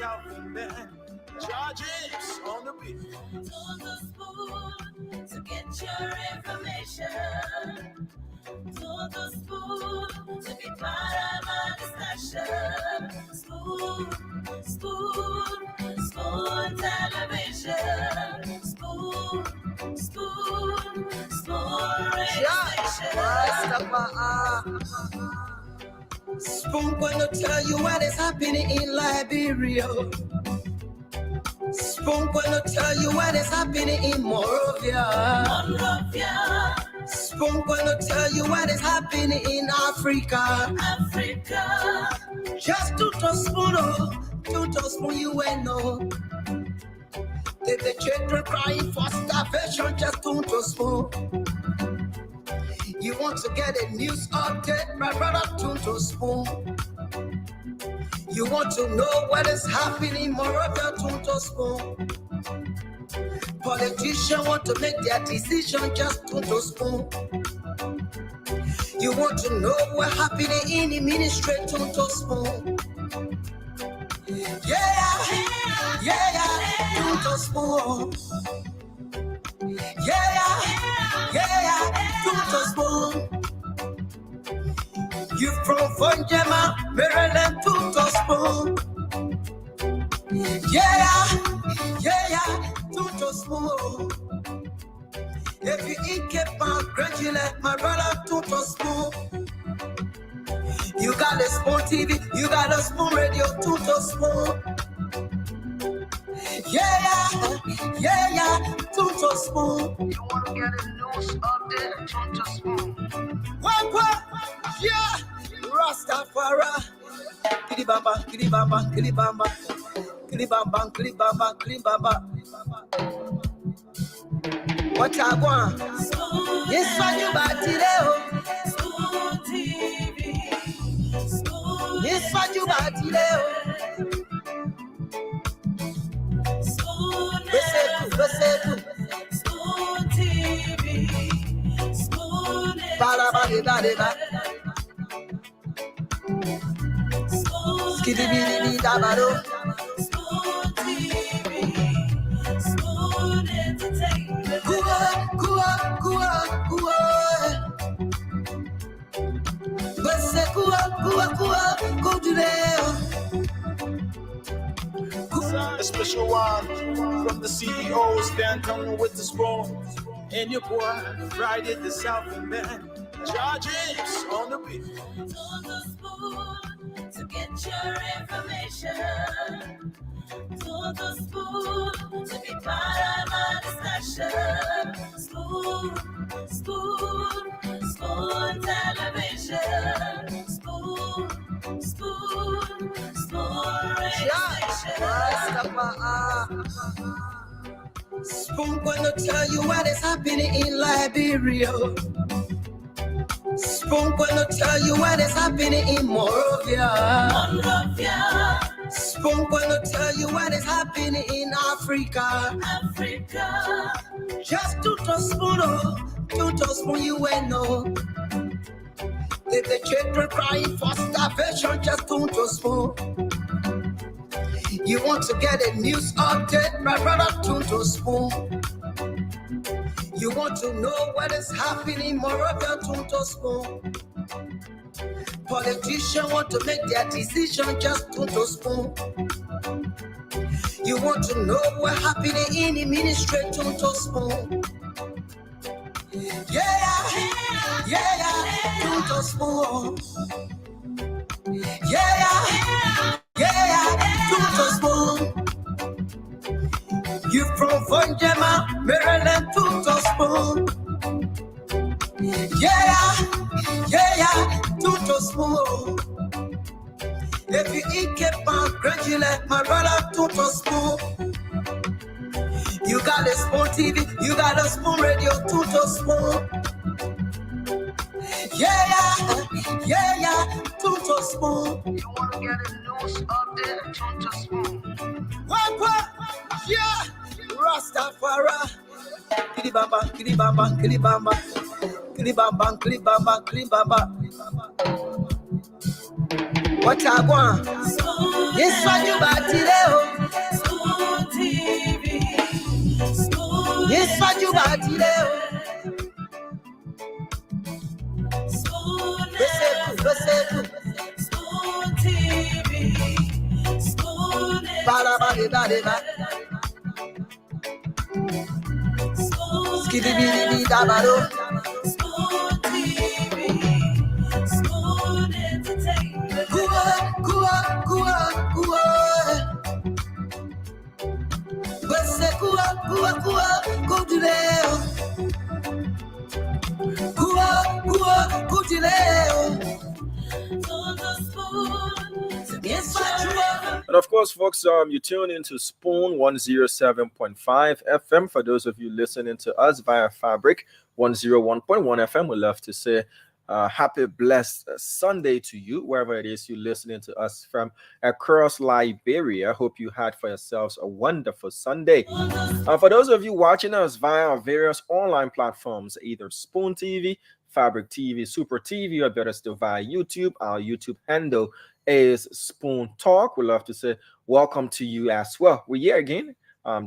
South and Bend. Charges on the beat. On the spoon to get your information. On the spoon to be part of our discussion. Spoon, spoon, spoon television. Spoon, spoon, spoon radio station. Spoon gonna tell you what is happening in Liberia. Spoon gonna tell you what is happening in Monrovia. Spoon gonna tell you what is happening in Africa. Just to spoon you and know. The children crying for starvation, just to spoon. You want to get a news update, my brother, to spoon. You want to know what is happening, Moreover, to spoon. Politicians want to make their decision, just to spoon. You want to know what's happening in the ministry, to spoon. Yeah, to spoon. Yeah, to spoon. You from Fonjema, Maryland, to spoon. Yeah, to spoon. If you eat keep on graduate, my brother, to spoon. You got a spoon TV, you got a spoon radio, to spoon. Yeah, to spoon. You want to get a news update, to spoon. What? Yeah, Rastafari. Kilibamba. What I want? Yes, when you back today. Spoon TV. Yes, when you back today. Spoon TV. Spoon Skidibidi dabado. Spoon TV. Spoon entertainment. Kua. Bese kua, go to there. A special one from the CEOs, Dan coming with the spoon. And your boy, right at the South and Bend. Charges on the beat. On the spoon to get your information. On the spoon to be part of our discussion. Spoon television. Spoon radio station. Spoon gonna tell you what is happening in Liberia. Spoon gonna tell you what is happening in Monrovia. Spoon gonna tell you what is happening in Africa. Just to spoon you and know. The children crying for starvation, just to spoon. You want to get a news update, my brother, to spoon. You want to know what is happening, Moreover, to spoon. Politicians want to make their decision, just to spoon. You want to know what's happening in the ministry, to spoon. Yeah, to spoon. Yeah, to spoon. You from Fonjema, Maryland, to spoon. Yeah, to spoon. If you eat keep on graduate, my brother, to spoon. You got a spoon TV, you got a spoon radio, to spoon. Yeah, to spoon. You want to get a news update, to spoon. What? Yeah, Rastafari. Kilibamba. What I want? Yes, when you back today. Smooth TV, smooth entertainment. And of course, folks, you tune into Spoon 107.5 FM. For those of you listening to us via Fabric 101.1 FM, we love to say happy blessed Sunday to you, wherever it is you're listening to us from across Liberia. Hope you had for yourselves a wonderful Sunday. For those of you watching us via our various online platforms, either Spoon TV, Fabric TV, Super TV, or better still via YouTube, our YouTube handle is Spoon Talk. We love to say welcome to you as well. We're here again.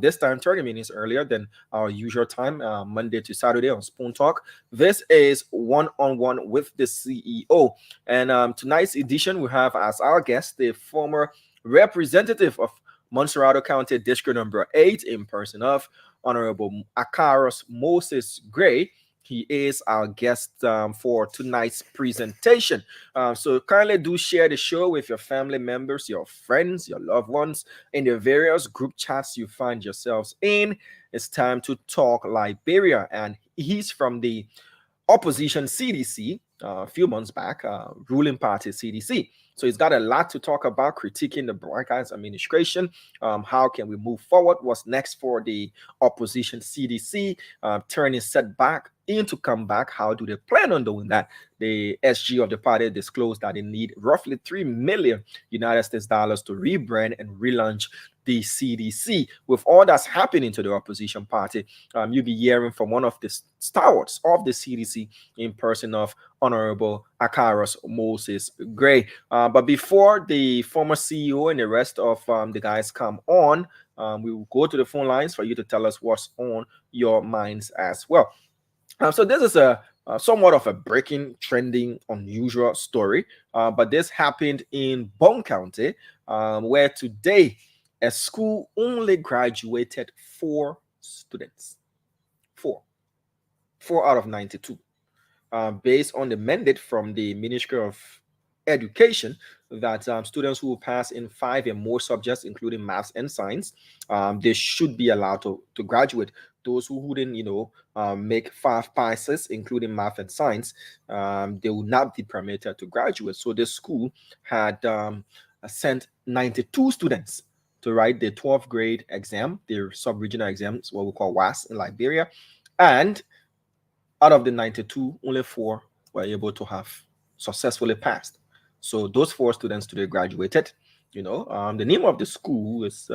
This time 30 minutes earlier than our usual time, Monday to Saturday on Spoon Talk. This is one-on-one with the CEO. And tonight's edition, we have as our guest the former representative of Montserrado County District Number 8 in person of Honorable Akaros Moses Gray. He is our guest for tonight's presentation. So kindly do share the show with your family members, your friends, your loved ones, in the various group chats you find yourselves in. It's time to talk Liberia. And he's from the opposition CDC a few months back, ruling party CDC. So he's got a lot to talk about, critiquing the Black Eyes administration. How can we move forward? What's next for the opposition CDC? Turning setback into comeback. How do they plan on doing that? The SG of the party disclosed that they need roughly $3 million United States dollars to rebrand and relaunch the CDC. With all that's happening to the opposition party, you'll be hearing from one of the stalwarts of the CDC in person of Honorable Akaros Moses Gray. But before the former CEO and the rest of the guys come on, we will go to the phone lines for you to tell us what's on your minds as well. So this is a somewhat of a breaking, trending, unusual story. But this happened in Bong County, where today a school only graduated 4 students. 4 out of 92. Based on the mandate from the Ministry of Education that students who pass in 5 and more subjects, including maths and science, they should be allowed to graduate. Those who wouldn't, make 5 passes, including math and science, they will not be permitted to graduate. So the school had sent 92 students to write the 12th grade exam, their sub-regional exams, what we call WAS in Liberia. And out of the 92, only 4 were able to have successfully passed. So those 4 students today graduated. The name of the school is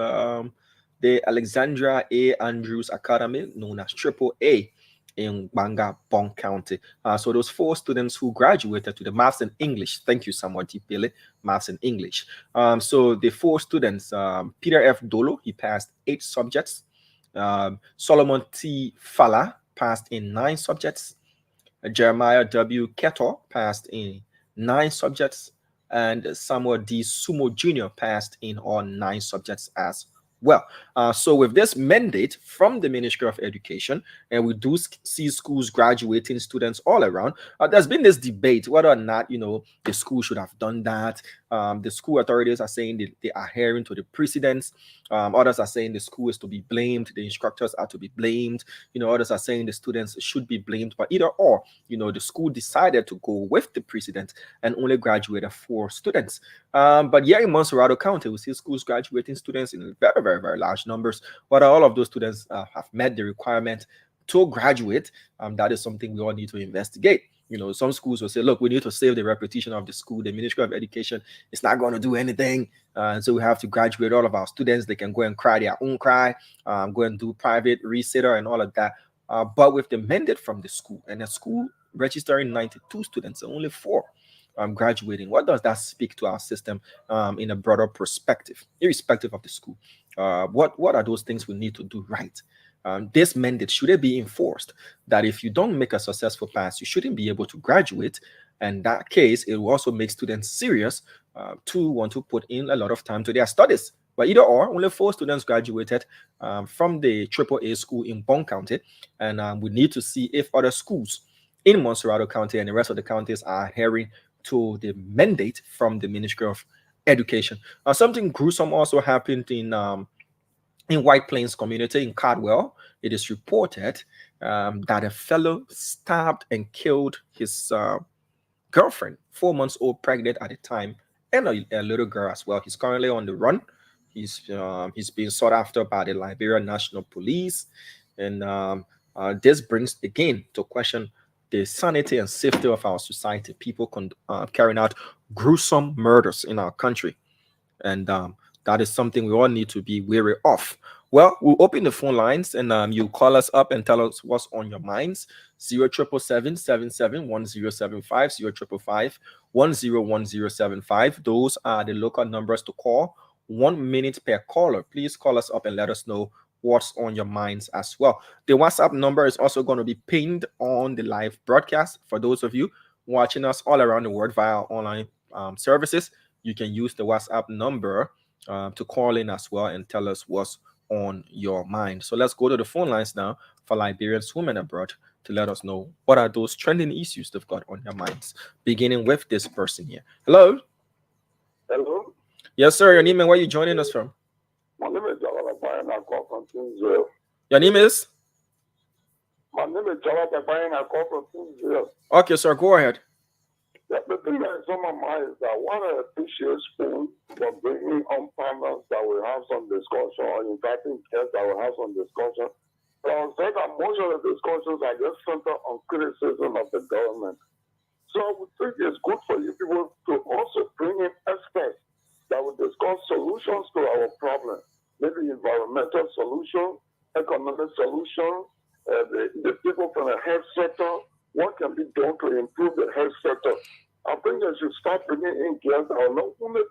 the Alexandra A. Andrews Academy, known as Triple A, in Banga, Bong County. So those 4 students who graduated to the maths and English. Thank you, Samuel T. Pele, maths and English. So the 4 students, Peter F. Dolo, he passed 8 subjects. Solomon T. Fala passed in 9 subjects. Jeremiah W. Keto passed in 9 subjects. And Samuel D. Sumo Jr. passed in all 9 subjects as well. So with this mandate from the Ministry of Education, and we do see schools graduating students all around, there's been this debate whether or not, the school should have done that. The school authorities are saying they are adhering to the precedents. Others are saying the school is to be blamed. The instructors are to be blamed. Others are saying the students should be blamed. But either or, the school decided to go with the precedent and only graduated 4 students. But here in Montserrado County, we see schools graduating students in very, very, very large numbers. Whether all of those students have met the requirement to graduate, that is something we all need to investigate. Some schools will say, look, we need to save the reputation of the school. The Ministry of Education is not going to do anything. And so we have to graduate all of our students. They can go and cry their own cry, go and do private resitter and all of that. But with the mandate from the school, and the school registering 92 students, only 4 graduating, what does that speak to our system in a broader perspective, irrespective of the school? What are those things we need to do right? This mandate, should it be enforced that if you don't make a successful pass, you shouldn't be able to graduate? And that case, it will also make students serious to want to put in a lot of time to their studies. But either or, only 4 students graduated from the AAA school in Bond County, and we need to see if other schools in Monserrado County and the rest of the counties are adhering to the mandate from the Ministry of Education. Something gruesome also happened in White Plains community in Cardwell. It is reported that a fellow stabbed and killed his girlfriend, 4 months old, pregnant at the time, and a little girl as well. He's currently on the run. He's being sought after by the Liberia National Police, and this brings again to question the sanity and safety of our society. People carrying out gruesome murders in our country, and that is something we all need to be wary of. Well, we'll open the phone lines, and you call us up and tell us what's on your minds. 0777-1075, 101075. Those are the local numbers to call. 1 minute per caller. Please call us up and let us know what's on your minds as well. The WhatsApp number is also going to be pinned on the live broadcast. For those of you watching us all around the world via online services, you can use the WhatsApp number to call in as well and tell us what's on your mind. So let's go to the phone lines now for Liberians, women abroad, to let us know what are those trending issues they've got on their minds. Beginning with this person here. Hello. Hello. Yes, sir. Your name and where are you joining us from? My name is Jallah, and I call from Tunisia. Your name is? My name is Jallah, and I call from Tunisia. Okay, sir. Go ahead. Yeah, the thing that is on my mind is that I want to appreciate school for bringing on panels that will have some discussion or inviting guests that will have some discussion. But I would say that most of the discussions are just centered on criticism of the government. So I would think it's good for you people to also bring in experts that will discuss solutions to our problem, maybe environmental solution, economic solution, the people from the health sector, what can be done to improve the health sector. I think they should start bringing in guests that are not only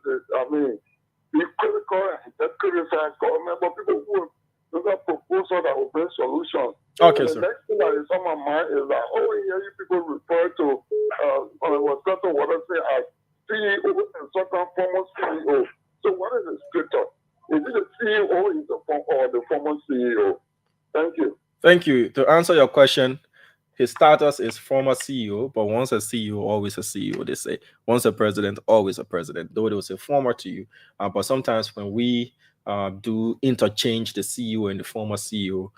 be critical and criticize government, but people who look at proposals that will bring solutions. Okay, the sir. next thing that is on my mind is that, you people refer to what I say as CEO and certain former CEO. So what is the scripture? Is it the CEO or the former CEO? Thank you. Thank you. To answer your question, his status is former CEO, but once a CEO, always a CEO, they say. Once a president, always a president, though they will say former to you. But sometimes when we do interchange the CEO and the former CEO,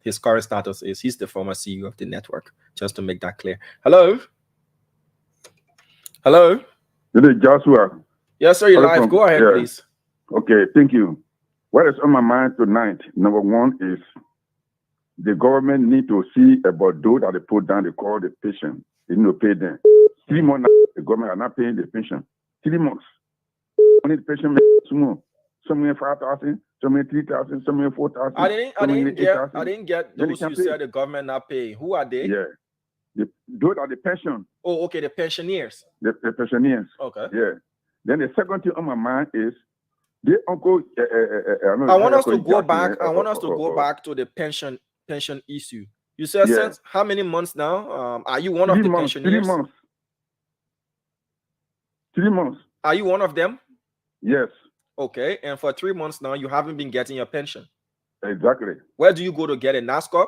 his current status is he's the former CEO of the network, just to make that clear. Hello? Hello? This is Joshua. Yes, sir, you're live. Go ahead, please. Okay, thank you. What is on my mind tonight, number one, is the government need to see about those that they put down, they call the patient. They need to pay them. 3 months now, the government are not paying the patient. 3 months. Only the patient small. Some 5,000, some 3,000, some 4,000. I didn't get those you said the government not paying. Who are they? Yeah. Those are the pension. Oh, okay, the pensioners. The pensioners. Okay. Yeah. Then the second thing on my mind is the uncle. I want us to go back. I want us to go back to the pension issue. You said since how many months now? Are you one of the pensioners? 3 months. 3 months. Are you one of them? Yes. Okay, and for 3 months now, you haven't been getting your pension. Exactly. Where do you go to get it? NASCOR?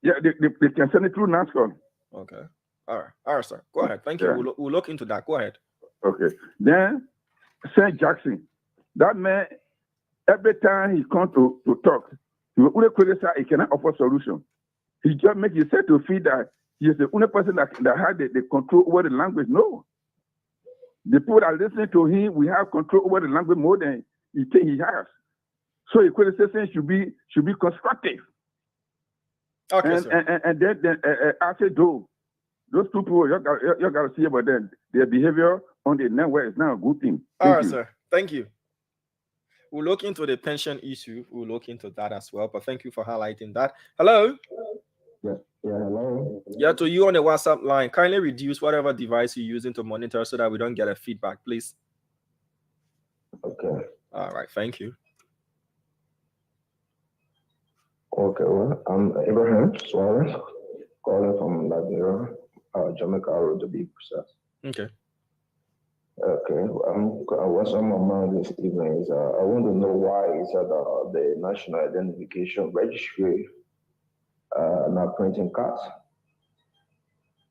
Yeah, they can send it through NASCOR. Okay. All right, sir. Go ahead. Thank you. We'll look into that. Go ahead. Okay. Then St. Jackson, that man, every time he comes to talk, he will only criticize, he cannot offer solution. He just makes himself to feel that he is the only person that has the control over the language. No. The people that listen to him, we have control over the language more than he think he has. So his criticism should be constructive. Okay, and then I said, those two people, you got to see about them. Their behavior on the network is not a good thing. All right, sir. Thank you. We'll look into the pension issue. We'll look into that as well. But thank you for highlighting that. Hello? Yeah, hello. Yeah, to you on the WhatsApp line, kindly reduce whatever device you're using to monitor so that we don't get a feedback, please. Okay. All right, thank you. Okay, well, I'm Abraham Suarez, calling from Liberia, Jamaica Road to be precise. Okay. Okay, what's on my mind this evening is I want to know why is that the National Identification Registry not printing cards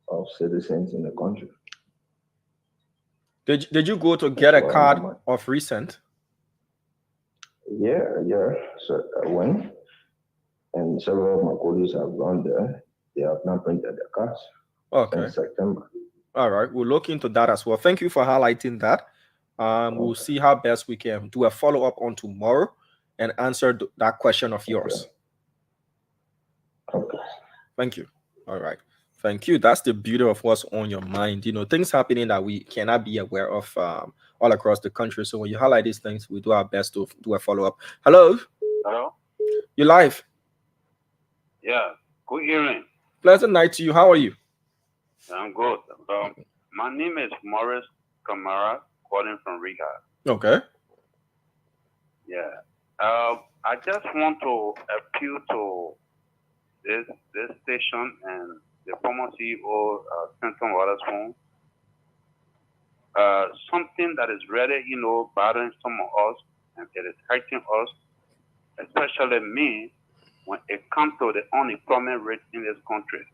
of citizens in the country. Did you go to get a card of recent? Yeah. So I went, and several of my colleagues have gone there. They have not printed their cards Okay. since September. All right. We'll look into that as well. Thank you for highlighting that. We'll see how best we can do a follow-up on tomorrow and answer that question of yours. Okay. Thank you. All right. Thank you. That's the beauty of what's on your mind. Things happening that we cannot be aware of all across the country. So when you highlight these things, we do our best to do a follow-up. Hello? Hello? You live? Yeah. Good evening. Pleasant night to you. How are you? I'm good. My name is Morris Kamara, calling from Riga. Okay. Yeah. I just want to appeal to this station and the former CEO, Clinton Waterspoon. Something that is really, bothering some of us, and it is hurting us, especially me, when it comes to the unemployment rate in this country.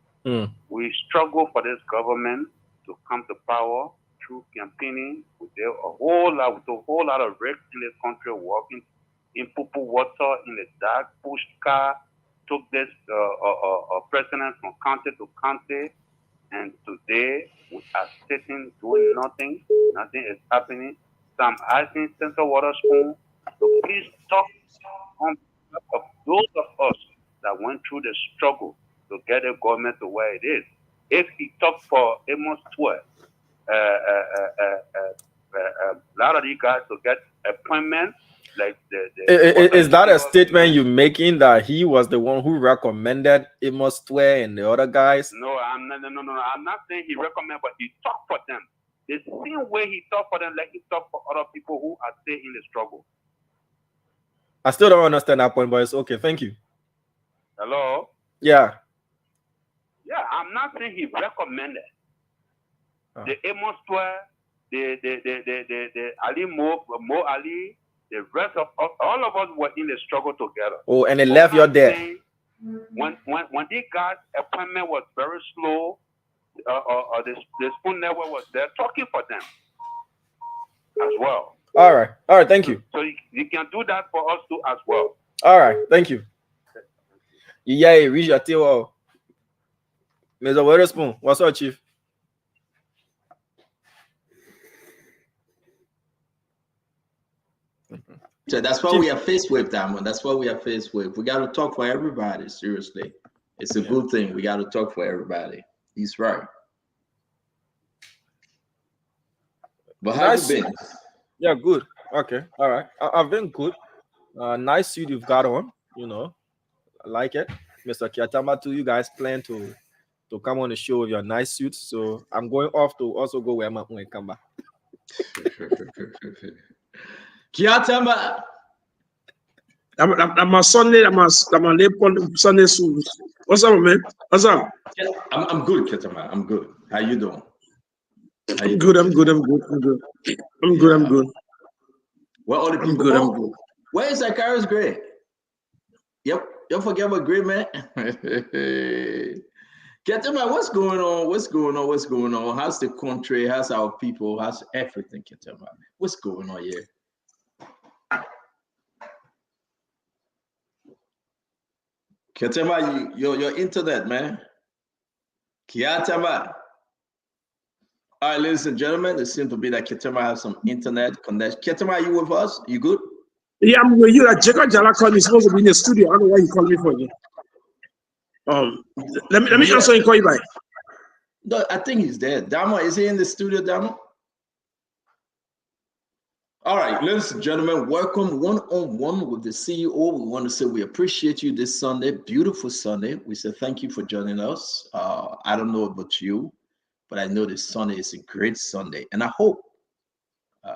We struggle for this government to come to power through campaigning with a whole lot of rich in this country, walking in poo water in the dark, push car, took this president from county to county, and today we are sitting doing nothing. Nothing is happening. So I'm asking Senator Waterspoon to please talk on behalf of those of us that went through the struggle to get the government to where it is. If he talked for Amos 12, a lot of these guys to get appointments, like is that a statement you're making that he was the one who recommended Amos 12 and the other guys? No, I'm not. No. I'm not saying he recommended, but he talked for them. The same way he talked for them, like he talked for other people who are still in the struggle. I still don't understand that point, but it's okay. Thank you. Hello? Yeah. Yeah, I'm not saying he recommended. The Amos 12, the Ali Mo Ali, the rest of us, all of us were in the struggle together. Oh, and they left you there. When they got appointment was very slow, the Spoon Network was there talking for them as well. All right. Thank you. So you can do that for us too as well. All right. Thank you. Yeah, reach your tail. Mr. Waterspoon, what's up, Chief? So that's what we are faced with, Diamond. That's what we are faced with. We got to talk for everybody. Seriously, it's a good thing. We got to talk for everybody. He's right. But how you been? Yeah, good. Okay, all right. I've been good. Nice suit you've got on. I like it, Mr. Kiatama. Too, you guys plan to come on the show with your nice suits. So I'm going off to also go wear my own kamba. Kiatama. I'm a Sunday. I'm a Sunday suit. What's up, man? What's up? I'm good, Kiatama. I'm good. How you doing? I'm good. I'm good. Where all the people? I'm good. Where is Zacharias Gray? Yep. Don't forget about Gray, man. Kiatama, what's going on? How's the country? How's our people? How's everything, Kiatama? What's going on here? Kiatama, your internet, man. Kiatama. All right, ladies and gentlemen, it seems to be that Kiatama has some internet connection. Kiatama, are you with us? You good? Yeah, I'm with you. Jacob Jallah called me. He's supposed to be in the studio. I don't know why he called me for you. Let me answer and call you back. No, I think he's there. Dama, is he in the studio, Dama? All right, ladies and gentlemen, welcome one-on-one with the CEO. We want to say we appreciate you this Sunday, beautiful Sunday. We say thank you for joining us. I don't know about you, but I know this Sunday is a great Sunday. And I hope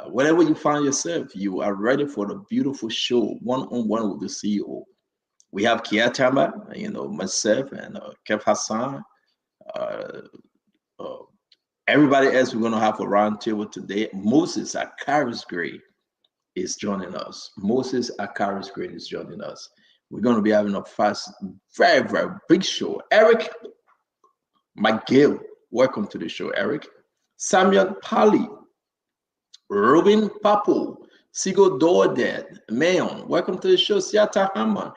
wherever you find yourself, you are ready for the beautiful show, one-on-one with the CEO. We have Kiatama, myself and Kev Hassan, Everybody else we're going to have a roundtable today. Moses Akaris Gray is joining us. Moses Akaris Gray is joining us. We're going to be having a fast, very, very big show. Eric McGill, welcome to the show, Eric. Samuel Pali, Robin Papo, Sigo Dorded, Mayon, welcome to the show. Siata Haman.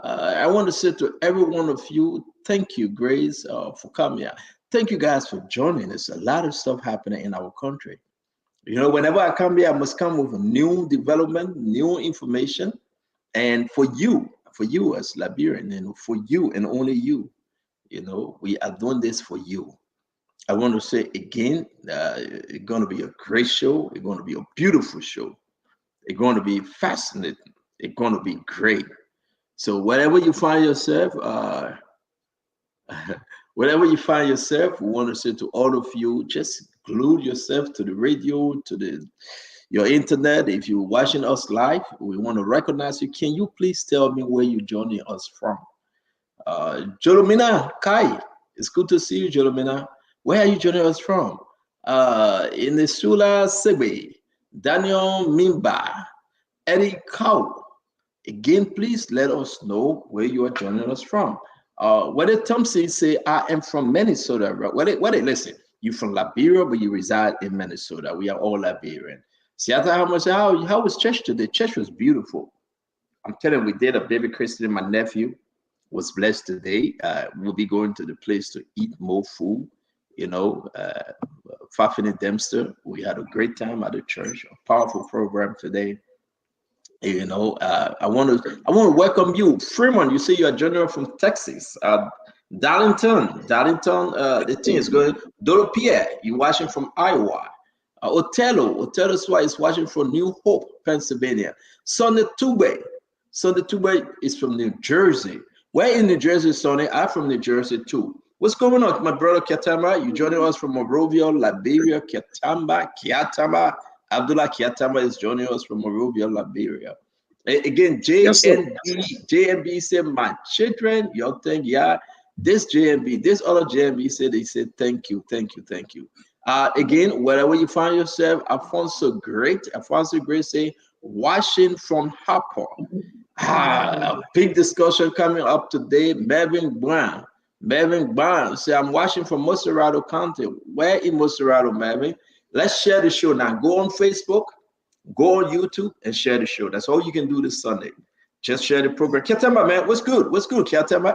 I want to say to every one of you, thank you, Grace, for coming here. Thank you guys for joining us. A lot of stuff happening in our country. You know, whenever I come here, I must come with a new development, new information. And for you as Liberian, and for you and only you, you know, we are doing this for you. I want to say again, it's going to be a great show. It's going to be a beautiful show. It's going to be fascinating. It's going to be great. So wherever you find yourself, we want to say to all of you, just glue yourself to the radio, to your internet. If you're watching us live, we want to recognize you. Can you please tell me where you're joining us from? Jolomina Kai, it's good to see you, Jolomina. Where are you joining us from? Inesula Sebe, Daniel Mimba, Eddie Cow. Again, please let us know where you are joining us from. Whether Thompson say, I am from Minnesota. Listen, you're from Liberia, but you reside in Minnesota. We are all Liberian. See, I thought, how was church today? Church was beautiful. I'm telling you, we did a baby christening. My nephew was blessed today. We'll be going to the place to eat more food. You know, Fafin and Dempster. We had a great time at the church. A powerful program today. You know, I want to welcome you, Freeman. You say you are joining from Texas. Darlington. The thing is good. Doro Pierre, you watching from Iowa. Otello Swai is watching from New Hope, Pennsylvania. Sonny Tube is from New Jersey. Where in New Jersey, Sonny? I'm from New Jersey too. What's going on, my brother Kiatama? You joining us from Monrovia, Liberia, Kiatama. Abdullah Kiatama is joining us from Monrovia, Liberia. Again, JMB said, my children, y'all think, yeah, this other JMB said, they said, thank you. Again, wherever you find yourself, Alfonso Great say, watching from Harper. A big discussion coming up today. Mervyn Brown say, I'm watching from Moserado County. Where in Moserado, Mervyn? Let's share the show now. Go on Facebook, go on YouTube, and share the show. That's all you can do this Sunday. Just share the program. Kiatama, man, what's good, Kiatama?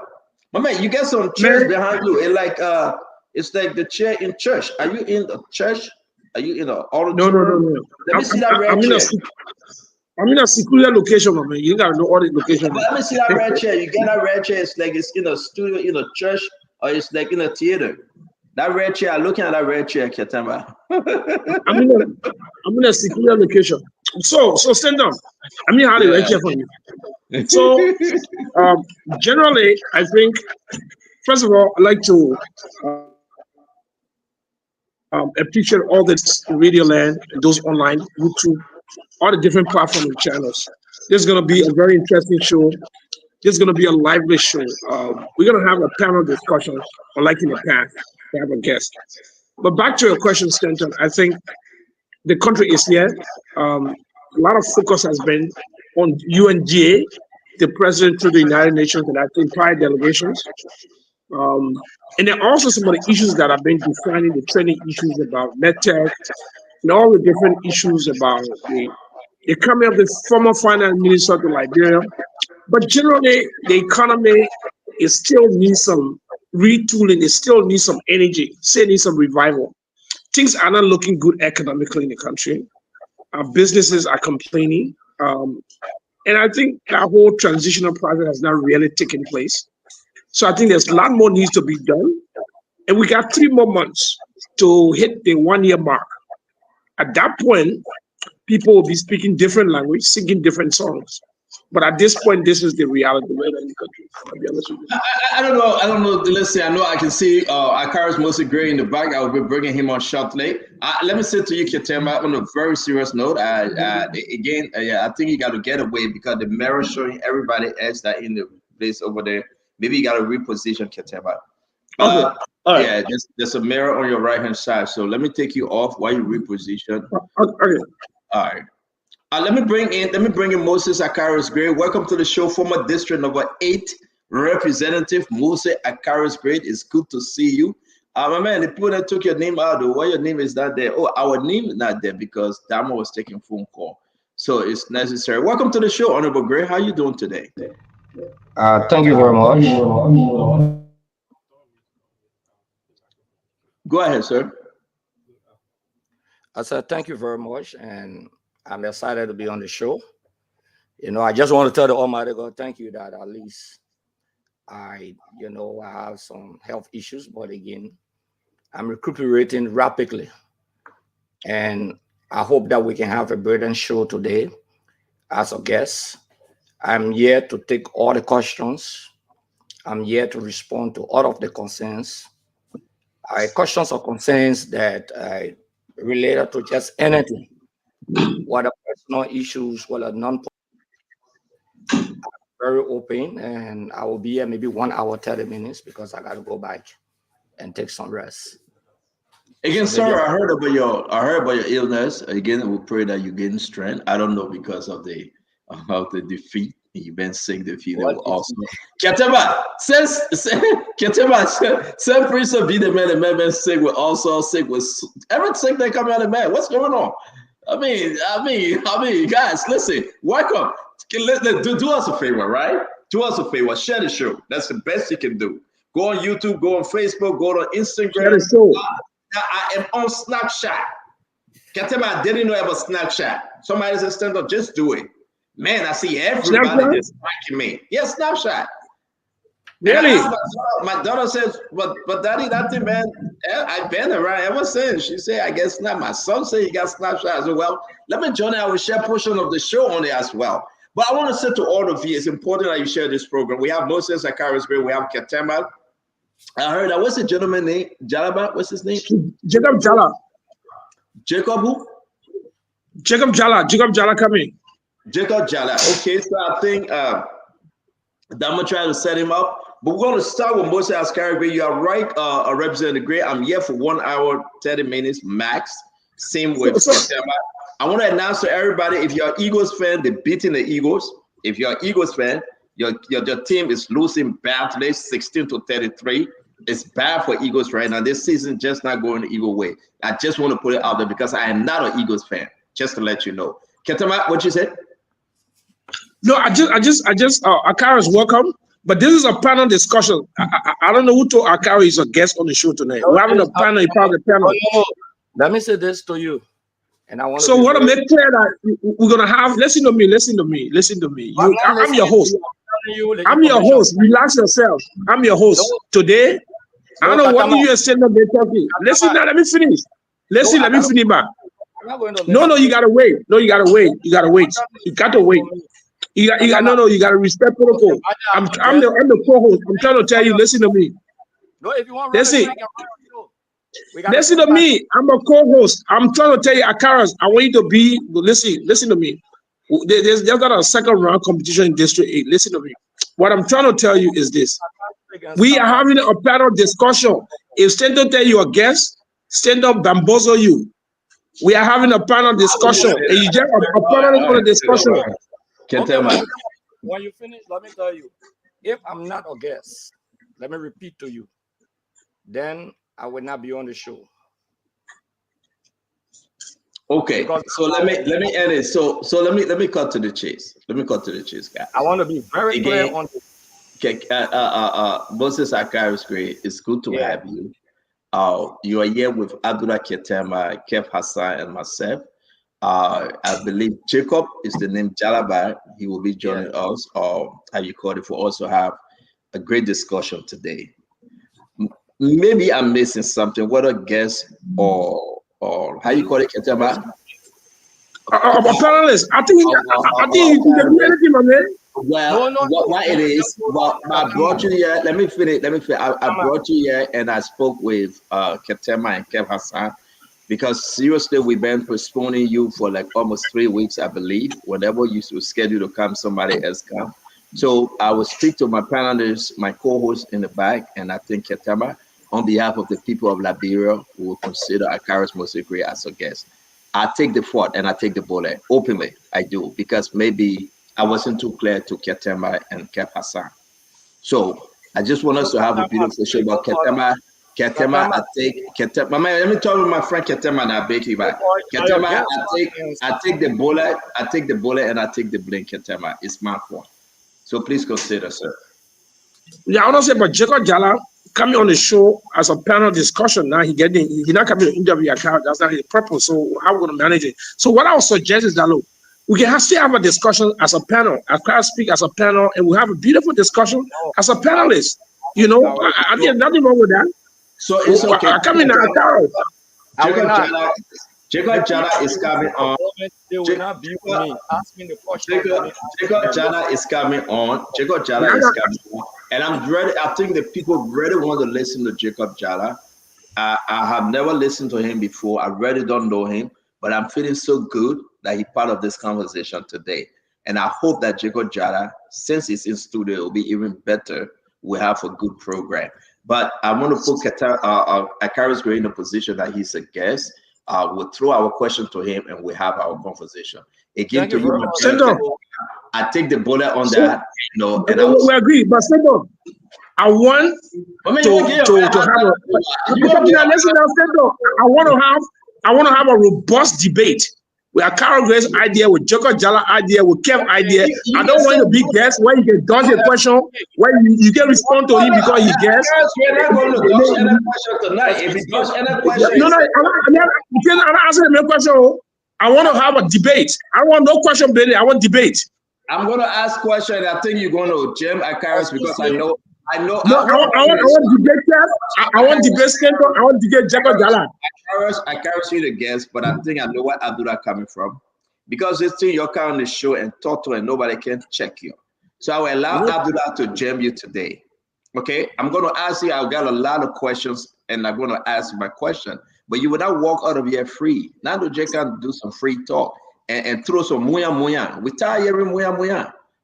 My man, you got some chairs behind you. It's like the chair in church. Are you in the church? Are you in the auditorium? No. Let me see that red chair. I'm in a secure location, man. You gotta know all the location. But let me see that red chair. You get that red chair. It's like it's in a studio, in a church, or it's like in a theater. That red chair, looking at that red chair, Kiatama. I'm in a secure location. So stand down. I mean, how the red chair for you. So generally, I think first of all, I'd like to appreciate all this radio land and those online, YouTube, all the different platforms and channels. This is going to be a very interesting show. This is going to be a lively show. We're going to have a panel discussion, like in the past, to have a guest. But back to your question, Stanton, I think the country is here. A lot of focus has been on UNGA, the president to the United Nations, and I think prior delegations. And then also some of the issues that have been defining the training issues about medtech and all the different issues about the coming of the former finance minister to Liberia. But generally, the economy still needs some retooling. It still needs some energy. Still needs some revival. Things are not looking good economically in the country. Our businesses are complaining. And I think that whole transitional process has not really taken place. So I think there's a lot more needs to be done. And we got 3 more months to hit the 1-year mark. At that point, people will be speaking different language, singing different songs. But at this point, this is the reality right in the country. I'll be honest with you. I don't know. Listen, I know I can see Akaris mostly gray in the back. I will be bringing him on shortly. Let me say to you, Kiatama, on a very serious note. I think you got to get away because the mirror showing everybody else that in the place over there. Maybe you got to reposition Kiatama. Okay. All right. Yeah, there's a mirror on your right hand side. So let me take you off while you reposition. Okay. All right. Let me bring in Moses Akaris Gray. Welcome to the show, former district number 8 representative Moses Akaris Gray. It's good to see you. My man, the people that took your name out, though, why your name is not there? Oh, our name is not there because Damo was taking phone call. So it's necessary. Welcome to the show, Honorable Gray. How you doing today? Thank you very much. Go ahead, sir. I said thank you very much, and I'm excited to be on the show. You know, I just want to tell the Almighty God, thank you that at least I have some health issues, but again, I'm recuperating rapidly. And I hope that we can have a brilliant show today as a guest. I'm here to take all the questions. I'm here to respond to all of the concerns. Questions or concerns that related to just anything, whether personal issues, whether very open, and I will be here maybe 1 hour, 30 minutes because I got to go back and take some rest. Again, sorry, I heard about your illness. Again, we pray that you're getting strength. I don't know because of the defeat. You've been sick, defeated also. Ketema, same priest of be the man sick with also sick with every sick they come out of man. What's going on? I mean, guys, listen, welcome. Do us a favor, right? Do us a favor, share the show. That's the best you can do. Go on YouTube, go on Facebook, go on Instagram. Share the show. I am on Snapchat. Ketema, I didn't know I have a Snapchat. Somebody said, stand up, just do it. Man, I see everybody just liking me. Yeah, Snapchat. Really? My daughter says, but daddy, that thing, man, I've been around ever since. She said, I guess not. My son said he got Snapchat as well. Let me join it. I will share a portion of the show on it as well. But I want to say to all of you, it's important that you share this program. We have Moses Akaris Gray, we have Ketema. I heard that. What's the gentleman name? Jallah, what's his name? Jacob Jallah. Jacob who? Jacob Jallah coming. Jacob Jallah. Okay, so I think I'm gonna try to set him up. But we're gonna start with Moses Akaris Gray. You are right, Representative Gray. I'm here for 1 hour, 30 minutes max. Same with Ketema. I want to announce to everybody, if you're an Eagles fan, they're beating the Eagles. If you're an Eagles fan, your team is losing badly, 16-33. It's bad for Eagles right now. This season just not going the Eagle way. I just want to put it out there because I am not an Eagles fan, just to let you know. Ketema, what you said? No, Akaris, welcome. But this is a panel discussion. I don't know who told Akaris is a guest on the show tonight. We're having a panel, part of the panel. Let me say this to you. And I want to make clear that we're gonna have. Listen to me. I'm your host. I'm your host. Relax yourself. I'm your host today. I don't know what you are saying. Listen, now let me finish. Let me finish back. No, you gotta wait. You got to wait. You gotta respect protocol. I'm the co-host. I'm trying to tell you. Listen to me. No, if you want, listen to me. I'm a co-host. I'm trying to tell you, Akaris, I want you to be. Listen to me. There's not a second round competition in District 8. Listen to me. What I'm trying to tell you is this. We are having a panel discussion. If stand up tell you a guest, stand up bamboozle you. We are having a panel discussion. And you just a panel on a discussion. When you finish, let me tell you. If I'm not a guest, let me repeat to you. Then I will not be on the show. Okay, so let me end it. So let me cut to the chase. Guys. I want to be very clear on this. Okay, Moses Akaris Gray, it's good to have you. You are here with Abdullah Ketema, Kev Hassan, and myself. I believe Jacob is the name Jallah. He will be joining us. How you call it? We also have a great discussion today. Maybe I'm missing something. What a guess or how you call it, Ketema? A panelist. I think you can do anything, my man. Well, what it is, well, I brought you here. Let me finish. I brought you here and I spoke with Ketema and Kev Hassan because seriously, we've been postponing you for like almost 3 weeks, I believe. Whenever you were scheduled to come, somebody else come. So I will speak to my panelists, my co-host in the back, and I think Ketema. on behalf of the people of Liberia, we will consider Akaris Mosekri as a guest. I take the fort and I take the bullet openly. I do, because maybe I wasn't too clear to Ketema and Kep Hassan. So I just want us to have a beautiful show about Ketema. Ketema, I take Ketema. Let me talk with my friend Ketema and I beg you back. Ketema, I take the bullet, and I take the blink. Ketema, it's my fault. So please consider, sir. Yeah, I want to say, but Jacob Jallah coming on the show as a panel discussion. Now he not coming to interview your account. That's not his purpose. So how we're going to manage it? So what I would suggest is that, look, we can still have a discussion as a panel. I can speak as a panel, and we have a beautiful discussion as a panelist. You know, I think nothing wrong with that. So it's okay. I come in now, Carol. Jacob Jallah is coming on. They will not be with me. Ask me the question. Jacob Jallah is coming on. Jacob Jallah is coming on. And I'm ready. I think the people really want to listen to Jacob Jallah. I have never listened to him before. I really don't know him, but I'm feeling so good that he's part of this conversation today. And I hope that Jacob Jallah, since he's in studio, will be even better. We have a good program. But I want to put Akaris Gray in a position that he's a guest. We'll throw our question to him and we have our conversation. Again, to you, I take the bullet on that. You know, and we agree, but Sendo, I want to have a robust debate. We have Carol Gray's idea, with Jacob Jallah idea, with Kev idea. I don't want to be guest where you can dodge a question, where you can respond to him because he guessed. We're not going to dodge any question tonight. If you dodge any question, you cannot answer the question. I want to have a debate. I want no question, Billy. I want debate. I'm going to ask question. I think you're going to jam Akaris because I know. I want debate. I want debate Sendo. I want debate Jacob Jallah. I carry you the guest, but I think I know where Abdullah coming from. Because this thing you're on the show and talk to and nobody can check you. So I will allow Abdullah to jam you today. Okay, I'm going to ask you, I've got a lot of questions and I'm going to ask my question. But you will not walk out of here free. Now do Jacob do some free talk and throw some muya. We tired hearing muya.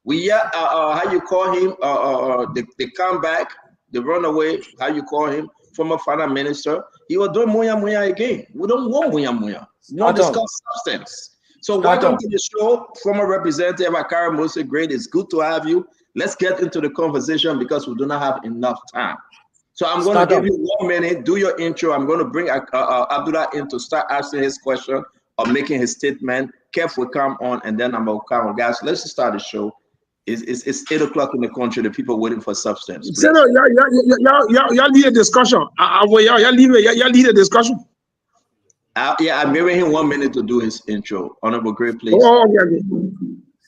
We how you call him, the comeback, the runaway, how you call him, former finance minister. He was doing muya again. We don't want muya. Not discuss substance. So welcome to the show, former representative Akara Mose Great. It's good to have you. Let's get into the conversation because we do not have enough time. So I'm going to give you 1 minute, do your intro. I'm going to bring Abdullah in to start asking his question or making his statement. Kev will come on and then I'm going to come on. Guys, let's start the show. It's 8 o'clock in the country. The people waiting for substance. So y'all need a discussion. Y'all need a discussion. Yeah, I'm giving him 1 minute to do his intro. Honorable Great, please.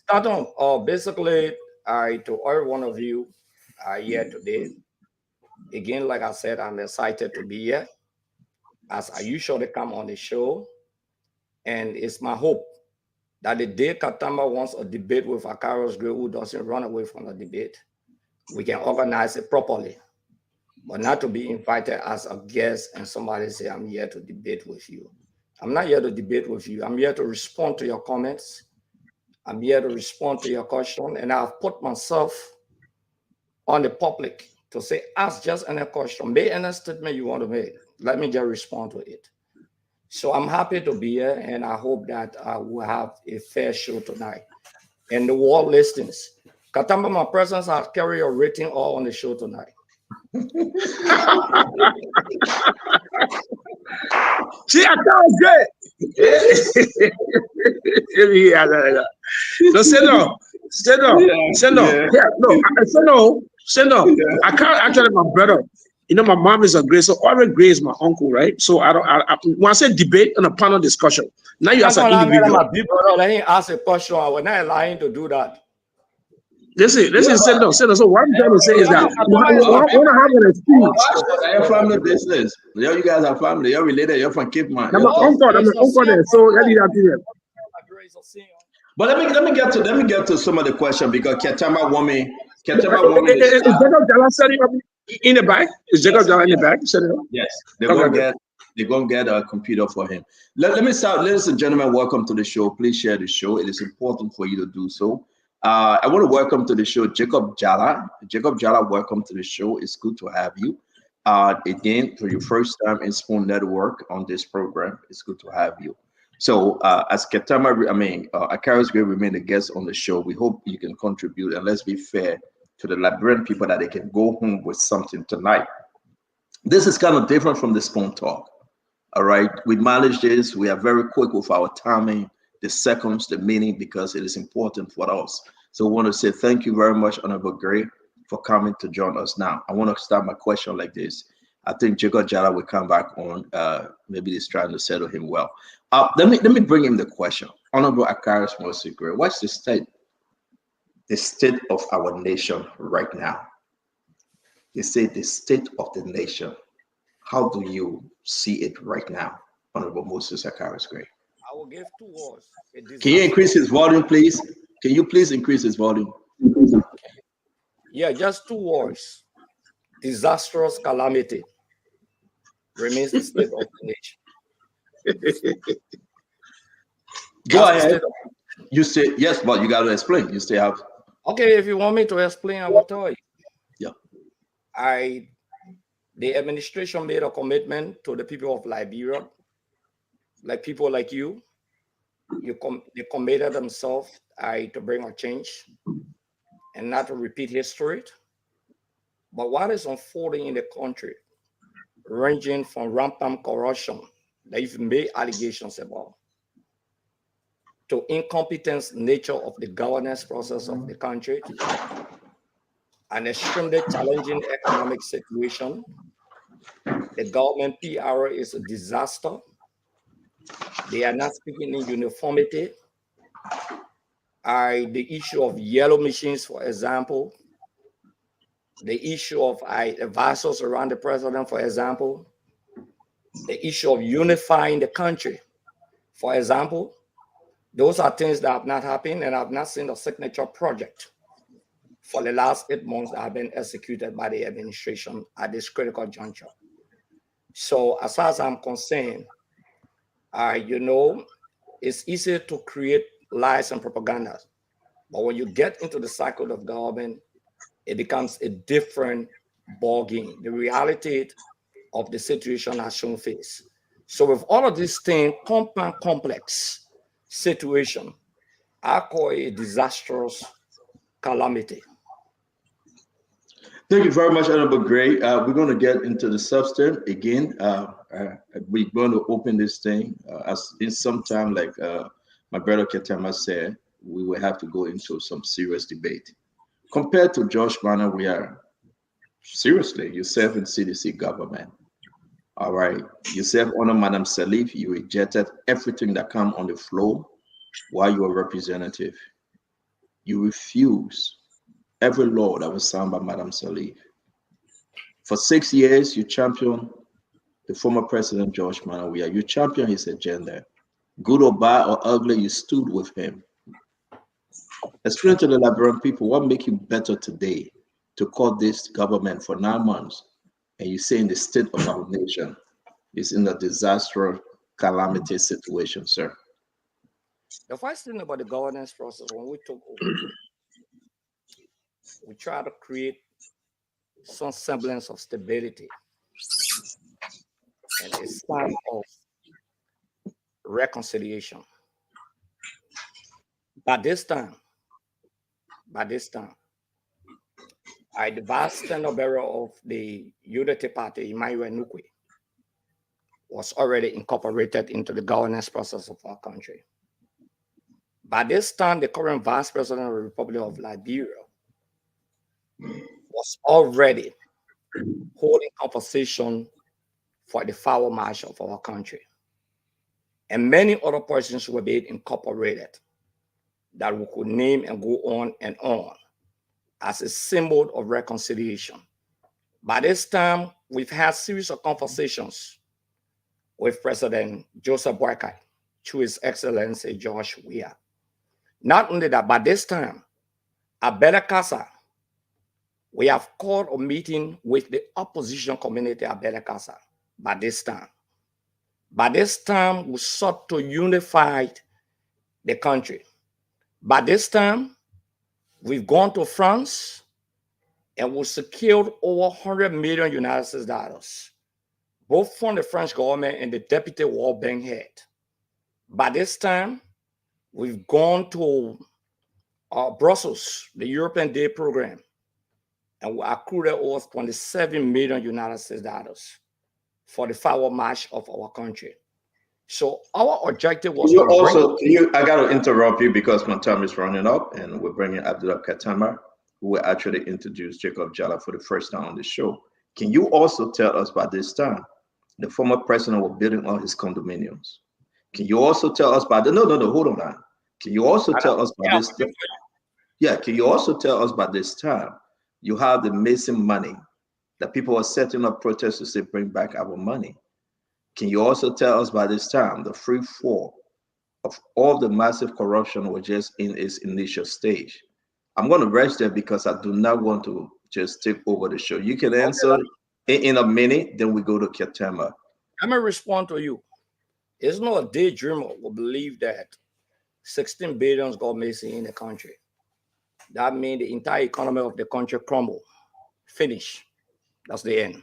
Start on. Basically, to every one of you here today. Again, like I said, I'm excited to be here. As I usually come on the show, and it's my hope that the day Katamba wants a debate with Akaris Gray, who doesn't run away from the debate, we can organize it properly, but not to be invited as a guest and somebody say, I'm here to debate with you. I'm not here to debate with you. I'm here to respond to your comments. I'm here to respond to your question. And I've put myself on the public to say, ask just any question, make any statement you want to make. Let me just respond to it. So I'm happy to be here, and I hope that we'll have a fair show tonight. And the world listens. Katamba, my presence has carried your rating all on the show tonight. See, I thought good. No, Sendo. I can't actually, my brother. You know, my mom is a Gray, so always Gray is my uncle, right? So when I say debate and a panel discussion, now you ask an individual. My big brother, let him ask a question. I was not lying to do that. Listen, Sendo. So what I'm trying to say is that we want to have an excuse. Your family business. You guys are family. You're related. You're from Cape Man. I'm an uncle there. So let me ask you. But let me get to some of the question because Ketama woman. Is Jacob Jallah setting up in the back? Is Jacob Jallah in the back? Yes, they're gonna get a computer for him. Let me start, ladies and gentlemen. Welcome to the show. Please share the show. It is important for you to do so. I want to welcome to the show Jacob Jallah. Jacob Jallah, welcome to the show. It's good to have you. Again, for your first time in Spoon Network on this program, it's good to have you. So, as Ketama, Akaris Gray remain a guest on the show, we hope you can contribute, and let's be fair to the Liberian people that they can go home with something tonight. This is kind of different from the Spoon Talk. All right, we manage this. We are very quick with our timing, the seconds, the meaning, because it is important for us. So, I want to say thank you very much, Honorable Gray, for coming to join us. Now, I want to start my question like this. I think Jacob Jallah will come back on. Maybe he's trying to settle him well. Let me bring him the question. Honorable Akaris Mosi Gray, what's the state of our nation right now? They say the state of the nation. How do you see it right now, Honorable Moses Akaris Gray? I will give 2 words. Can you increase his volume, please? Can you please increase his volume? Yeah, just 2 words. Disastrous calamity remains the state of the nation. Go ahead. You say yes, but you got to explain. You still have. Okay, if you want me to explain, I will tell you. Yeah. The administration made a commitment to the people of Liberia, like people like you. They committed themselves to bring a change and not to repeat history. But what is unfolding in the country, ranging from rampant corruption that you've made allegations about, to incompetence nature of the governance process of the country, an extremely challenging economic situation. The government PR is a disaster. They are not speaking in uniformity. The issue of yellow machines, for example, the issue of advisors around the president, for example, the issue of unifying the country, for example, those are things that have not happened, and I've not seen a signature project for the last 8 months that have been executed by the administration at this critical juncture. So as far as I'm concerned, it's easy to create lies and propaganda, but when you get into the cycle of government, it becomes a different ballgame. The reality of the situation has shown face. So with all of these things, compound complex situation, I call it a disastrous calamity. Thank you very much, Honorable Gray. We're going to get into the substance again. We're going to open this thing as in some time, like my brother Ketema said, we will have to go into some serious debate. Compared to Josh Banner, we are seriously, you serve in CDC government. All right. You serve under Madam Salif. You rejected everything that come on the floor while you were representative. You refuse every law that was signed by Madam Salif. For 6 years, you championed the former president, George Manawia. You championed his agenda. Good or bad or ugly, you stood with him. Explain to the Liberian people what makes you better today to call this government for 9 months, and you say in the state of our nation is in a disastrous calamity situation, sir. The first thing about the governance process, when we took over, we try to create some semblance of stability and a sign of reconciliation. By this time, the vice standard bearer of the Unity Party, Emmanuel Nukwe, was already incorporated into the governance process of our country. By this time, the current vice president of the Republic of Liberia was already holding conversation for the power march of our country. And many other persons were being incorporated that we could name and go on and on as a symbol of reconciliation. By this time, we've had a series of conversations with President Joseph Boakai, to His Excellency George Weah. Not only that, by this time, at Belakasa, we have called a meeting with the opposition community at Belakasa. By this time, we sought to unify the country. By this time, we've gone to France and we secured over 100 million United States dollars, both from the French government and the Deputy World Bank head. By this time, we've gone to Brussels, the European Day program, and we accrued over 27 million United States dollars for the forward march of our country. So our objective was I got to interrupt you because my time is running up, and we're bringing Abdullah Katama, who will actually introduce Jacob Jallah for the first time on the show. Can you also tell us by this time, the former president was building all his condominiums? Can you also tell us by the, hold on now. Can you also tell us by this time? Yeah, can you also tell us by this time, you have the missing money that people are setting up protests to say, bring back our money. Can you also tell us by this time, the free fall of all the massive corruption was just in its initial stage? I'm going to rest there because I do not want to just take over the show. You can answer in a minute, then we go to Katama. I'm going to respond to you. It's not a daydreamer who believe that 16 billion got missing in the country. That means the entire economy of the country crumble, finish. That's the end.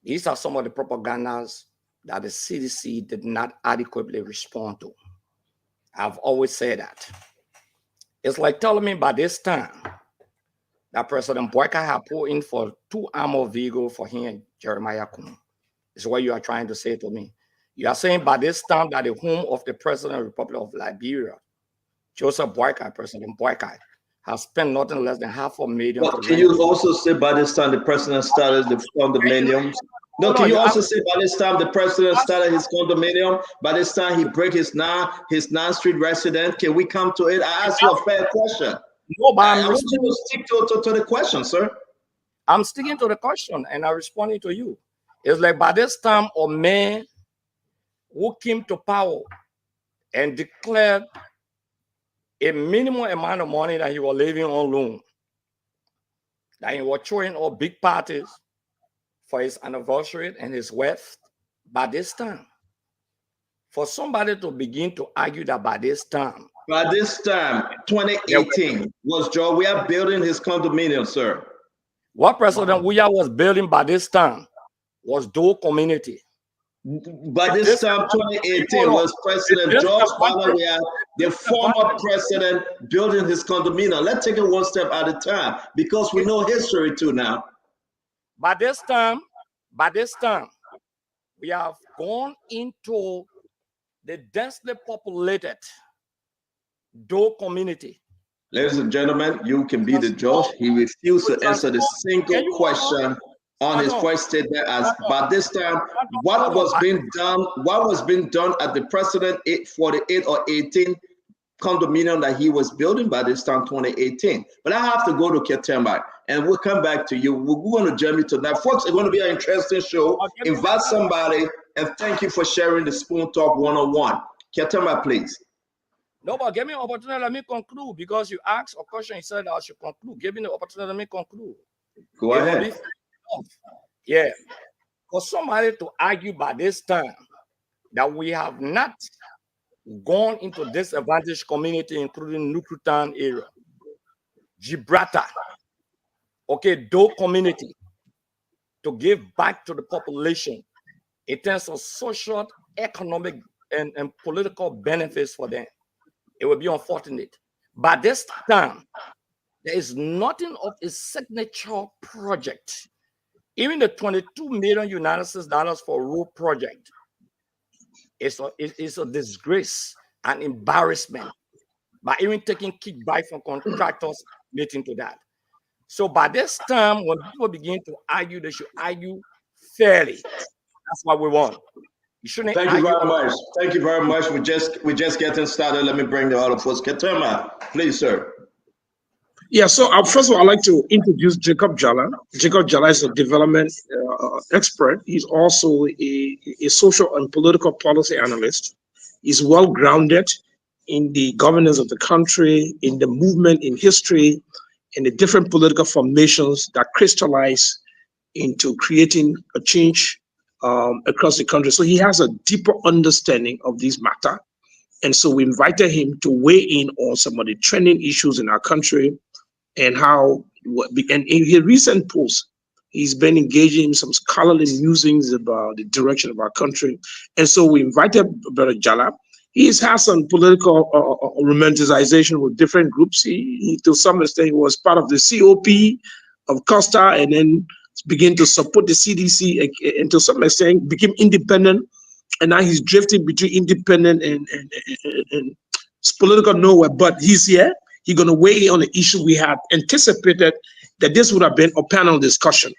These are some of the propagandas that the CDC did not adequately respond to. I've always said that. It's like telling me by this time that President Boyka had put in for 2 armored vehicles for him and Jeremiah Kuhn. Is what you are trying to say to me. You are saying by this time that the home of the President of the Republic of Liberia, Joseph Boyka, President Boyka, has spent nothing less than $500,000. Well, can you also say by this time the president started the condominiums? No, can you also say by this time the president started his condominium? By this time he break his non-street resident? Can we come to it? I asked you a fair question. No, but I want you to stick to the question, sir. I'm sticking to the question and I'm responding to you. It's like by this time a man who came to power and declared a minimum amount of money that he was living on loan, that he was throwing all big parties for his anniversary and his wealth. By this time, for somebody to begin to argue that by this time, 2018, was Joe Weah building his condominium, sir? What President Weah was building by this time was Doe community. By this time, 2018, was President George Weah, the former president, building his condominium. Let's take it one step at a time because we know history too now. By this time, we have gone into the densely populated Doe community. Ladies and gentlemen, you can be the judge. He refused to answer the single question on his first statement. As by this time, what was being done at the President 848 or 18 condominium that he was building by this time, 2018. But I have to go to Ketema, and we'll come back to you. We're going to journey tonight. Folks, it's going to be an interesting show. Invite somebody, and thank you for sharing the Spoon Talk 101. Ketema, please. No, but give me an opportunity, let me conclude, because you asked a question, you said I should conclude. Give me the opportunity, let me conclude. Go ahead. Yeah. For somebody to argue by this time that we have not gone into disadvantaged community, including Nukutan area, Gibraltar, Doe community, to give back to the population in terms of social, economic, and political benefits for them, it would be unfortunate. By this time, there is nothing of a signature project. Even the 22 million United States dollars for a road project is a disgrace and embarrassment by even taking kickback from contractors relating to that. So by this time, when people begin to argue, they should argue fairly. That's what we want. You shouldn't. Thank you very much. Thank you very much. We're just getting started. Let me bring the other folks. Ketema, please, sir. Yeah, so first of all, I'd like to introduce Jacob Jallah. Jacob Jallah is a development expert. He's also a social and political policy analyst. He's well-grounded in the governance of the country, in the movement in history, in the different political formations that crystallize into creating a change across the country. So he has a deeper understanding of this matter. And so we invited him to weigh in on some of the trending issues in our country and how And in his recent post, he's been engaging in some scholarly musings about the direction of our country. And so we invited Brother Jallah. He's had some political romanticization with different groups. He, to some extent, he was part of the COP of Costa, and then began to support the CDC, and to some extent became independent. And now he's drifting between independent and it's political nowhere. But he's here. He's going to weigh in on the issue. We had anticipated that this would have been a panel discussion.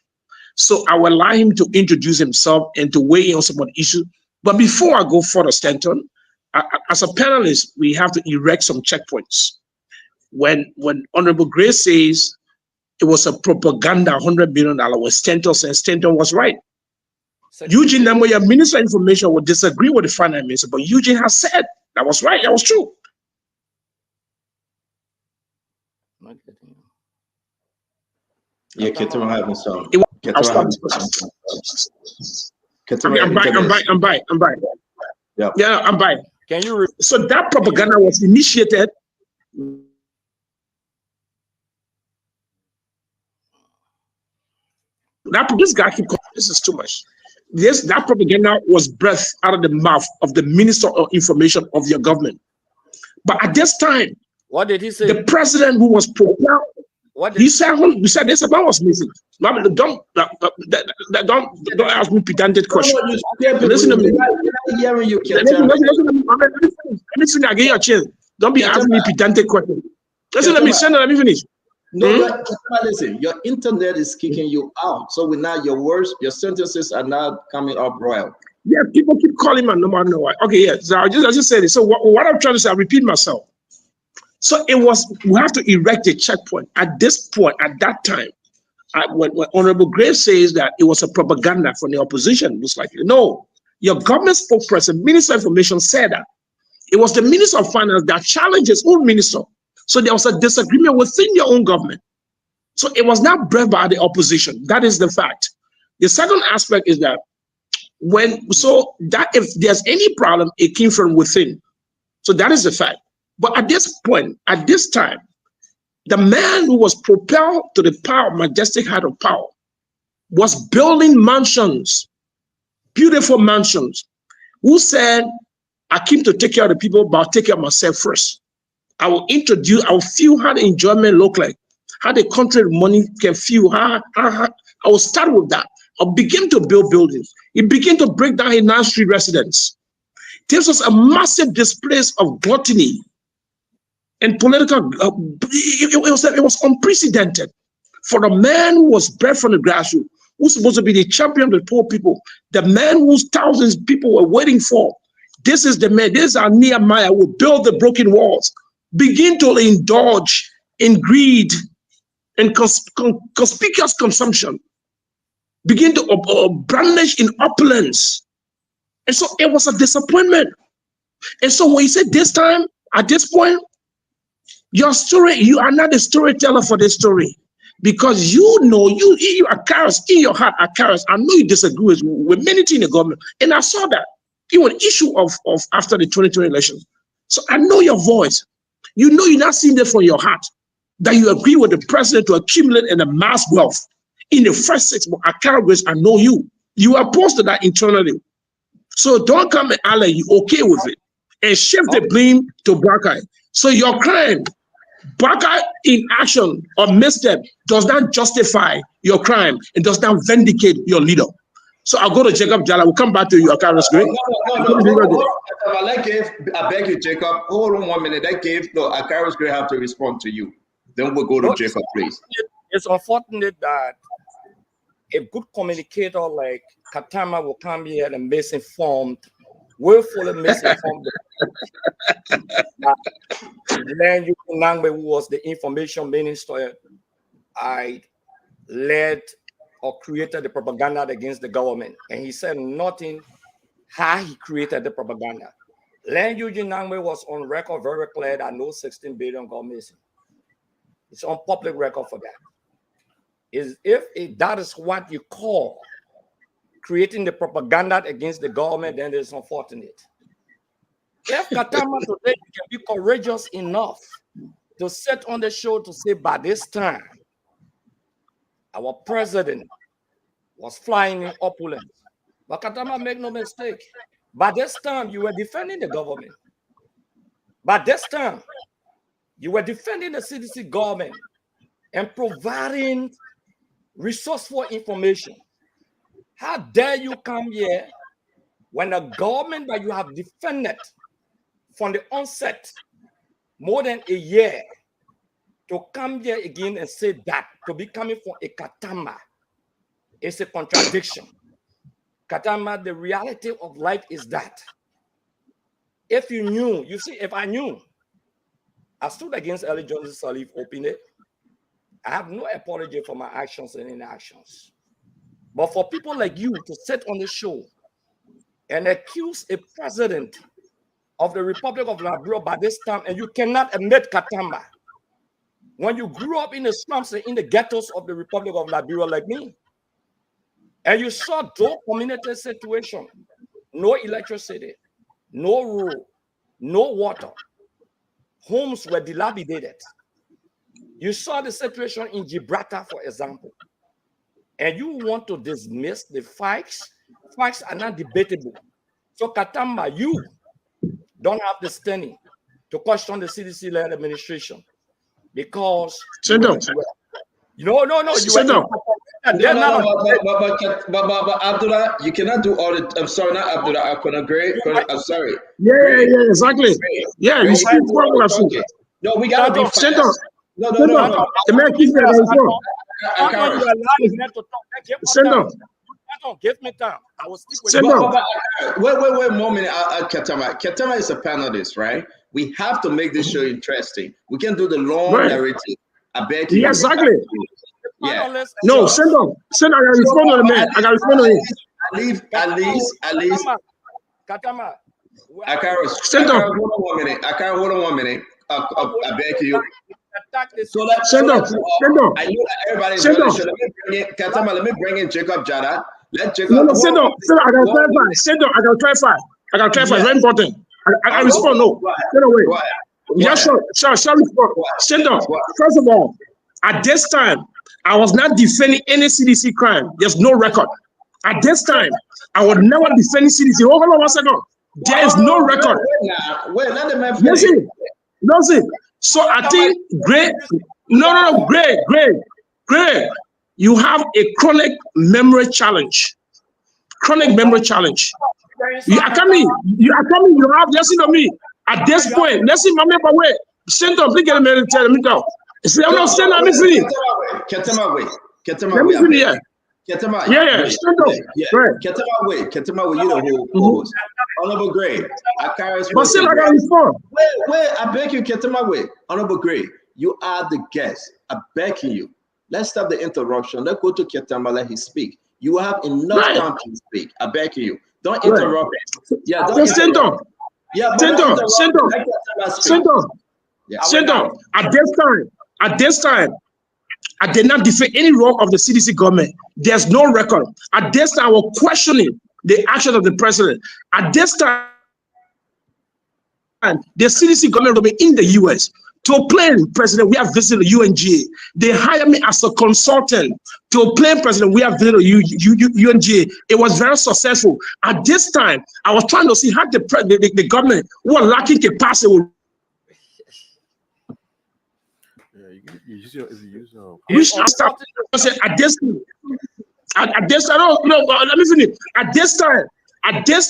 So I will allow him to introduce himself and to weigh in on some of the issues. But before I go further, Stanton, as a panelist, we have to erect some checkpoints. When Honorable Grace says it was a propaganda $100 billion, was Stanton says Stanton was right. Eugene Namoya, Minister of Information, would disagree with the finance minister, but Eugene has said that was right, that was true. Yeah, Ketura having some. I'm by. Yeah, I'm by. Can you? So that propaganda was initiated. This guy keep calling, this is too much. That propaganda was breathed out of the mouth of the Minister of Information of your government. But at this time, what did he say? The president who was propelled. He said this about was missing. Don't ask me pedantic questions. Listen to me. Listen, I get your chance. Don't be asking me pedantic questions. Listen to me. Let me finish. No, listen. Your internet is kicking you out. So your words, your sentences are not coming up royal. Yeah, people keep calling my number. No, okay, yeah. So I just said it. So what I'm trying to say, I repeat myself. So we have to erect a checkpoint. At this point, at that time, when Honorable Grace says that it was a propaganda from the opposition, most likely, no. Your government spokesperson, Minister of Information, said that it was the Minister of Finance that challenged his own minister. So there was a disagreement within your own government. So it was not bred by the opposition. That is the fact. The second aspect is that if there's any problem, it came from within. So that is the fact. But at this point, at this time, the man who was propelled to the power, majestic height of power, was building mansions, beautiful mansions, who said, I came to take care of the people, but I'll take care of myself first. I will feel how the enjoyment look like, how the country money can feel. I will start with that. I'll begin to build buildings. He began to break down his 9th Street residence. This was a massive display of gluttony and political. It was unprecedented for a man who was bred from the grassroots, who's supposed to be the champion of the poor people, the man whose thousands of people were waiting for. This is the man. This is our Nehemiah who build the broken walls. Begin to indulge in greed and conspicuous consumption. Begin to brandish in opulence. And so it was a disappointment. And so when you say this time, at this point, your story, you are not the storyteller for this story. Because you know, you are Karas, in your heart are Karas. I know you disagree with many things in the government. And I saw that. You were an issue of after the 2020 elections. So I know your voice. You know you're not seeing that from your heart. That you agree with the president to accumulate and amass wealth. In the first 6 months, at Congress, I know you. You are opposed to that internally. So don't come and ally, you okay with it. And shift the blame to Barkai. So your crime, Barkai in action or misstep does not justify your crime and does not vindicate your leader. So I'll go to Jacob Jallah. We'll come back to you, Akaras. No. I beg you, Jacob. Hold on 1 minute. Akaras Gray have to respond to you. Then we'll go to Jacob, please. It's unfortunate that a good communicator like Katama will come here and misinformed, willfully misinformed. Then Nangbe, who was the information minister, I led or created the propaganda against the government. And he said nothing how he created the propaganda. Len Eugene Nangbe was on record very clear that no 16 billion got missing. It's on public record for that. If that is what you call creating the propaganda against the government, then it's unfortunate. If Katama today can be courageous enough to sit on the show to say by this time, Our president was flying in opulence. But Katama, make no mistake. By this time, you were defending the government. By this time, you were defending the CDC government and providing resourceful information. How dare you come here when the government that you have defended from the onset more than a year to come here again and say that to be coming from a Katama is a contradiction. Katama, the reality of life is that if you knew, you see, if I knew, I stood against Eli Johnson Sirleaf openly. I have no apology for my actions and inactions. But for people like you to sit on the show and accuse a president of the Republic of Liberia by this time, and you cannot admit Katama, when you grew up in the slums and in the ghettos of the Republic of Liberia like me, and you saw those community situation, no electricity, no road, no water, homes were dilapidated. You saw the situation in Gibraltar, for example, and you want to dismiss the facts. Facts are not debatable. So Katama, you don't have the standing to question the CDC-led administration because no, but Abdullah, you cannot do all the. I'm sorry, not Abdullah. I couldn't agree. I'm sorry. Yeah, exactly. Yeah, you speak well. No, we gotta be fast. No. The man keeps that give me time. I will stick with you. Wait, moment. Katama. Katama is a panelist, right? We have to make this show interesting. We can do the long narrative. I bet you. Yeah, exactly. Yeah. No, send on. I got to respond to the man. I got to respond to him. At least. Katama. I can't. Send on. Hold on 1 minute. I beg you. So send on. I know that everybody's really Katama, let me bring in Jacob Jallah. Let Jacob. No, send on. I got to clarify. Send on. I got to clarify. Very important. I respond. No. Send away. Yeah, sure. Respond. Send on. First of all, at this time, I was not defending any CDC crime. There's no record. At this time, I would never defend CDC. Hold on 1 second. There is no record. Wait, let the man finish. Listen. So I think, Gray, you have a chronic memory challenge. You are coming. You have, listen to me. At this point, listen, my member, wait. Send up, please get a minute, tell me go. See, I'm not saying I'm missing. Katama, wait. Yeah. Katama, you the whole Honorable Gray. But still, I got to respond. Wait, I beg you, Katama, wait. Honorable Gray, you are the guest. I beg you. Let's stop the interruption. Let's go to Katama, let him speak. You have enough time to speak. I beg you. Don't interrupt. Yeah, don't send on. Yeah, send on. At this time, I did not defend any role of the CDC government. There's no record. At this time, I was questioning the action of the president. At this time, the CDC government will be in the US to plan president. We have visited the UNGA. They hired me as a consultant to plan president. We have visited UNGA. It was very successful. At this time, I was trying to see how the government who are lacking capacity. Which I started at this time. At this time, let me finish. At this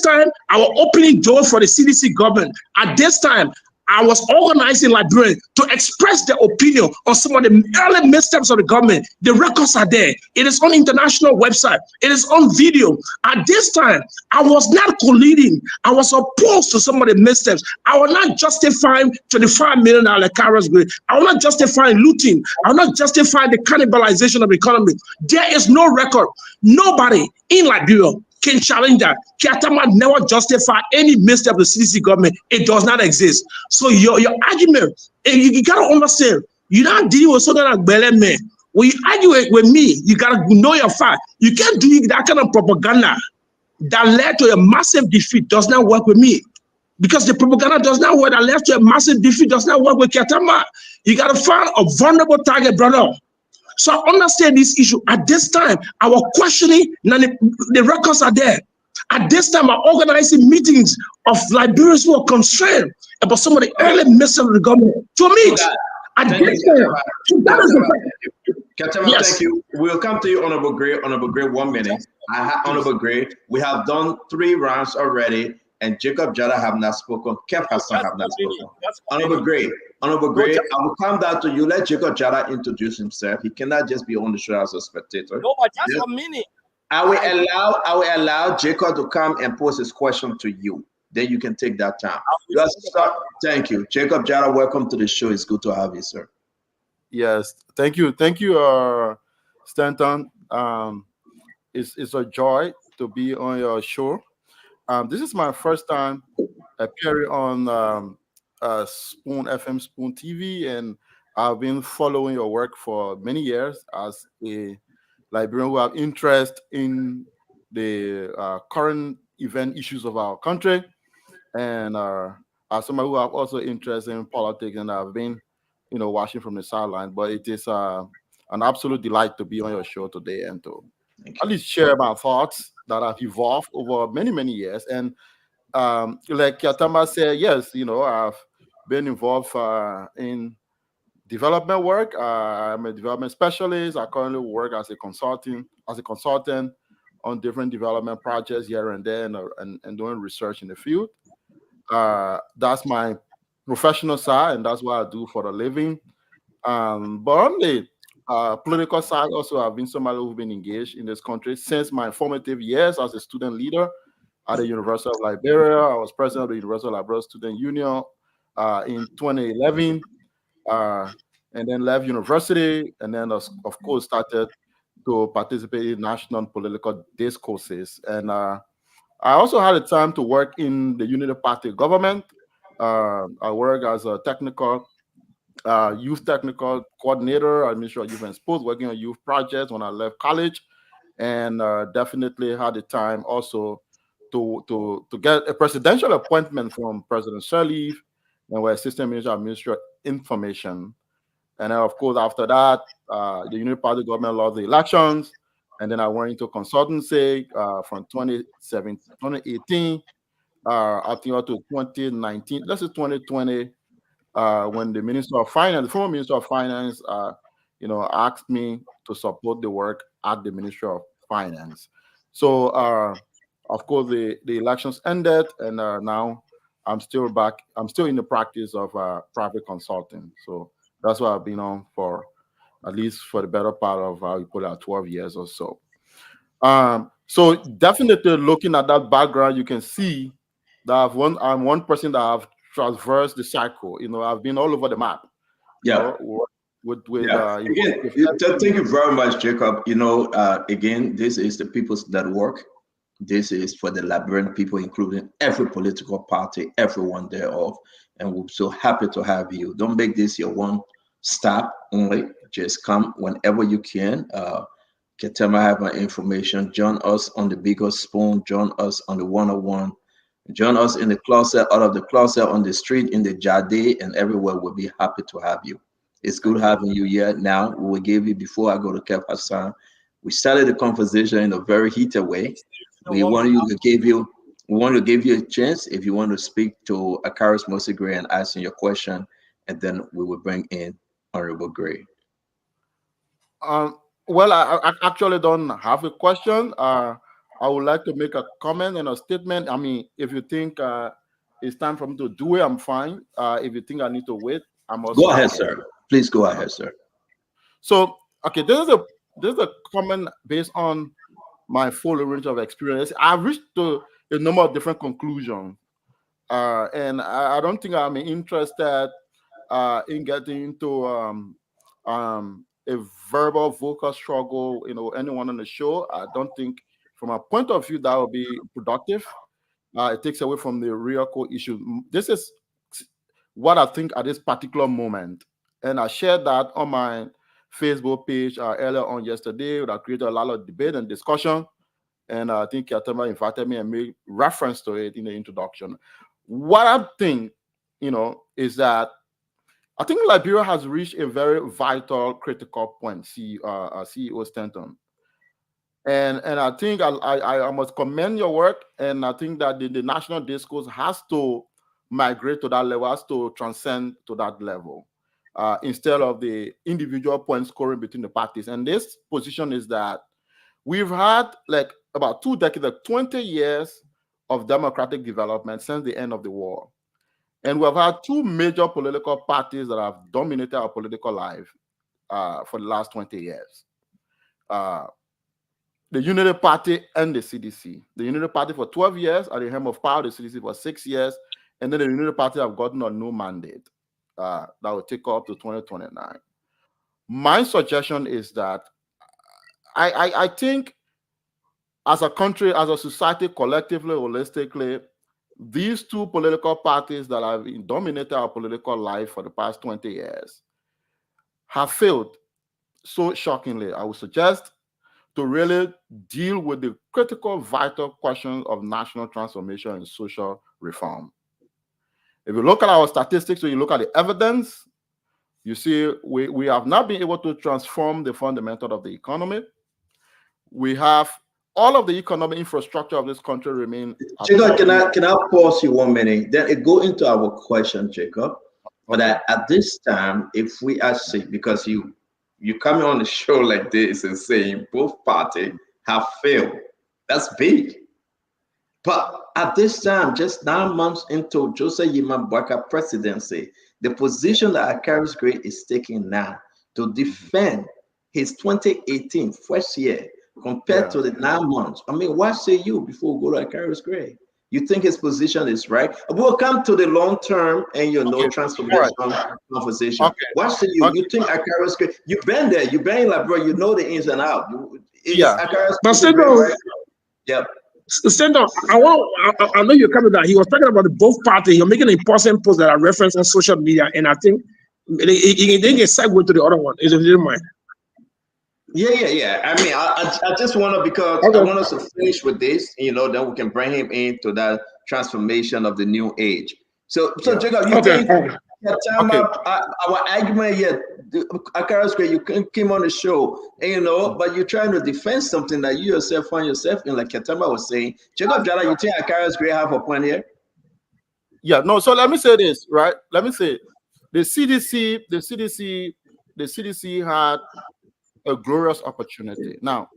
time, I was opening doors for the CDC government. At this time, I was organizing Liberians to express their opinion on some of the early missteps of the government. The records are there. It is on international website. It is on video. At this time, I was not colluding. I was opposed to some of the missteps. I was not justifying $25 million carrots grade. I was not justifying looting. I was not justifying the cannibalization of the economy. There is no record. Nobody in Liberia can challenge that. Katama never justify any mistake of the CDC government. It does not exist. So your argument, you gotta understand, you're not dealing with something like Belen man. When you argue with me, you gotta know your fact. You can't do that kind of propaganda that led to a massive defeat. Does not work with me. Because the propaganda does not work that led to a massive defeat, does not work with Katama. You gotta find a vulnerable target, brother. So I understand this issue. At this time, our questioning, the records are there. At this time, I'm organizing meetings of Liberians who are concerned about some of the early messages of the government to meet. At this time, so that is the Katema, yes. Thank you. We'll come to you, Honorable Gray. Honorable Gray, 1 minute. Honorable Gray, we have done 3 rounds already, and Jacob Jallah have not spoken. Kev Hassan have not spoken. Honorable Gray, I will come down to you. Let Jacob Jallah introduce himself. He cannot just be on the show as a spectator. No, but just a minute. I will allow Jacob to come and pose his question to you. Then you can take that time. Thank you. Jacob Jallah, welcome to the show. It's good to have you, sir. Yes, thank you, Stanton. It's a joy to be on your show. This is my first time appearing on Spoon FM, Spoon TV, and I've been following your work for many years as a Liberian who have interest in the current event issues of our country, and as someone who have also interest in politics, and I've been, watching from the sideline. But it is an absolute delight to be on your show today and to at least share my thoughts that have evolved over many, many years. And like Katama said, yes, I've been involved in development work. I'm a development specialist. I currently work as a consultant on different development projects here and there, and doing research in the field. That's my professional side, and that's what I do for a living. But on the political side, also, I've been somebody who's been engaged in this country since my formative years as a student leader at the University of Liberia. I was president of the University of Liberia Student Union in 2011, and then left university, and then, of course, started to participate in national political discourses. And I also had the time to work in the Unity Party government. I work as a youth technical coordinator at Ministry of Youth and Sports, working on youth projects when I left college, and definitely had the time also to get a presidential appointment from President Sirleaf, and we're Assistant Minister of Ministry of Information. And then, of course, after that, the Unity Party government lost the elections, and then I went into consultancy from 2018 up to 2019. This is 2020, when the Minister of Finance, the former Minister of Finance, asked me to support the work at the Ministry of Finance. So, of course, the elections ended, and now I'm still back. I'm still in the practice of private consulting. So that's what I've been on for, at least for the better part of 12 years or so. So definitely looking at that background, you can see that I'm one person that have traversed the cycle. I've been all over the map. Yeah. Thank you very much, Jacob. Again, this is the People's Network. This is for the Liberian people, including every political party, everyone thereof. And we're so happy to have you. Don't make this your one stop only. Just come whenever you can. Katema have my information. Join us on the Bigger Spoon. Join us on the 101. Join us in the closet, out of the closet, on the street, in the Jade, and everywhere. We'll be happy to have you. It's good having you here. Now, we will give you, before I go to Kev Hassan, we started the conversation in a very heated way. We want to give you a chance if you want to speak to Akaris Mosigray and asking your question, and then we will bring in Honorable Gray. Well, I actually don't have a question. I would like to make a comment and a statement. I mean, if you think it's time for me to do it, I'm fine. If you think I need to wait, I'm also. Go ahead, sir. Please go ahead, sir. So, okay, this is a comment based on my full range of experience. I've reached to a number of different conclusions, and I don't think I'm interested in getting into a verbal vocal struggle. Anyone on the show, I don't think, from a point of view, that would be productive. It takes away from the real core issue. This is what I think at this particular moment, and I shared that on my Facebook page earlier on yesterday. That created a lot of debate and discussion, and I think Katema invited me and made reference to it in the introduction. What I think, is that I think Liberia has reached a very vital, critical point, CEO Stanton. And I think I must commend your work, and I think that the national discourse has to migrate to that level, has to transcend to that level, instead of the individual point scoring between the parties. And this position is that we've had like about 2 decades, like 20 years of democratic development since the end of the war. And we've had 2 major political parties that have dominated our political life for the last 20 years. The Unity Party and the CDC. The Unity Party for 12 years at the helm of power, the CDC for 6 years, and then the Unity Party have gotten a new mandate that will take up to 2029. My suggestion is that I think as a country, as a society, collectively, holistically, these 2 political parties that have dominated our political life for the past 20 years have failed so shockingly. I would suggest to really deal with the critical, vital questions of national transformation and social reform. If you look at our statistics, or you look at the evidence, you see we have not been able to transform the fundamental of the economy. We have all of the economic infrastructure of this country remain. Jacob, can I pause you 1 minute? Then it go into our question, Jacob. But at this time, if we actually, because you coming on the show like this and saying both parties have failed, that's big. But at this time, just 9 months into Joseph Yima Bwaka presidency, the position that Akaris Gray is taking now to defend his 2018 first year compared to the 9 months. I mean, what say you before we go to Akaris Gray? You think his position is right? We'll come to the long term and transformation conversation. What say you? You think Akaris Gray? You've been there. You've been in Liberia. You know the ins and outs. But still, right? Yeah. Stand up. I know you're coming down. He was talking about the both parties. You're making an important post that I reference on social media, and I think he can segue to the other one. If you don't mind. Yeah. I mean, I just want to, because I want us to finish with this, then we can bring him into that transformation of the new age. So Jacob, you think our argument here, Akaris Gray, you came on the show, and but you're trying to defend something that you yourself find yourself in, like Katama was saying. Jacob Jallah, you think Akaris Gray have a point here? Yeah, no. So let me say this, right? Let me say, the CDC had a glorious opportunity. Now,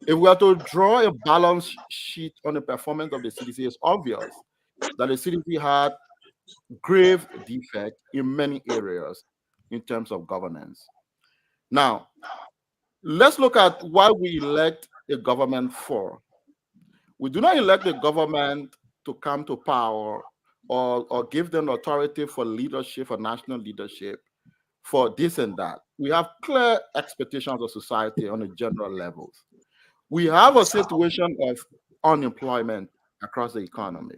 if we are to draw a balance sheet on the performance of the CDC, it's obvious that the CDC had grave defect in many areas in terms of governance. Now, let's look at what we elect a government for. We do not elect the government to come to power or give them authority for leadership, for national leadership, for this and that. We have clear expectations of society on a general level. We have a situation of unemployment across the economy.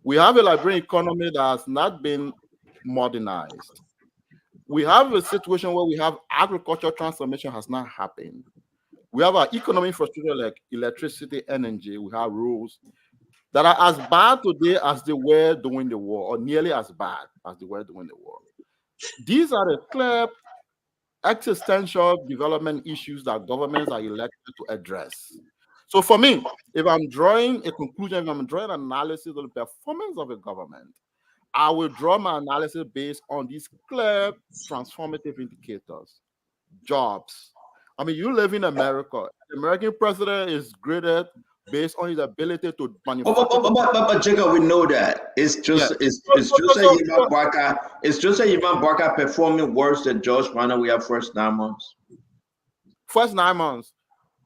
We have a Liberian economy that has not been modernized. We have a situation where we have agricultural transformation has not happened. We have our economic infrastructure like electricity, energy. We have rules that are as bad today as they were during the war, or nearly as bad as they were during the war. These are the clear existential development issues that governments are elected to address. So for me, if I'm drawing a conclusion, if I'm drawing an analysis of the performance of a government, I will draw my analysis based on these clear transformative indicators. Jobs. I mean, you live in America. The American president is graded based on his ability to manufacture. But Jacob, we know that it's just Yima Bwaka performing worse than George Manor. We have first 9 months. First 9 months.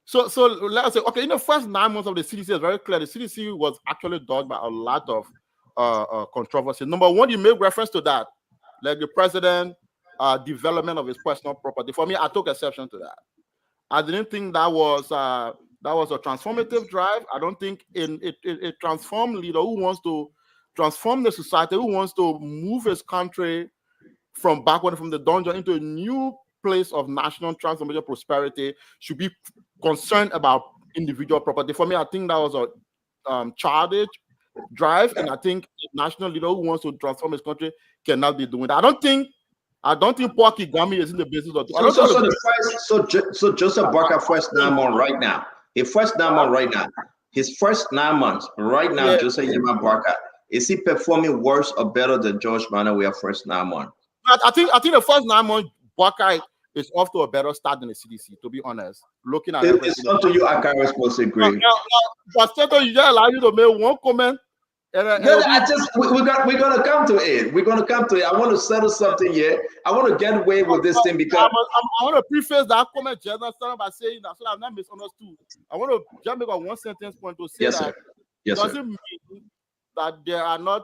So let's say, okay, in the first 9 months of the CDC, is very clear. The CDC was actually dogged by a lot of controversy. Number one, you make reference to that, like the president development of his personal property. For me, I took exception to that. I didn't think that was a transformative drive. I don't think a transformed leader who wants to transform the society, who wants to move his country from backward, from the dungeon into a new place of national transformation, prosperity, should be concerned about individual property. For me, I think that was a childish drive, and I think a national leader who wants to transform his country cannot be doing that. I don't think I don't think Paul Kagame is in the business of. So Joseph Barker first 9 months right now. His first 9 months right now. His first 9 months right now. Yeah. Joseph Yema Barker, is he performing worse or better than George Manawe first 9 months? I think the first 9 months Barker is off to a better start than the CDC. To be honest, looking at it's up to you. I can't responsibly. But you just allow you to make one comment. We're gonna come to it. We're gonna come to it. I want to settle something here. I want to get away with this thing because I want to preface that comment just by saying that so I'm not misunderstood. I want to just make a one sentence point to say yes, that sir. Yes, doesn't sir. mean that there are not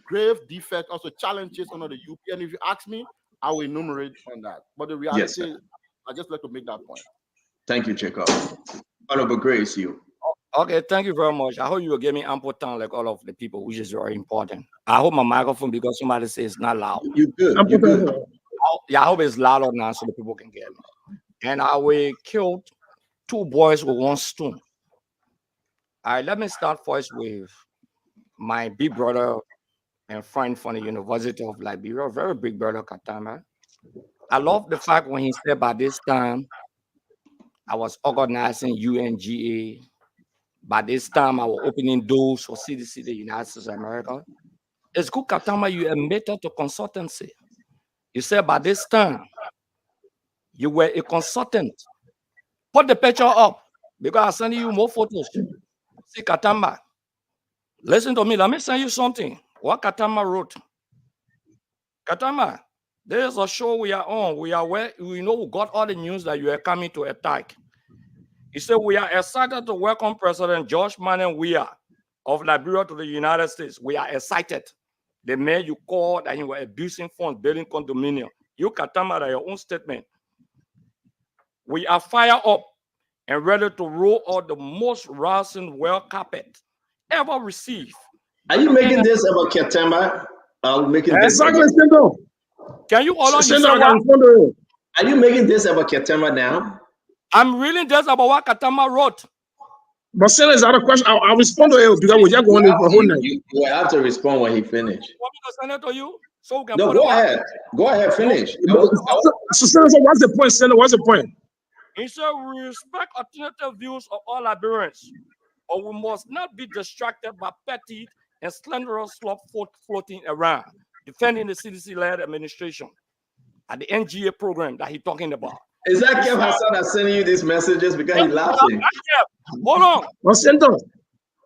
grave defects, also challenges under the UP. And if you ask me, I will enumerate on that. But the reality is, I just like to make that point. Thank you, Jacob. Honorable Grace, you. Okay, thank you very much. I hope you will give me ample time like all of the people, which is very important. I hope my microphone, because somebody says it's not loud. You good. You good. I hope it's louder now so the people can get me. And I will kill 2 boys with 1 stone. All right, let me start first with my big brother and friend from the University of Liberia, very big brother, Katama. I love the fact when he said by this time, I was organizing UNGA. By this time, I was opening doors for CDC, the United States of America. It's good, Katama, you admitted to consultancy. You said by this time, you were a consultant. Put the picture up because I'm sending you more photos. See, Katama, listen to me. Let me send you something. What Katama wrote. Katama, there is a show we are on. We got all the news that you are coming to attack. He said, we are excited to welcome President George Manawe of Liberia to the United States. We are excited. The man you called that he was abusing funds, building condominium. You, Katama, that your own statement. We are fired up and ready to roll out the most rousing well carpet ever received. Are you making this about Katama? Exactly, Sendo. Can you hold on? Are you making this about Katama now? I'm reading this about what Katama wrote. But Sendo is out of question. I'll respond to it because we're just going for whole night. You will have to respond when he finishes. You want me to send it to you? So we can no, go ahead. Go ahead, finish. So Sendo, what's the point, Sendo? What's the point? He said, we respect alternative views of all Liberians, but we must not be distracted by petty and slanderous slop floating around, defending the CDC-led administration at the NGA program that he's talking about. Is that Kev Hassan that's sending you these messages because he's laughing? Hold on.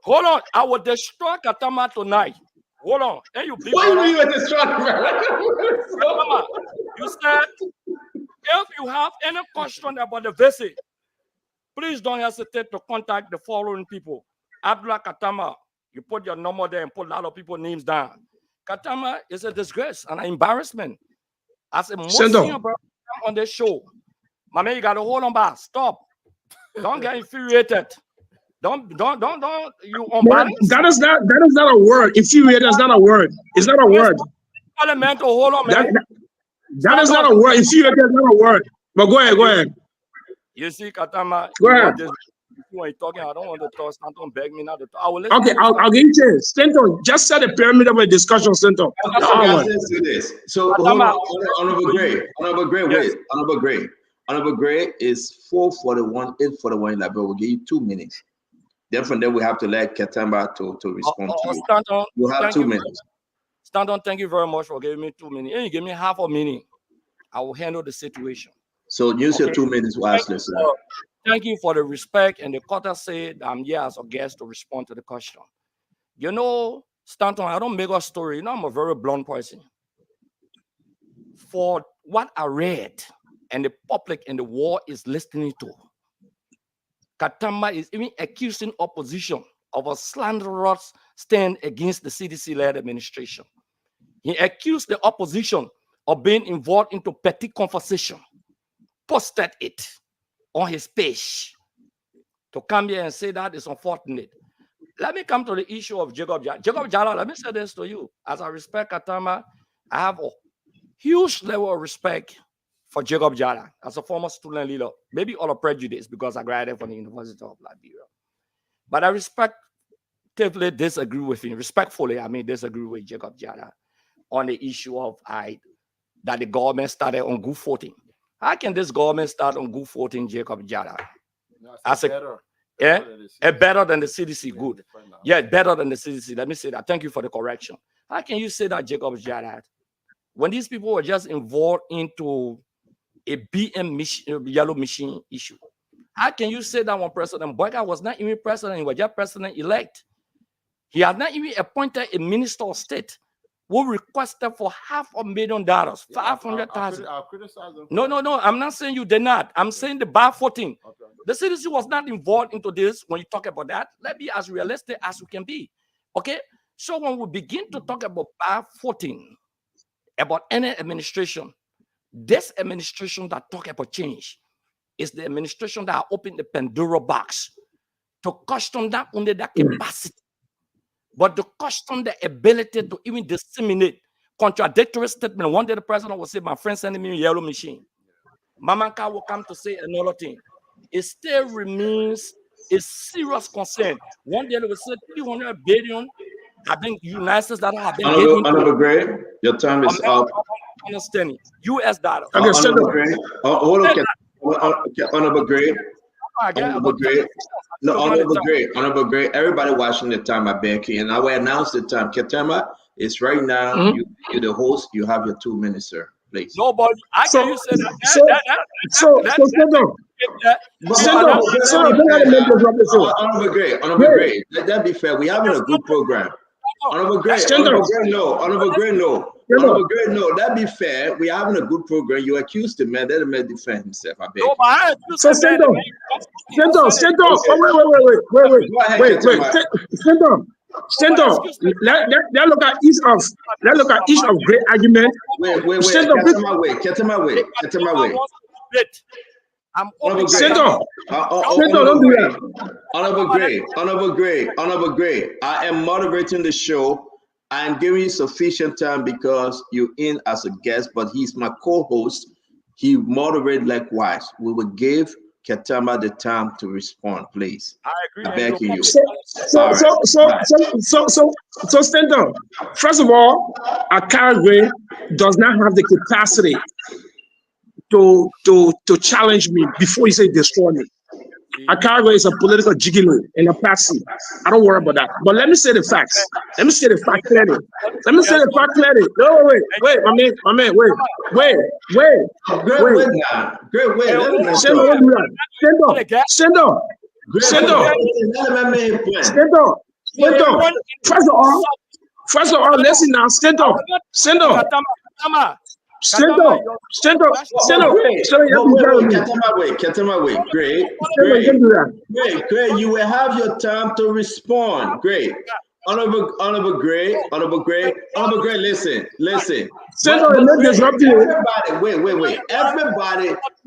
Hold on. I will destroy Katama tonight. Hold on. Hey, you big Why you even destroy Katama? You said, if you have any question about the visit, please don't hesitate to contact the following people. Abdullah Katama, you put your number there and put a lot of people's names down. Katama is a disgrace and an embarrassment. As a most senior brother on this show, my man, you got to hold on back. Stop. Don't get infuriated. Don't you unbalanced. That is not a word. Infuriated is not a word. It's not a word. Parliament to hold on, man. That is not a word. Infuriated is not a word. But go ahead. You see, Katama, go ahead. When you're talking, I don't want to talk. Don't beg me not to talk. Okay, I'll give you a chance. Stenton, just set a pyramid of a discussion, Stenton. Let's do this. So, hold on. Honorable Gray is 441, 841 in Liberia. We'll give you 2 minutes. Then from there, we have to let Katamba to respond to you. Stanton, you have 2 minutes. Stanton, thank you very much for giving me 2 minutes. And you give me half a minute, I will handle the situation. So use your 2 minutes wisely, sir. Thank you for the respect and the courtesy that I'm here as a guest to respond to the question. You know, Stanton, I don't make a story. You know, I'm a very blunt person. For what I read and the public and the world is listening to, Katama is even accusing opposition of a slanderous stand against the CDC-led administration. He accused the opposition of being involved into petty conversation, posted it on his page. To come here and say that is unfortunate. Let me come to the issue of Jacob Jallah. Jacob Jallah, let me say this to you. As I respect Katama, I have a huge level of respect for Jacob Jallah as a former student leader. Maybe all of prejudice because I graduated from the University of Liberia. But I respectively disagree with him. Respectfully, I mean disagree with Jacob Jallah on the issue of that the government started on good footing. How can this government start on good footing, Jacob Jallah? Better than the CDC. Good. Yeah, better than the CDC. Let me say that. Thank you for the correction. How can you say that, Jacob Jallah, when these people were just involved into a yellow machine issue? How can you say that when President Boyka was not even president, he was just president-elect? He had not even appointed a minister of state who requested for $500,000, 500,000. No, I'm not saying you did not. I'm saying the bad footing. Okay. The CDC was not involved into this. When you talk about that, let's be as realistic as we can be. Okay? So when we begin to talk about bad footing, about any administration, this administration that talk about change is the administration that opened the Pandora box to question not only the capacity, but to question the ability to even disseminate contradictory statements. One day the president will say, my friend sending me a yellow machine. Mamanka will come to say another thing. It still remains a serious concern. One day they will say 300 billion have been United States that have been given. Honorable Gray, your time is up. Understanding US data. Honorable Gray, hold on. Honorable Gray. Honorable Gray. No, Honorable Gray. Everybody watching the time at Becky, and I will announce the time. Ketema, it's right now. You're the host. You have your 2 minutes, sir. Please. Nobody. I can you say Honorable Gray. Let that be fair. We're having a good program. Honorable Gray, no. That be fair. We're having a good program. You accused the man. Let the man defend himself. I beg. So stand up. Stand up. Wait. Stand up. Let's look at each of great argument. Wait. Stand up. Get my way. Stand up. Don't do that. Honorable Gray. I am moderating the show. I am giving you sufficient time because you're in as a guest, but he's my co-host. He moderated likewise. We will give Ketama the time to respond, please. I agree. I beg you. So stand up. First of all, Akagwe does not have the capacity to challenge me before he say destroy me. Akagwe is a political gigolo and a patsy. I don't worry about that. But let me say the facts. Let me say the fact clearly. No, wait, my man, wait. Stand up. First of all, listen now. Stand up. Great. You will have your time to respond. Great. Honorable Gray, listen. Wait.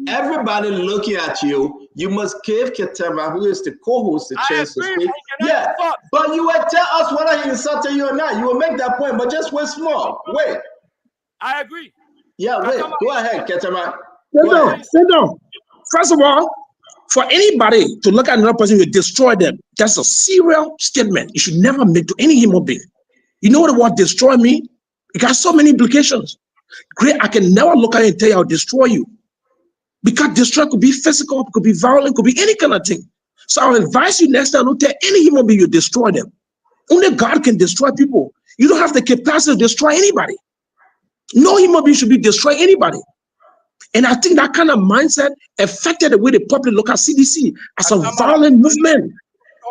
Everybody looking at you. You must give Ketema, who is the co-host, the chance to speak. Yeah, but you will tell us whether he insulted you or not. You will make that point, but just wait small. Wait. I agree. Yeah, wait. Go ahead, Ketema. Stand down. First of all, for anybody to look at another person to destroy them, that's a serial statement. You should never make to any human being. You know what the word destroy mean? It got so many implications. Great, I can never look at you and tell you I'll destroy you. Because destroy could be physical, could be violent, could be any kind of thing. So I'll advise you next time, don't tell any human being you destroy them. Only God can destroy people. You don't have the capacity to destroy anybody. No human being should be destroying anybody. And I think that kind of mindset affected the way the public look at CDC as a violent movement.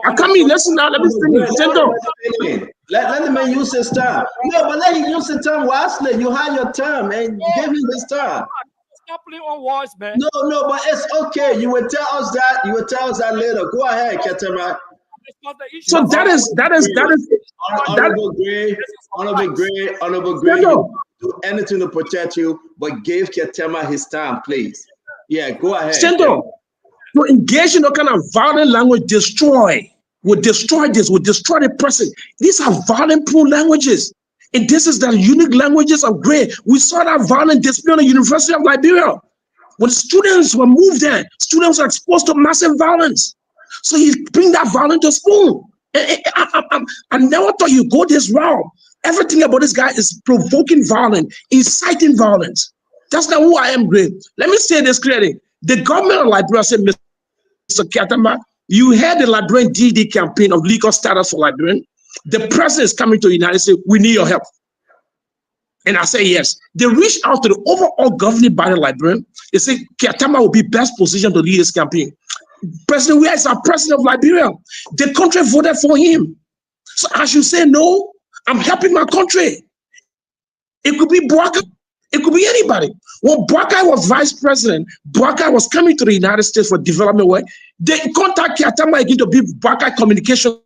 I come in, listen now, let me finish. Let the man use his time. No, but let him use his time wisely. You had your time and give him his time. Stop playing on words, man. No, but it's okay. You will tell us that. You will tell us that later. Go ahead, Ketema. So that is Honorable Gray. Do anything to protect you, but give Ketema his time, please. Yeah, go ahead. To engage in a kind of violent language, will destroy the person. These are violent prone languages. And this is the unique languages of Gray. We saw that violent display on the University of Liberia. When students were moved there, students were exposed to massive violence. So he bring that violence to school. I never thought you go this route. Everything about this guy is provoking violence, inciting violence. That's not who I am, Greg. Let me say this clearly. The government of Liberia said, Mr. Kiatama, you had the Liberian DD campaign of legal status for Liberian. The president is coming to the United States. We need your help. And I say yes. They reached out to the overall governing body of Liberian. They say Kiatama will be best positioned to lead this campaign. President Weah is our president of Liberia. The country voted for him. So I should say no. I'm helping my country. It could be Boakai. It could be anybody. When Boakai was vice president, Boakai was coming to the United States for development work. They contact Kiatama again to be Boakai communication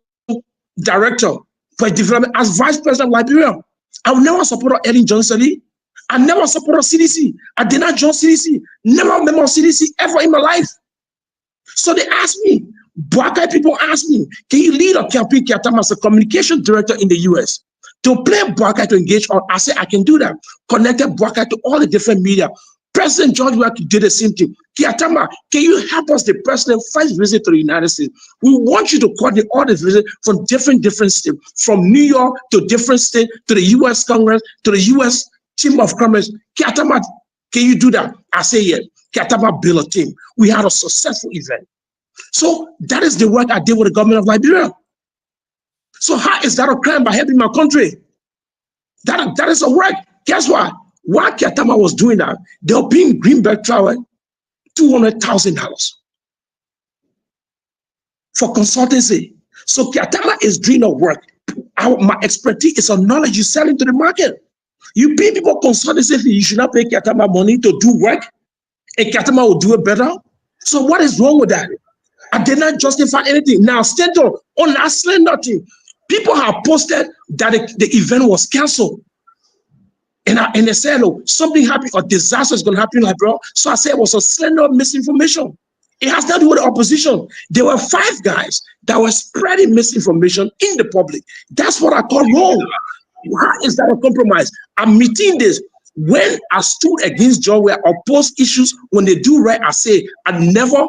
director for development as vice president of Liberia. I will never support Ellen Johnson Lee. I never supported CDC. I did not join CDC. Never member of CDC ever in my life. So they asked me, Boakai people asked me, can you lead a campaign Kiatama as a communication director in the US? To play Boakai to engage on, I said, I can do that. Connected Boakai to all the different media. President George Weah did the same thing. Kiatama, can you help us, the president, first visit to the United States? We want you to coordinate all the visits from different states, from New York to different states, to the US Congress, to the US Chamber of Commerce. Kiatama, can you do that? I say, yes. Kiatama built a team. We had a successful event. So that is the work I did with the government of Liberia. So how is that a crime by helping my country? That is a work. Guess what? While Kiatama was doing that, they were paying Greenberg Travel $200,000 for consultancy. So Kiatama is doing a work. My expertise is a knowledge you sell into the market. You pay people consultancy fee, you should not pay Kiatama money to do work, and Kiatama will do it better. So what is wrong with that? I did not justify anything. Now, stand on last slender thing. People have posted that the event was canceled. And they said, oh, something happened, a disaster is going to happen, like, bro. So I said it was a slender misinformation. It has nothing to do with the opposition. There were 5 guys that were spreading misinformation in the public. That's what I call wrong. How is that a compromise? I'm meeting this. When I stood against John Weah, opposed issues, when they do right, I say, I never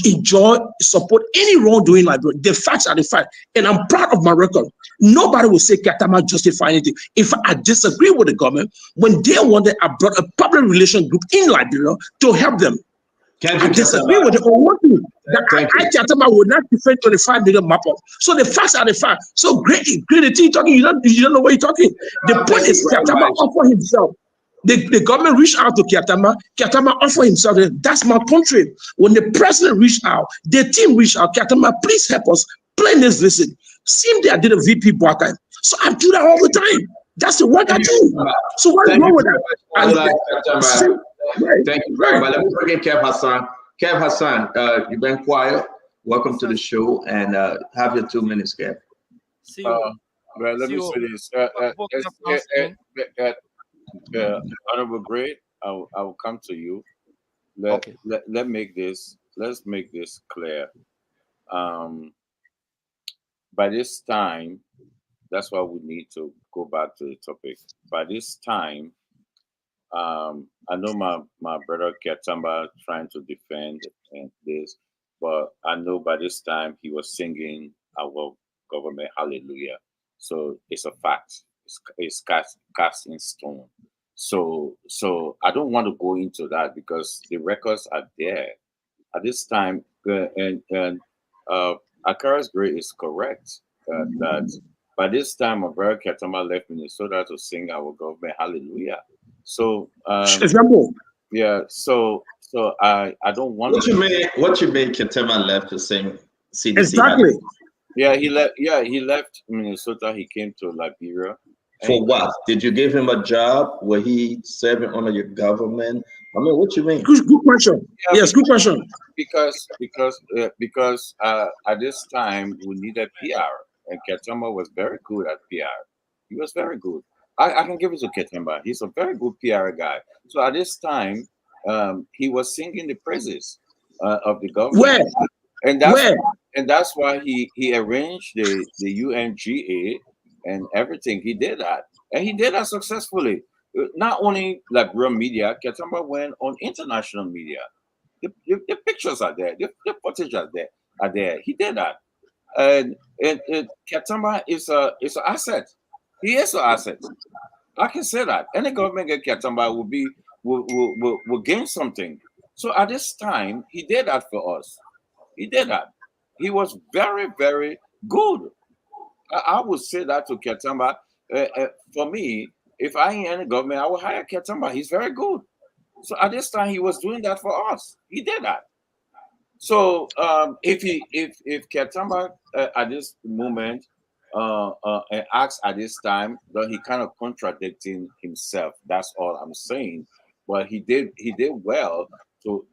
enjoy, support any wrongdoing like that. The facts are the facts. And I'm proud of my record. Nobody will say Kiatama justify anything. If I disagree with the government, when they wanted, I brought a public relations group in Liberia to help them. I disagree with it on one thing. That I Kiatama would not defend 25 million map up. So the facts are the facts. So great thing talking, you don't know what you're talking. The point is Kiatama offer himself. The government reached out to Kiatama. Kiatama offered himself. That's my country. When the president reached out, the team reached out. Kiatama, please help us plan this visit. Same day I did a VP Boakai. So I do that all the time. That's the work I do. So what is wrong with that? Thank you very much. Let me bring in Kev Hassan. Kev Hassan, you've been quiet. Welcome to the show, and have your 2 minutes, Kev. Well, let me say this. Honorable Gray, I will come to you. Let's make this clear. By this time, that's why we need to go back to the topic. By this time, I know my brother Kiatama trying to defend this, but I know by this time he was singing our government hallelujah. So it's a fact. It's cast in stone. So I don't want to go into that because the records are there. At this time, and Akara's Gray is correct that by this time, Roberto Kiatama left Minnesota to sing our government hallelujah. So yeah, so I don't want. What you mean? Kiatama left to sing CDC? Exactly. Yeah, he left. Yeah, he left Minnesota. He came to Liberia. For what? Did you give him a job? Were he serving under your government? I mean, what you mean? Good question. Yeah, yes, good question. Because at this time we needed PR, and Kiatama was very good at PR. He was very good. I can give it to Kiatama. He's a very good PR guy. So at this time, he was singing the praises of the government. And that's why he arranged the UNGA and everything. He did that, and he did that successfully. Not only like real media, Kiatama went on international media. The pictures are there, the footage are there. He did that, and Kiatama is an asset. He is an asset. I can say that. Any government get Katamba will gain something. So at this time, he did that for us. He did that. He was very, very good. I would say that to Katamba. For me, if I ain't any government, I would hire Katamba. He's very good. So at this time, he was doing that for us. He did that. So if Katamba at this moment acts at this time, then he kind of contradicting himself. That's all I'm saying. But he did well to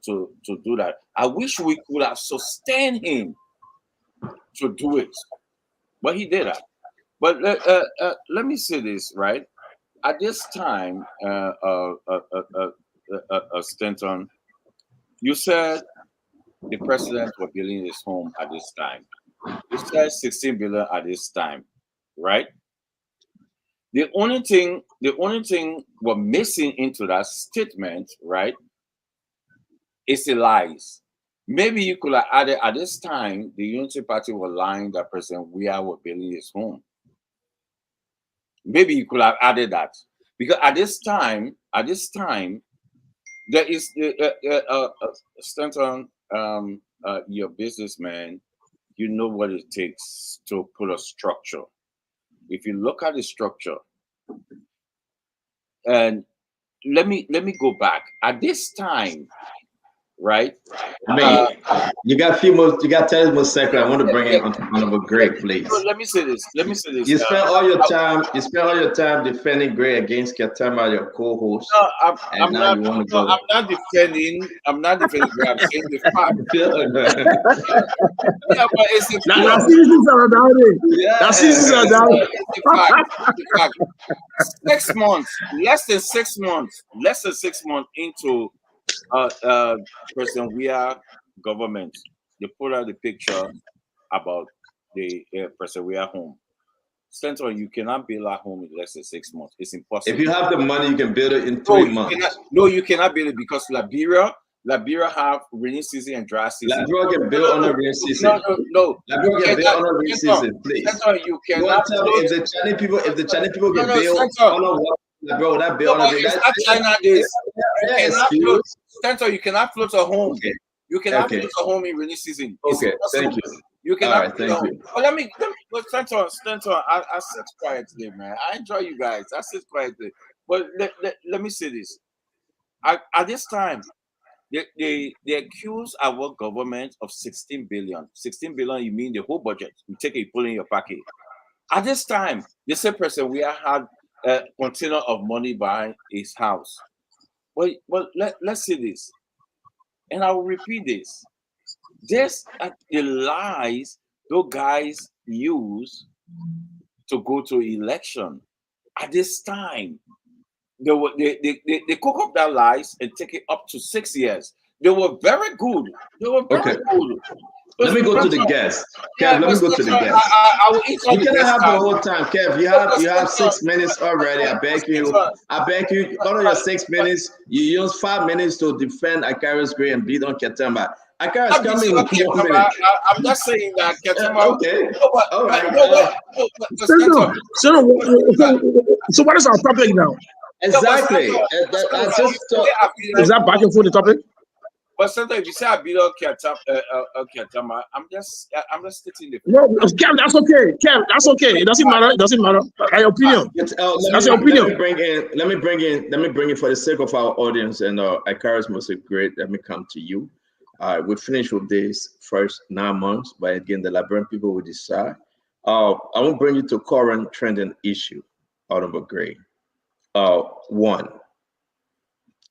do that. I wish we could have sustained him to do it, but he did that. But let me say this, right? At this time, Stanton, you said the president was building his home at this time. You said 16 billion at this time, right? The only thing we're missing into that statement, right, is the lies. Maybe you could have added at this time the Unity Party were lying that President Weah was building his home. Maybe you could have added that, because at this time, there is Stanton, you're a businessman. You know what it takes to put a structure. If you look at the structure, and let me go back at this time, right? You got a few more. You got 10 more seconds. I want to bring in Honorable Gray, please. So let me say this. You spent all your time. You spent all your time defending Gray against Katama, your co-host. No, I'm not defending. I'm not defending Gray. I'm saying the fact. Yeah, but it's the fact. That's citizens are about it. That's citizens are about it. It's the fact. 6 months, less than 6 months into President Weah government, they put out the picture about the President Weah home. Senator, you cannot build a home in less than 6 months. It's impossible. If you have the money, you can build it in 3 months. You cannot build it because Liberia have rainy season and dry season. Liberia can build on a rainy season. No. Liberia can build on a rainy season, please. Senator, you cannot tell me if the Chinese people can build on a bro, that build on a it's not China days. You cannot float a home. Okay. You cannot float a home in rainy season. Okay, thank you. You cannot. All right, thank you. But Stanton, I sit quietly, man. I enjoy you guys. I sit quietly. But let me say this. At this time, they accuse our government of 16 billion. 16 billion, you mean the whole budget. You take it, put it in your pocket. At this time, the same person we had a container of money behind his house. Well, let's see this. And I will repeat this. Just the lies those guys use to go to election. At this time, they cook up their lies and take it up to 6 years. They were very good. Good. Let me go to the guest. Kev, let me go to the guest. You cannot have the whole time, Kev. You have 6 minutes already. I beg you. Out of your 6 minutes, you use 5 minutes to defend Akaris Gray and beat on Katamba. Akaris coming in 1 minute. I'm just saying that Katamba. Okay. All right. So what is our topic now? Exactly. Is that back and forth the topic? But sometimes if you say I beat up Katama, I'm just stating the. No, Kev, that's okay. Kev, that's okay. It doesn't matter. My opinion. That's your opinion. Let me bring in for the sake of our audience and Akaris must be great. Let me come to you. We finished with this first 9 months, but again, the Liberian people will decide. I won't bring you to current trending issue out of a grade. One.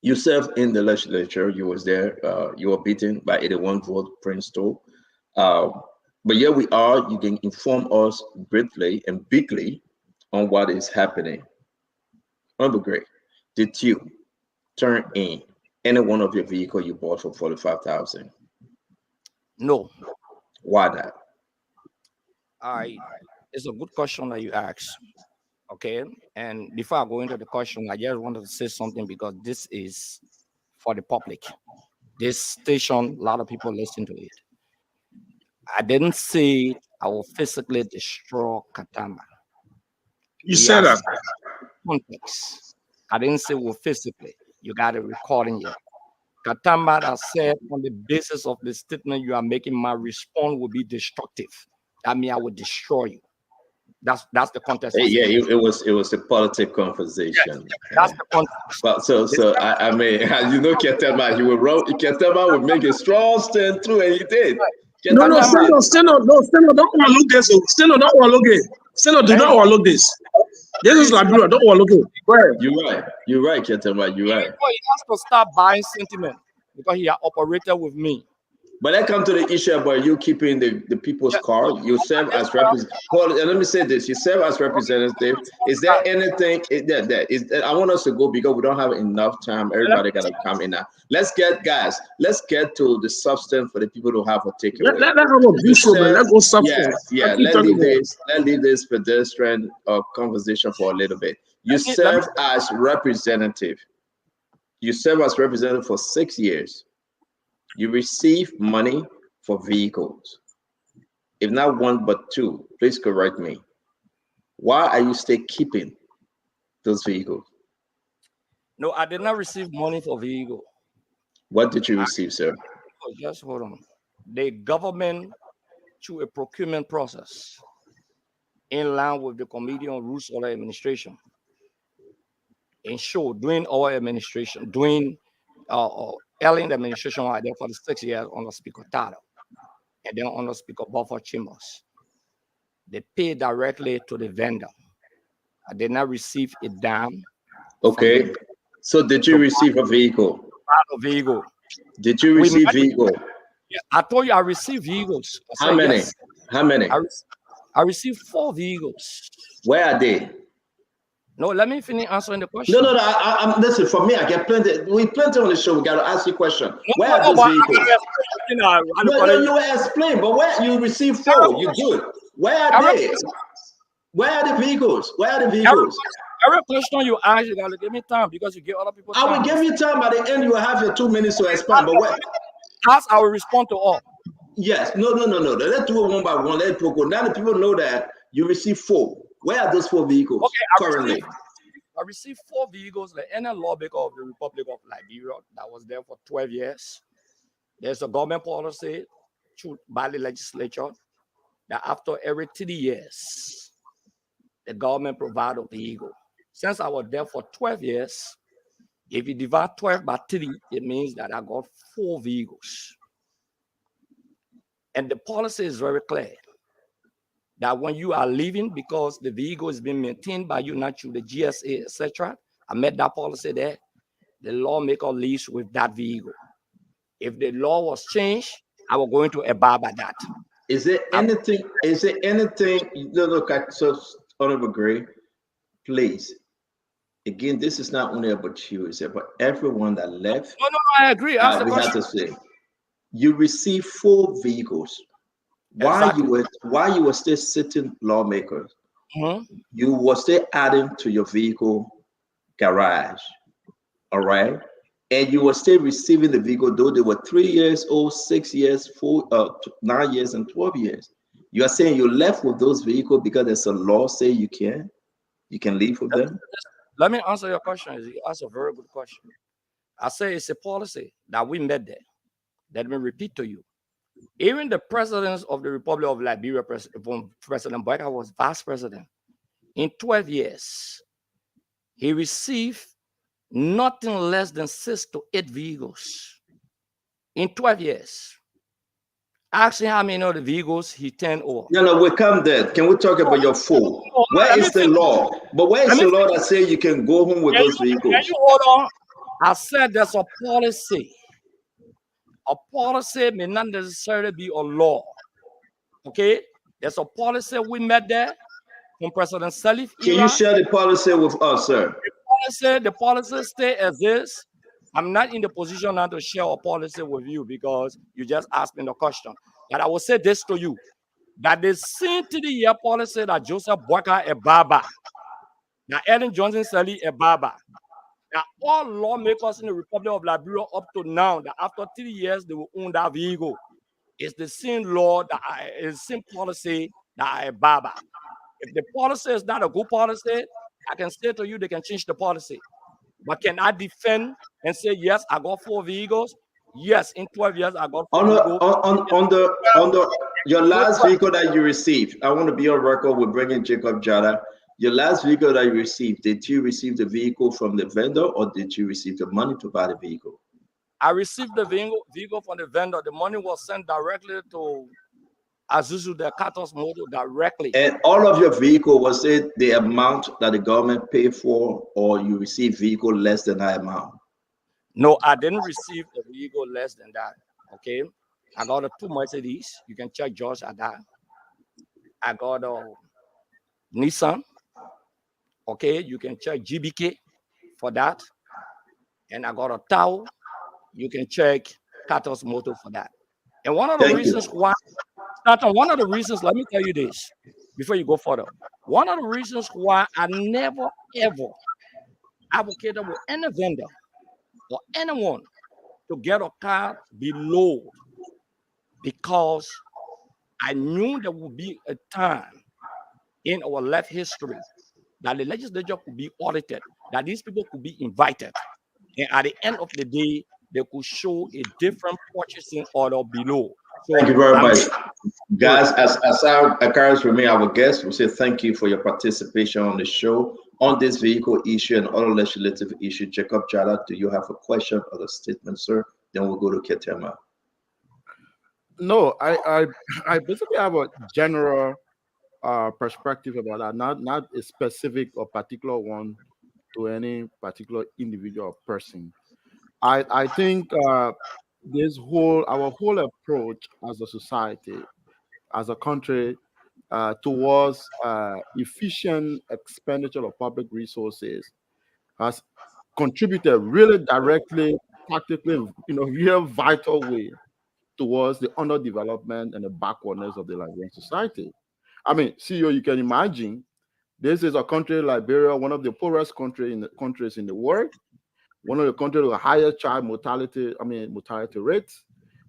You served in the legislature. You was there. You were beaten by 81 vote, Prince Stowe. But here we are. You can inform us briefly and bigly on what is happening. Great. Did you turn in any one of your vehicle you bought for 45,000? No. Why not? It's a good question that you asked. Okay, and before I go into the question, I just wanted to say something because this is for the public. This station, a lot of people listen to it. I didn't say I will physically destroy Katama. You said that. Context. I didn't say well physically. You got a recording here. Katamba has said on the basis of the statement you are making, my response will be destructive. That means I will destroy you. That's the context. Yeah, it was a politic conversation. Yes, that's the context. But so I mean, Ketema, Ketema would make a strong stand through, and he did. No, stand on, don't overlook this. Stand on, don't overlook it. Stand on, do not overlook this. This is Liberia, don't overlook it. You're right, Ketema, you're right. He has to start buying sentiment because he has operated with me. But I come to the issue about you keeping the people's card. You serve as representative. Paul, let me say this: you serve as representative. Is there anything I want us to go because we don't have enough time. Everybody gotta come in now. Let's get to the substance for the people to have a takeaway. Let have a visual, man. Let's go substance. Yeah. Let's leave this pedestrian conversation for a little bit. You serve as representative. You serve as representative for 6 years. You receive money for vehicles. If not one, but two, please correct me. Why are you still keeping those vehicles? No, I did not receive money for vehicle. What did you receive, sir? Just hold on. The government, through a procurement process, in line with the Committee on Rules of Administration, ensure during our administration, during early in the administration, I there for the 6 years under Speaker Tado, and then under Speaker Buffer Chambers. They pay directly to the vendor. I did not receive a dime. Okay. So did you receive a vehicle? A vehicle. Did you receive vehicle? Yeah, I told you I received vehicles. How many? Yes. How many? I received 4 vehicles. Where are they? No, let me finish answering the question. No. I'm listen. For me, I get plenty. We plenty on the show. We got to ask you a question. Where are those vehicles? You explain. But where you received 4, you good. Where are they? Where are the vehicles? Where are the vehicles? Every question you ask, you gotta give me time because you give other people time. I will give you time. By the end, you will have your 2 minutes to expand. But where? As I will respond to all. Yes. No. Let's do it one by one. Let's go. Now the people know that you received 4. Where are those 4 vehicles currently? I received 4 vehicles. The any lawmaker of the Republic of Liberia that was there for 12 years. There's a government policy by the legislature that after every 3 years, the government provides a vehicle. Since I was there for 12 years, if you divide 12 by 3, it means that I got 4 vehicles. And the policy is very clear that when you are leaving, because the vehicle is being maintained by you, not through the GSA, etc., I met that policy there, the lawmaker leaves with that vehicle. If the law was changed, I will go into abide by that. Is there anything? Look, Honorable Gray, please. Again, this is not only about you, it's about everyone that left. No, I agree. We have to say, you received 4 vehicles. Exactly. While you were still sitting lawmakers, you were still adding to your vehicle garage. All right. And you were still receiving the vehicle, though they were 3 years old, 6 years, 9 years, and 12 years. You are saying you left with those vehicles because there's a law say you can leave with them? Let me answer your question. You asked a very good question. I say it's a policy that we made there. Let me repeat to you. Even the presidents of the Republic of Liberia, President Boyka was vice president. In 12 years, he received nothing less than 6 to 8 vehicles. In 12 years. Ask him how many of the vehicles he turned over. No, we come there. Can we talk about your 4? Where is the law? But where is the law that says you can go home with those vehicles? Can you hold on? I said there's a policy. A policy may not necessarily be a law. Okay? There's a policy we met there from President Salif. Can you share the policy with us, sir? The policy stay as is. I'm not in the position now to share a policy with you because you just asked me the question. But I will say this to you, that the same 3-year policy that Joseph Boyka a Baba, that Ellen Johnson Sally a Baba, that all lawmakers in the Republic of Liberia up to now, that after 3 years they will own that vehicle. It's the same law, that is the same policy that a Baba. If the policy is not a good policy, I can say to you they can change the policy. But can I defend and say, yes, I got 4 vehicles? Yes, in 12 years, I got 4 vehicles. On your last vehicle that you received, I want to be on record with bringing Jacob Jallah. Your last vehicle that you received, did you receive the vehicle from the vendor or did you receive the money to buy the vehicle? I received the vehicle from the vendor. The money was sent directly to Azuzu, the Katos Motor, directly. And all of your vehicle, was it the amount that the government paid for, or you received vehicle less than that amount? No, I didn't receive a vehicle less than that. Okay. I got a 2 Mercedes. You can check George at that. I got a Nissan. Okay. You can check GBK for that. And I got a Tao. You can check Katos Motor for that. And one of the reasons why, one of the reasons, let me tell you this before you go further. One of the reasons why I never ever advocated with any vendor or anyone to get a car below, because I knew there would be a time in our left history that the legislature could be audited, that these people could be invited, and at the end of the day, they could show a different purchasing order below. So thank you very much. Guys, as occurs for me, our guest, we say thank you for your participation on the show on this vehicle issue and other legislative issue. Jacob Jallah, do you have a question or a statement, sir? Then we'll go to Ketema. No, I basically have a general perspective about that, not a specific or particular one to any particular individual or person. I think our whole approach as a society, as a country, towards efficient expenditure of public resources has contributed really directly, practically, in a real vital way towards the underdevelopment and the backwardness of the Liberian society. I mean, CEO, you can imagine, this is a country, Liberia, one of the poorest countries in the world, one of the countries with the highest child mortality rates,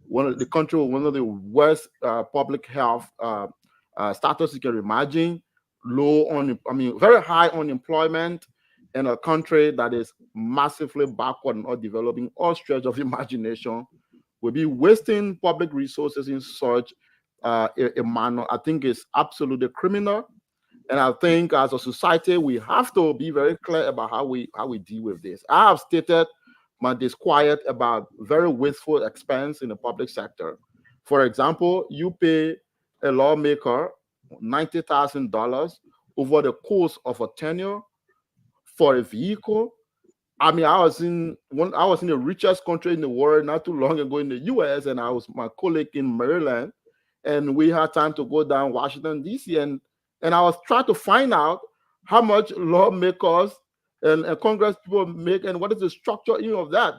one of the worst public health status you can imagine, very high unemployment, in a country that is massively backward and not developing all stretch of imagination. Will be wasting public resources in such a manner. I think it's absolutely criminal. And I think as a society, we have to be very clear about how we deal with this. I have stated my disquiet about very wasteful expense in the public sector. For example, you pay a lawmaker $90,000 over the course of a tenure for a vehicle. I mean, I was in the richest country in the world not too long ago in the US, and I was my colleague in Maryland, and we had time to go down Washington, D.C., and I was trying to find out how much lawmakers and Congress people make and what is the structure of that.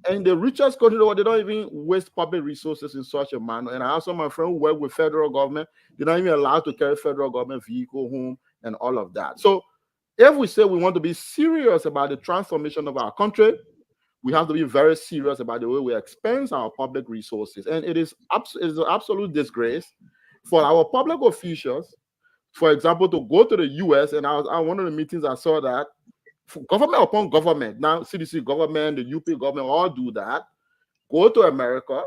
And the richest country in the world, they don't even waste public resources in such a manner. And I also, my friend who work with federal government, they're not even allowed to carry federal government vehicle home and all of that. So if we say we want to be serious about the transformation of our country, we have to be very serious about the way we expense our public resources. And it is an absolute disgrace for our public officials, for example, to go to the US, and I was at one of the meetings, I saw that government upon government, now CDC government, the UP government, all do that. Go to America,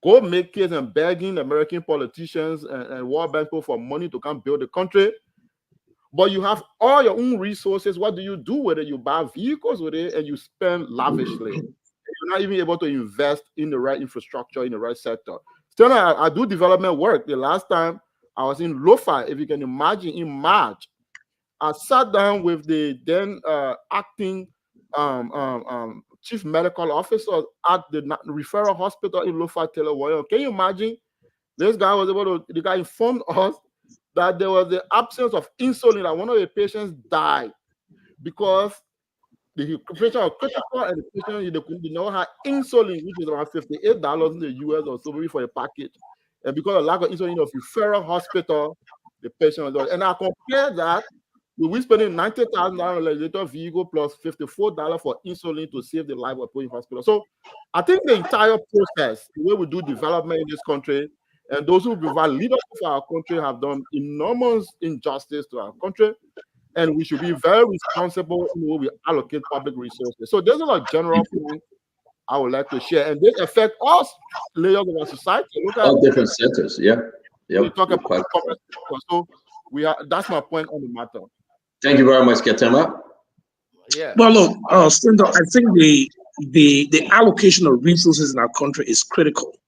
go make case and begging American politicians and World Bank people for money to come build the country. But you have all your own resources. What do you do with it? You buy vehicles with it and you spend lavishly. You're not even able to invest in the right infrastructure, in the right sector. Still, I do development work. The last time I was in Lofa, if you can imagine, in March, I sat down with the then acting chief medical officer at the referral hospital in Lofa, Telewayo. Can you imagine? This guy was the guy informed us that there was the absence of insulin, that one of the patients died because the patient was critical and the patient did not have insulin, which is around $58 in the US or so, maybe for a package. And because of lack of insulin of referral hospital, the patient was. And I compare that we spending $90,000 on a legislator vehicle plus $54 for insulin to save the life of people in hospital. So I think the entire process, the way we do development in this country, And those who provide leadership for our country have done enormous injustice to our country. And we should be very responsible in the way we allocate public resources. So there's a general point I would like to share. And this affects us layers of our society. Look at all different sectors. Yeah. Yep. We talk about so that's my point on the matter. Thank you very much, Ketema. Yeah. Well, look, Stendo, I think the allocation of resources in our country is critical.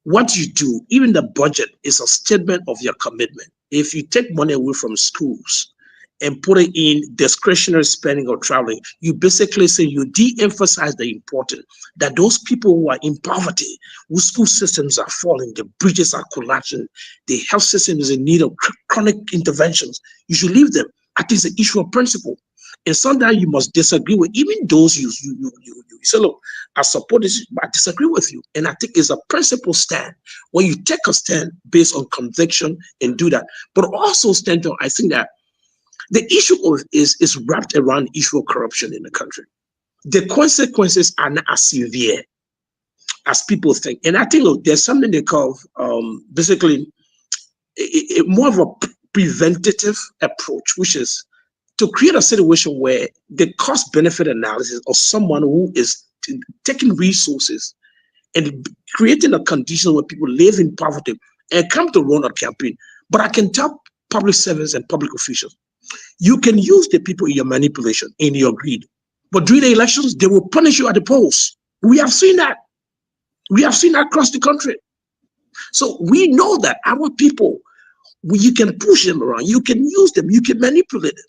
What you do, even the budget, is a statement of your commitment. If you take money away from schools and put it in discretionary spending or traveling, you basically say you de-emphasize the important, that those people who are in poverty, whose school systems are falling, the bridges are collapsing, the health system is in need of chronic interventions, you should leave them. I think it's an issue of principle. And sometimes you must disagree with even those you say, look, I support this, but I disagree with you. And I think it's a principle stand where you take a stand based on conviction and do that. But also, Stendo, I think that the issue is wrapped around the issue of corruption in the country. The consequences are not as severe as people think. And I think, look, there's something they call basically more of a preventative approach, which is to create a situation where the cost-benefit analysis of someone who is taking resources and creating a condition where people live in poverty and come to run a campaign. But I can tell public servants and public officials, you can use the people in your manipulation, in your greed, but during the elections, they will punish you at the polls. We have seen that. We have seen that across the country. So we know that our people, you can push them around, you can use them, you can manipulate them,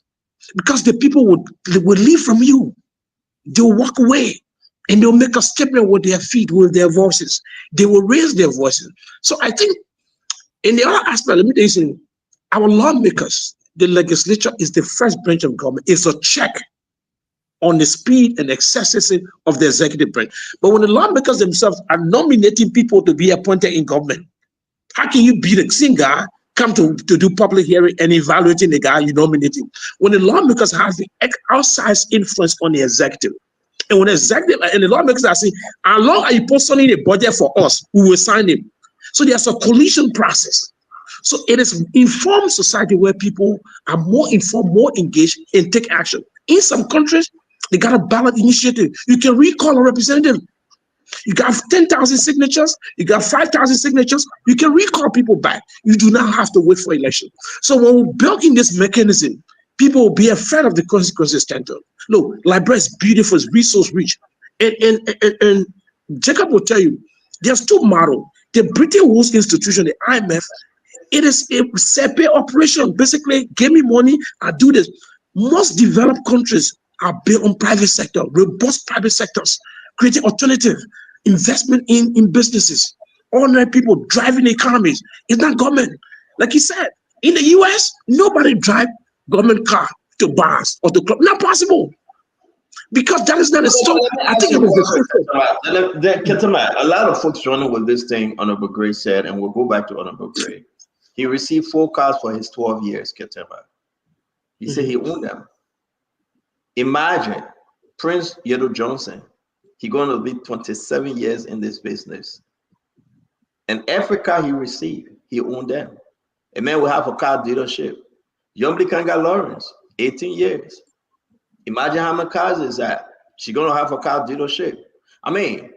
because the people would leave from you. They'll walk away and they'll make a statement with their feet, with their voices. They will raise their voices. So I think in the other aspect, let me tell you something, our lawmakers, the legislature is the first branch of government. It's a check on the speed and excesses of the executive branch. But when the lawmakers themselves are nominating people to be appointed in government, how can you be the same guy come to do public hearing and evaluating the guy you nominated? When the lawmakers have the outsized influence on the executive, and when the executive and the lawmakers are saying, how long are you postponing the budget for us? We will sign it. So there's a collision process. So it is informed society where people are more informed, more engaged, and take action. In some countries, they got a ballot initiative. You can recall a representative. You got 10,000 signatures, you got 5,000 signatures, you can recall people back. You do not have to wait for election. So when we build in this mechanism, people will be afraid of the consequences. Look, Liberia is beautiful, it's resource rich. And Jacob will tell you, there's two models. The Bretton Woods institution, the IMF, it is a separate operation. Basically, give me money, I do this. Most developed countries are built on private sector, robust private sectors, creating alternative investment in businesses. Ordinary people driving economies. It's not government. Like he said, in the US, nobody drive government car to bars or to club. Not possible. Because that is not a story. I think it was the a lot of folks running with this thing, Honorable Gray said, and we'll go back to Honorable Gray. He received 4 cars for his 12 years, Ketema. He said he owned them. Imagine Prince Yedo Johnson. He's going to be 27 years in this business. And every car he received, he owned them. A man will have a car dealership. Yombly Kanga Lawrence, 18 years. Imagine how many cars is that? She's going to have a car dealership. I mean,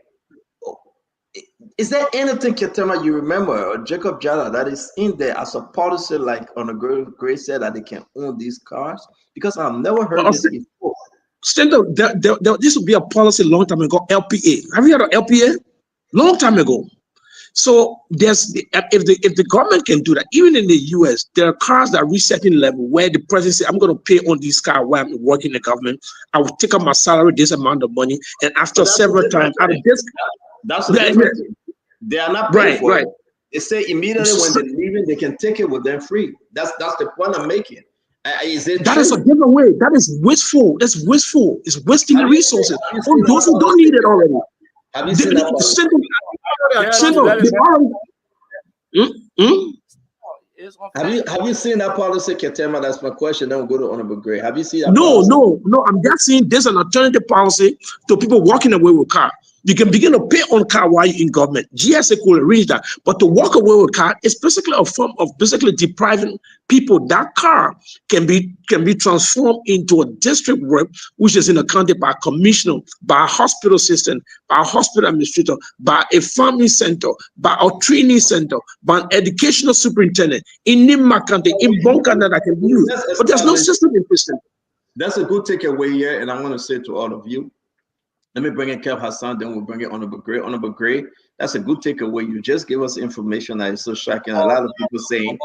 is there anything, Ketema, you remember, or Jacob Jallah, that is in there as a policy, like on a Gray said, that they can own these cars? Because I've never heard this before. Stendo, this would be a policy long time ago, LPA. Have you heard of LPA? Long time ago. So there's if the government can do that, even in the US, there are cars that reach certain level where the president says, I'm going to pay on this car while I'm working in the government. I will take up my salary, this amount of money, and after several times, that's they are not paying for it. They say immediately when they're leaving, they can take it with them free. That's the point I'm making. That is a giveaway. That is wasteful. That's wasteful. It's wasting the resources for those who don't need it already. Have you seen that? Have you seen that policy, Ketema? That's my question. Then we'll go to Honorable Gray. Have you seen that? No. I'm just saying there's an alternative policy to people walking away with car. You can begin to pay on car while you're in government. GSA could arrange that. But to walk away with car is basically a form of basically depriving people. That car can be transformed into a district work, which is in a county by a commissioner, by a hospital assistant, by a hospital administrator, by a family center, by a training center, by an educational superintendent in Nimma County, in Bonkanda that can be used. But there's no system in prison. That's a good takeaway here, and I want to say to all of you, let me bring in Kev Hassan, then we'll bring in Honorable Gray. Honorable Gray, that's a good takeaway. You just give us information that is so shocking. A lot of people saying,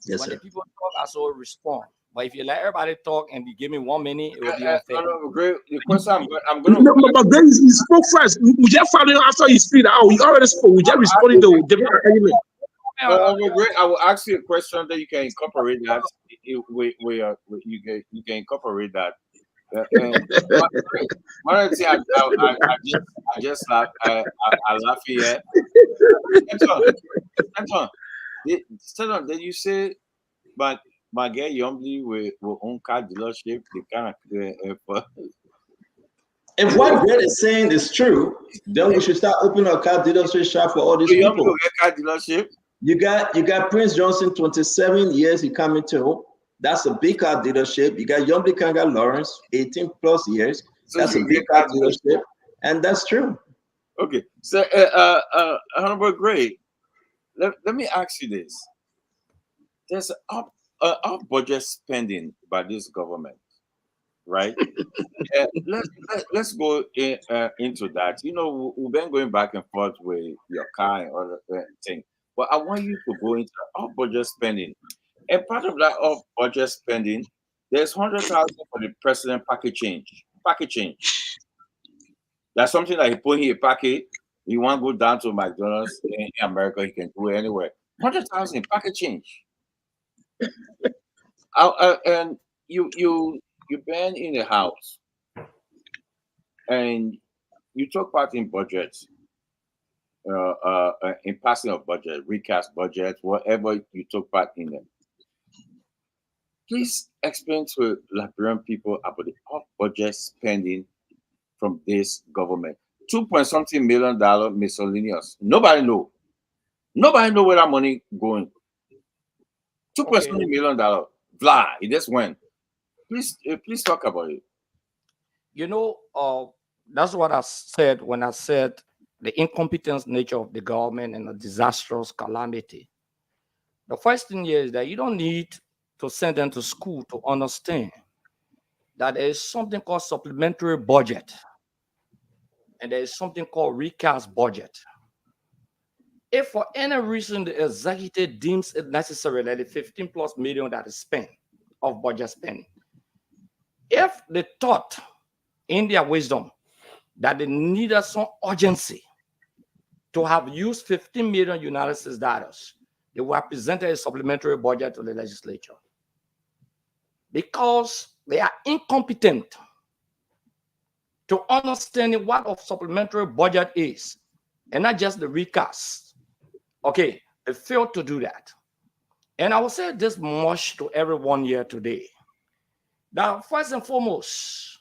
yes, when the people talk, I so respond. But if you let everybody talk and you give me 1 minute, it will be unfair. Honorable Gray, the question I'm going to... No, but then he spoke first. We just following after he speak. Oh, he already spoke. We just responding to different argument. Honorable Gray, I will ask you a question that you can incorporate that. You can incorporate that. One of the things I just laugh here. Anton, did you say, but my girl Youngly will own car dealership? They kind of if what Brett is saying is true, then we should start opening a car dealership shop for all these people. Car dealership. You got Prince Johnson, 27 years he coming to. That's a big car dealership. You got Yombi Kanga Lawrence, 18 plus years. That's a big car dealership, and that's true. Okay, so Honorable Gray, let me ask you this: there's up budget spending by this government, right? Let's go into that. You know, we've been going back and forth with your car and other things, but I want you to go into our budget spending. And part of that of budget spending, there's 100,000 for the president package change. That's something that he put in a packet. He want to go down to McDonald's in America. He can do it anywhere. 100,000 package change. And you've been in the house, and you took part in budgets, in passing of budget, recast budget, whatever you took part in them. Please explain to Liberian people about the off-budget spending from this government. $2-something million miscellaneous. Nobody know. Nobody know where that money going. $2.something million. Blah. It just went. Please talk about it. You know, that's what I said when I said the incompetence nature of the government and the disastrous calamity. The first thing here is that you don't need to send them to school to understand that there is something called supplementary budget and there is something called recast budget. If for any reason the executive deems it necessary that the 15 plus million that is spent of budget spending, if they thought in their wisdom that they needed some urgency to have used 15 million United States dollars, they were presented a supplementary budget to the legislature. Because they are incompetent to understanding what a supplementary budget is, and not just the recast. Okay, they failed to do that. And I will say this much to everyone here today. Now, first and foremost,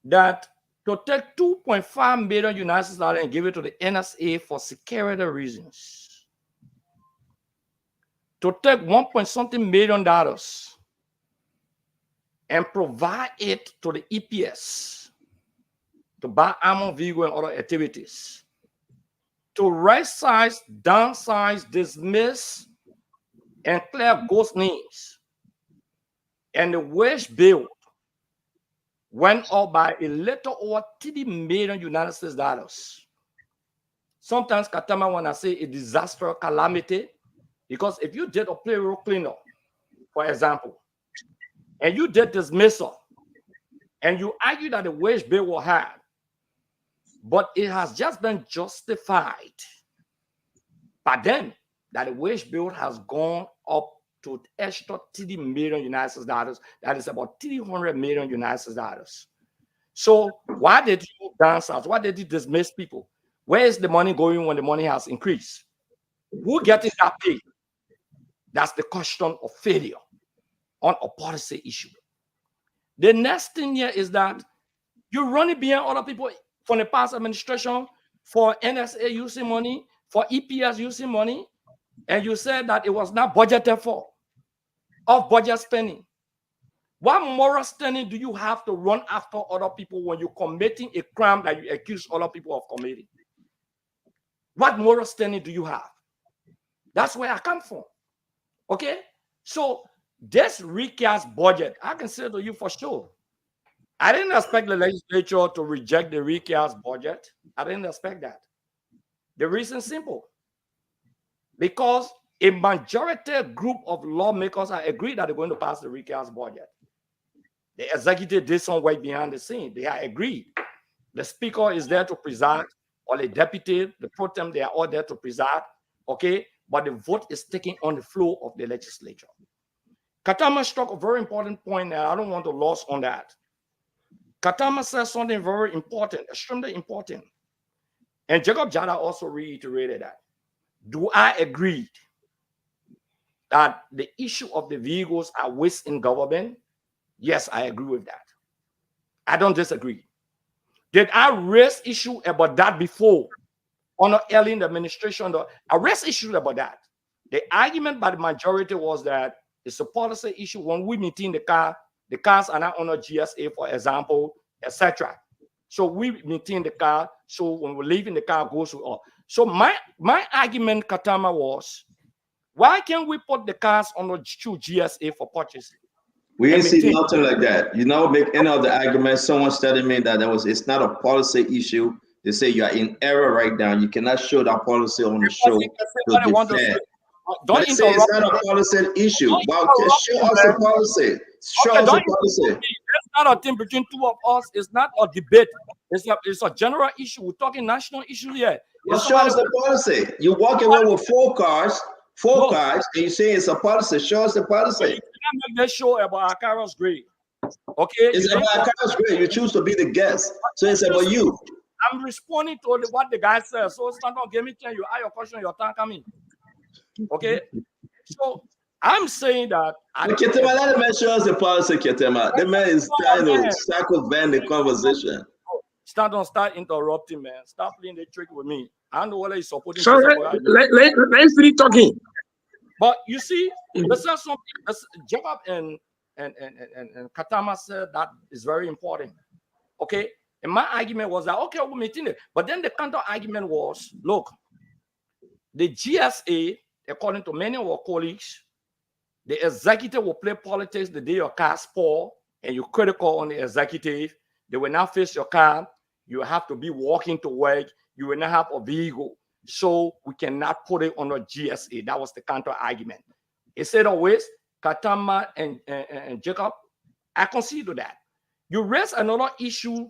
that to take 2.5 million United States dollars and give it to the NSA for security reasons, to take $1-something million and provide it to the EPS to buy armor vehicle and other activities, to right size, downsize, dismiss, and clear ghost names, and the wage bill went up by a little over 30 million United States dollars. Sometimes, Katama, when I say a disaster calamity, because if you did a payroll cleanup, for example, and you did dismissal, and you argue that the wage bill will have, but it has just been justified by them that the wage bill has gone up to extra 30 million United States dollars. That is about 300 million United States dollars. So why did you downsize? Why did you dismiss people? Where is the money going when the money has increased? Who getting that pay? That's the question of failure on a policy issue. The next thing here is that You run it behind other people from the past administration for NSA using money, for EPS using money, and you said that it was not budgeted for, off budget spending. What moral standing do you have to run after other people when you're committing a crime that you accuse other people of committing? What moral standing do you have? That's where I come from. Okay? So this recast budget, I can say to you for sure, I didn't expect the legislature to reject the recast budget. I didn't expect that. The reason is simple. Because a majority group of lawmakers are agreed that they're going to pass the recast budget. The executive did some work behind the scene. They are agreed. The speaker is there to preside, or the deputy, the pro tem, they are all there to preside. Okay? But the vote is taken on the floor of the legislature. Katama struck a very important point, and I don't want to lose on that. Katama says something very important, extremely important. And Jacob Jallah also reiterated that. Do I agree that the issue of the vehicles are waste in government? Yes, I agree with that. I don't disagree. Did I raise issue about that before? On early in the administration, I raised issue about that. The argument by the majority was that it's a policy issue. When we meet in the cars are not under GSA, for example, etc. So we maintain the car. So when we leave in the car, goes to all. So my argument, Katama, was why can't we put the cars on the GSA for purchasing? We ain't see nothing like that. You know, make any of the arguments. Someone's telling me that it's not a policy issue. They say you are in error right now. You cannot show that policy on the show. Don't say it's not a policy issue. Well, show us the policy. Show us the policy. It's not a thing between two of us. It's not a debate. It's a general issue. We're talking national issue here. Well, show us the policy. You walk away with four cars, and you say it's a policy. Show us the policy. You cannot make this show about Akaro's grade. Okay? It's about Akaro's grade. You choose to be the guest. So it's about you. I'm responding to what the guy says. So stand on, give me time. You ask your question, your time coming. Okay? So I'm saying that. Ketema, let the man show us the policy, Ketema. The man is trying to circumvent the conversation. Start interrupting, man. Stop playing the trick with me. I don't know whether he's supporting. So let's finish talking. But you see, there's something Jacob and Katama said that is very important. Okay? And my argument was that, okay, we're meeting it. But then the counter argument was, look, the GSA, according to many of our colleagues, the executive will play politics the day your car's poor and you're critical on the executive. They will not face your car. You have to be walking to work. You will not have a vehicle. So we cannot put it on a GSA. That was the counter argument. Instead of waste, Katama and Jacob, I concede to that. You raise another issue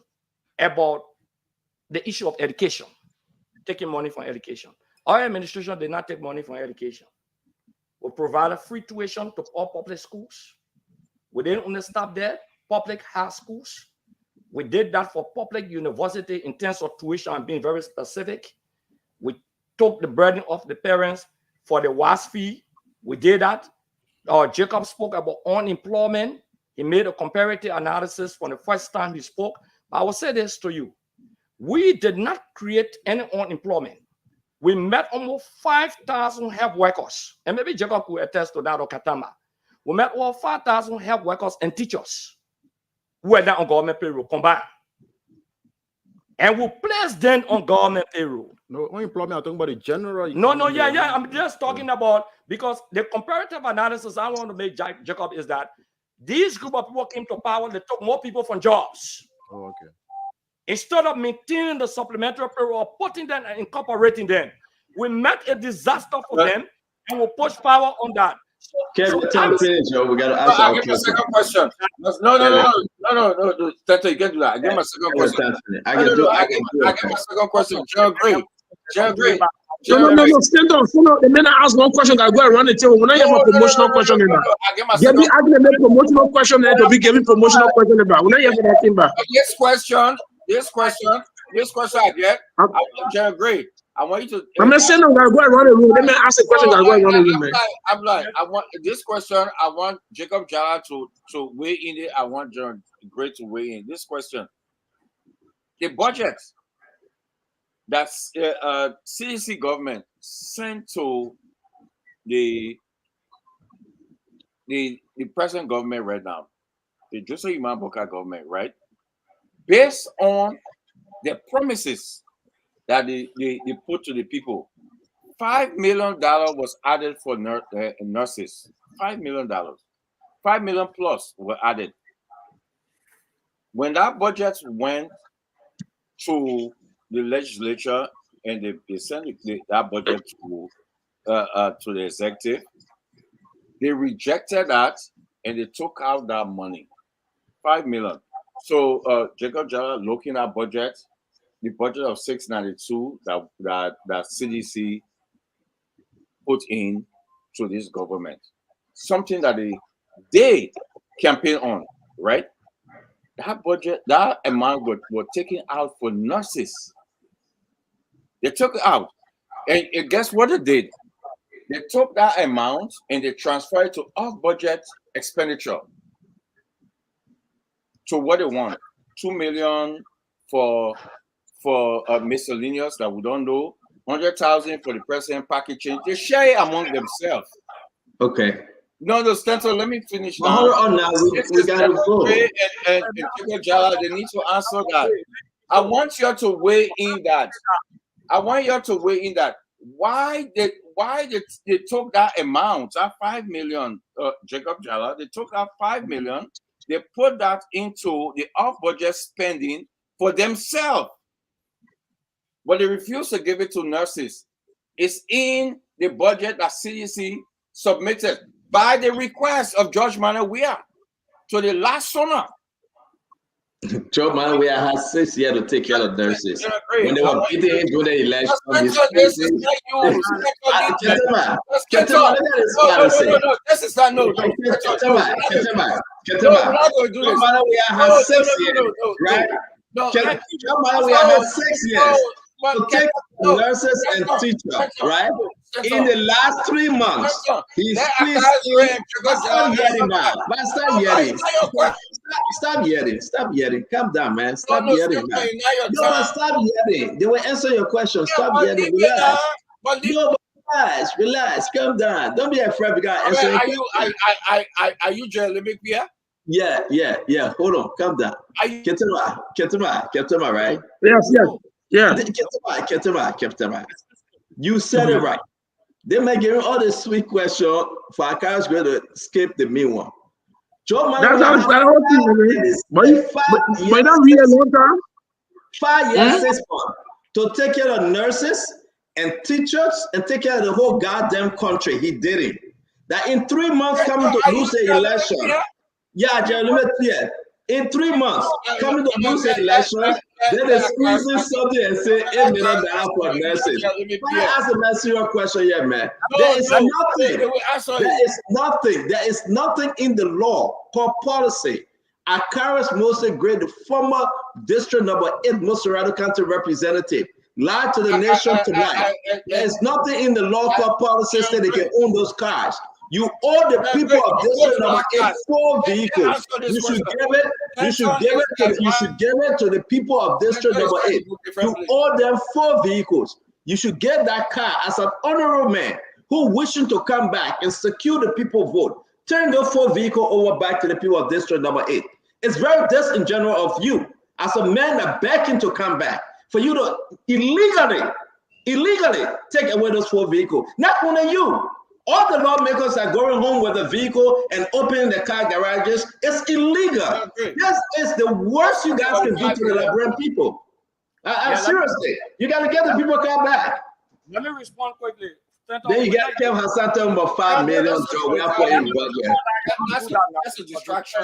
about the issue of education, taking money from education. Our administration did not take money from education. We provided free tuition to all public schools. We didn't only stop there, public high schools. We did that for public university in terms of tuition and being very specific. We took the burden off the parents for the WAS fee. We did that. Jacob spoke about unemployment. He made a comparative analysis for the first time he spoke. I will say this to you. We did not create any unemployment. We met almost 5,000 health workers. And maybe Jacob will attest to that or Katama. We met over 5,000 health workers and teachers who were not on government payroll combined. And we placed them on government payroll. No, unemployment, I'm talking about the general. No, yeah. I'm just talking about, because the comparative analysis I want to make, Jacob, is that these group of people came to power, they took more people from jobs. Oh, okay. Instead of maintaining the supplementary payroll, putting them and incorporating them, we met a disaster for them and we push power on that. Kevin, time finish, yo. We got to ask our question. Second question. No. Tete, you can do that. I get my second question. I get my second question. John Gray. No, stand on. The minute I ask one question, I go around the table. When I have a promotional question in that, give me a promotional question there to be giving promotional question about. When I have that thing back. This question I get. John Gray. I want you to. I'm not saying I'm going to go around the room. Let me ask a question. I want this question. I want Jacob Jallah to weigh in it. I want John Gray to weigh in this question. the budget that's CDC government sent to the present government right now, the Joseph Imam Boka government, right? Based on the promises that they put to the people, $5 million was added for nurses. $5 million. $5 million plus were added. When that budget went to the legislature and they sent that budget to the executive, they rejected that and they took out that money, $5 million. So Jacob Jallah looking at budget, the budget of 692 that CDC put in to this government, something that they campaign on, right? That budget, that amount were taken out for nurses. They took it out, and guess what they did? They took that amount and they transferred it to off-budget expenditure. So what they want, $2 million for miscellaneous that we don't know, 100,000 for the president packaging. They share it among themselves. Okay. No, Stanton, let me finish now. Hold on now, we got to go. And Jallah, they need to answer that. I want you to weigh in that. Why they took that amount, that 5 million, Jacob Jallah, they took that 5 million, they put that into the off-budget spending for themselves. But they refuse to give it to nurses. It's in the budget that CDC submitted by the request of George Manawia to the last summer. George Manawia has 6 years to take care of nurses. When they were beating him during the election, this is not no. George Manawia has 6 years, right? George Manawia has 6 years to take nurses and teachers, right? In the last 3 months, he's squeezed. Stop yelling, man. Stop yelling. Calm down, man. Stop yelling, man. No, stop yelling. They will answer your question. Stop yelling. Relax. Calm down. Don't be afraid. We got answer. Are you Jallah here? Yeah. Hold on. Calm down. Ketema, right? Yes. Ketema. You said it right. They may give all the sweet question for a car's going to skip the mean one. That's how it's but don't read a long time. 5 years, 6 months to take care of nurses and teachers and take care of the whole goddamn country. He did it. That in 3 months coming to lose the election. Yeah, Jeremy, in 3 months coming to lose the election, then they squeezing something and say $8 million for nurses. I ask a serious question here, man. There is nothing in the law called policy. Akaris Moses Gray, the former district number 8 Moserado County representative, lied to the nation tonight. There is nothing in the law called policy that they can own those cars. You owe the people of district number 8 4 vehicles. You should give it to the people of district number 8. You owe them 4 vehicles. You should get that car as an honorable man who wishing to come back and secure the people vote. Turn the 4 vehicle over back to the people of district number 8. It's very disingenuous of you as a man that begging to come back for you to illegally take away those 4 vehicles. Not only you. All the lawmakers are going home with a vehicle and opening the car garages. It's illegal. This is the worst you guys can do to the Liberian people. Seriously, you got to get the people car back. Let me respond quickly. Then you got Kev Hassan talking about $5 million. We are putting budget. That's a distraction.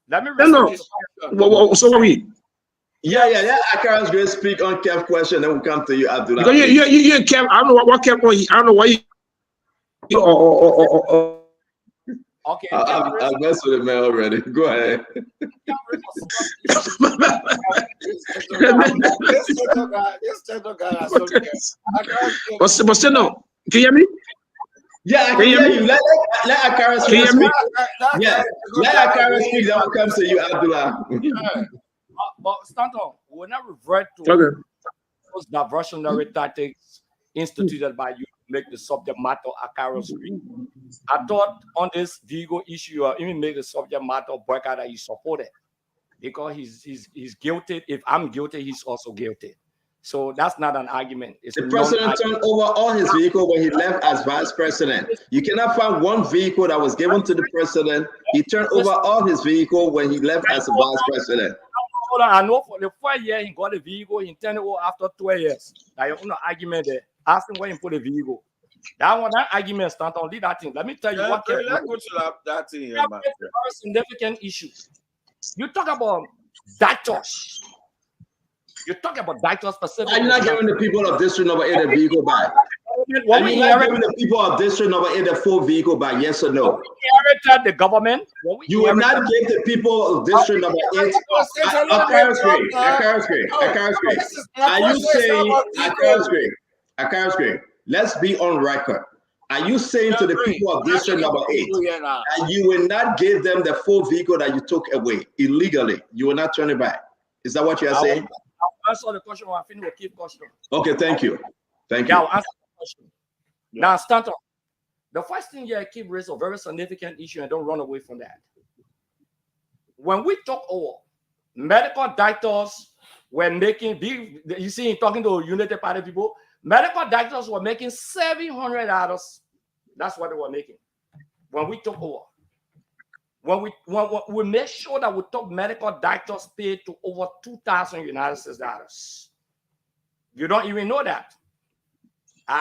Let me respond. So what we? Yeah. Akaris going to speak on Kev's question, then we'll come to you, Abdullah. Because you Kev, I don't know what Kev on. I don't know why you. Okay. I'll mess with it, man, already. Go ahead. But still, no. Can you hear me? Yeah, I can hear you. Let Akaris speak. Yeah, let Akaris speak. Then we'll come to you, Abdullah. But Stanton, we will not revert to those diversionary tactics instituted by you to make the subject matter a carrossery. I thought on this Vigo issue, or even make the subject matter Boyka that you supported, because he's guilty. If I'm guilty, he's also guilty. So that's not an argument. It's the president turned over all his vehicle when he left as vice president. You cannot find one vehicle that was given to the president. He turned over all his vehicle when he left as a vice president. Hold on, I know for the 4 year he got a vehicle, he turned it over after 12 years. Now you no argument there. Ask him where he put the vehicle. That argument stand on that thing. Let me tell you what go to that thing. Very significant issue. You talk about dictators. You talk about dictators specifically. I'm not giving the people of district number 8 a vehicle back. When I'm not giving the people of district number 8 a full vehicle back, yes or no? We inherited the government. You will not give the people of district number 8 let's be on record. Are you saying to the people of district number 8 that you will not give them the full vehicle that you took away illegally? You will not turn it back. Is that what you are saying? I'll answer the question when I finish with keep question. Okay, thank you. Thank you. I'll answer the question. Now, Stanton, the first thing you keep raising a very significant issue and don't run away from that. When we talk over, medical doctors were making big, you see, talking to United Party people, medical doctors were making $700. That's what they were making when we took over. When we made sure that we took medical doctors paid to over $2,000 United States dollars. You don't even know that.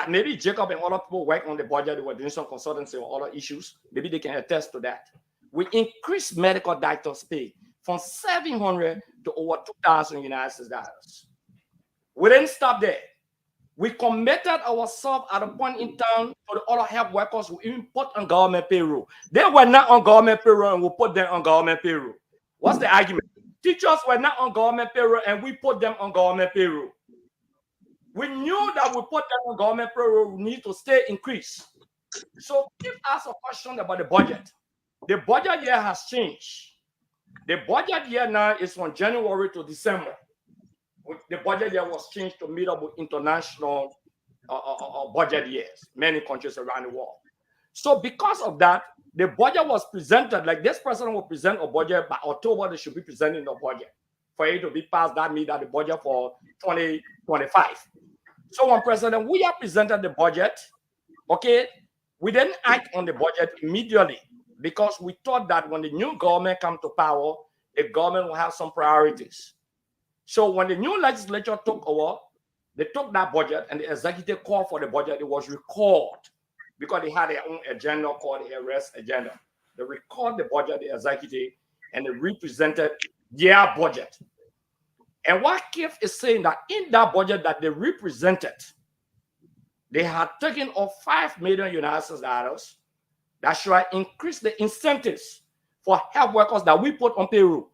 Maybe Jacob and other people work on the budget. They were doing some consultancy on other issues. Maybe they can attest to that. We increased medical doctors pay from $700 to over $2,000 United States dollars. We didn't stop there. We committed ourselves at a point in time for the other health workers who even put on government payroll. They were not on government payroll and we put them on government payroll. What's the argument? Teachers were not on government payroll and we put them on government payroll. We knew that we put them on government payroll, we need to stay increased. So give us a question about the budget. The budget year has changed. The budget year now is from January to December. The budget year was changed to meet up with international budget years, many countries around the world. So because of that, the budget was presented, like this president will present a budget by October, they should be presenting the budget. For it to be passed, that means that the budget for 2025. So when President William presented the budget, okay, we didn't act on the budget immediately because we thought that when the new government comes to power, the government will have some priorities. So when the new legislature took over, they took that budget and the executive called for the budget. It was recalled because they had their own agenda called the arrest agenda. They recalled the budget, the executive, and they represented their budget. And what Keith is saying that in that budget that they represented, they had taken off $5 million United States dollars that should increase the incentives for health workers that we put on payroll.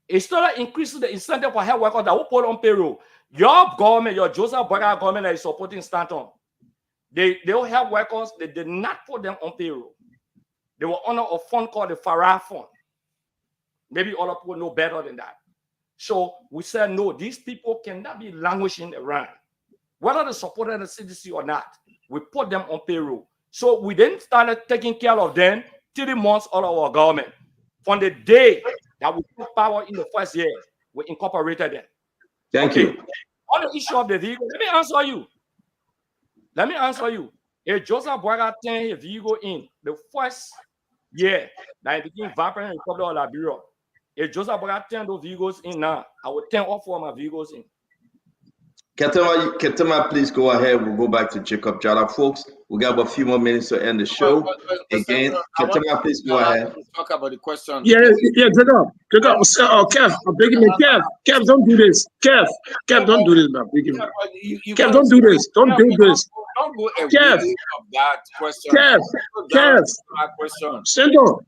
Instead of increasing the incentive for health workers that we put on payroll, your government, your Joseph Boyka government that is supporting Stanton, they health workers, they did not put them on payroll. They were under a fund called the Farah Fund. Maybe other people know better than that. So we said, no, these people cannot be languishing around. Whether they supported the CDC or not, we put them on payroll. So we then started taking care of them 3 months out of our government. From the day that we took power in the first year, we incorporated them. Thank you. On the issue of the vehicle, let me answer you. If Joseph Boyka turned his vehicle in the first year that he became vibrant in the Republic of Liberia, if Joseph Boyka turned those vehicles in now, I would turn all 4 of my vehicles in. Ketema, please go ahead. We'll go back to Jacob Jallah, folks. We got a few more minutes to end the show. Again, Ketema, please go ahead. Talk about the question. Yeah, Jacob. Kev, I'm begging you, Kev, don't do this. Kev, don't do this, man. Kev, don't do this. Don't do this. Don't go Kev, that question. Kev, Sendo,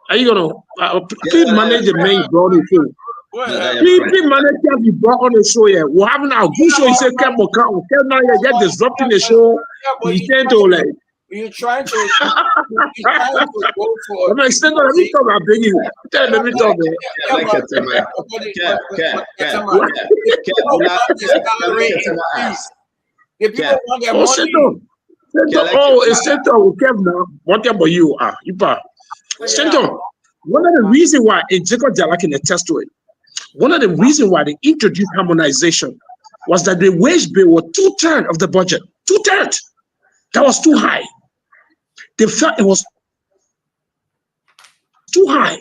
are you gonna please manage the main brother too? Please manage Kev, you brought on the show here. We're having a good show. You say Kev will come. Kev now you're just disrupting the show. You tend to like You're trying to go for. I'm extending. Let me talk. I'm begging you. Let me talk, man. The people want their Oh, money. It's Senator. Okay, now. What about you? You pa. Senator, one of the reasons why, and Jacob Jallah can attest to it, one of the reasons why they introduced harmonization was that the wage bill was 2/3 of the budget. 2/3. That was too high. They felt it was too high.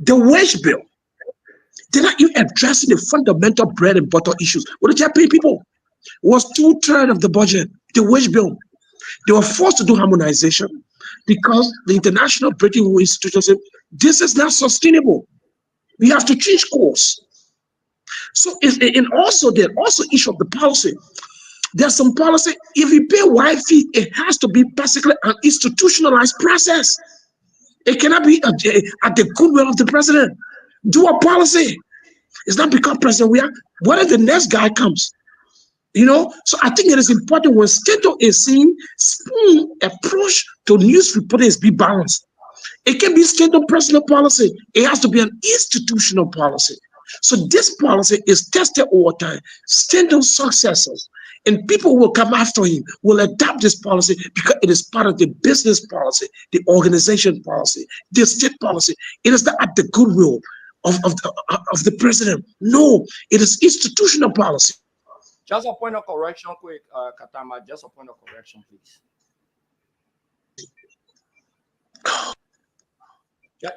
The wage bill, they're not even addressing the fundamental bread and butter issues. What did you pay people? It was 2/3 of the budget, the wage bill. They were forced to do harmonization because the international Bretton Woods institution said, this is not sustainable. We have to change course. So, and also there also issue of the policy. There's some policy, if you pay wide fee, it has to be basically an institutionalized process. It cannot be at the goodwill of the president. Do a policy. It's not because president we are. What if the next guy comes? So I think it is important when Stato is seeing Spoon approach to news reporting is be balanced. It can be Stato personal policy. It has to be an institutional policy. So this policy is tested over time. Stato's successors and people who will come after him will adopt this policy because it is part of the business policy, the organization policy, the state policy. It is not at the goodwill of the president. No, it is institutional policy. Just a point of correction, quick, Katama. Just a point of correction, please.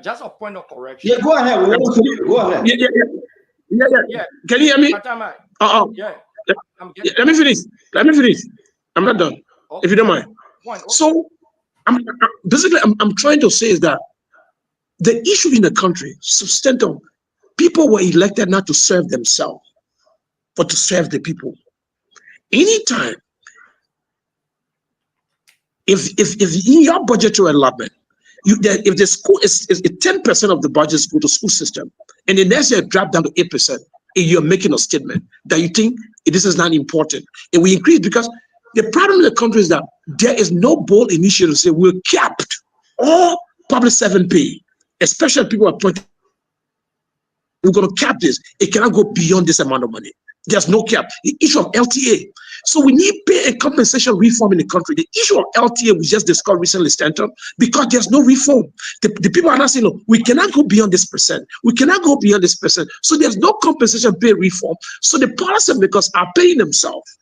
Just a point of correction. Yeah, go ahead. Go ahead. Yeah. Can you hear me? Katama. Yeah. Let me finish. I'm not done. Okay. If you don't mind. Okay. So, I'm trying to say is that the issue in the country, substantive, people were elected not to serve themselves, but to serve the people. Anytime, if in your budgetary allotment, if the school is 10% of the budget go to school system, and the next year drop down to 8%, and you're making a statement that you think this is not important, and we increase because the problem in the country is that there is no bold initiative to say we're capped all public servant pay, especially people appointed. We're going to cap this. It cannot go beyond this amount of money. There's no cap. The issue of LTA. So we need pay and compensation reform in the country. The issue of LTA we just discussed recently, Stanton, because there's no reform. The people are not saying, no, we cannot go beyond this percent. We cannot go beyond this percent. So there's no compensation pay reform. So the policymakers are paying themselves.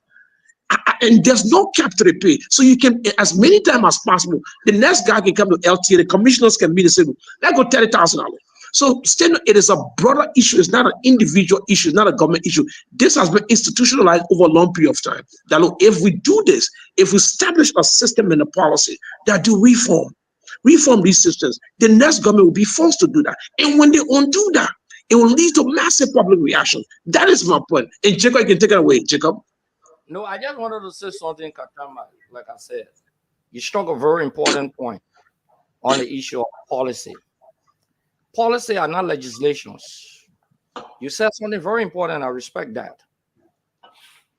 And there's no cap to the pay. So you can, as many times as possible, the next guy can come to LTA, the commissioners can meet and say, let's go $30,000. So still, it is a broader issue. It's not an individual issue. It's not a government issue. This has been institutionalized over a long period of time. That look, if we do this, if we establish a system and a policy that do reform these systems, the next government will be forced to do that. And when they undo that, it will lead to massive public reaction. That is my point. And Jacob, you can take it away, Jacob. No, I just wanted to say something, Katama. Like I said, you struck a very important point on the issue of policy. Policy are not legislations. You said something very important. I respect that.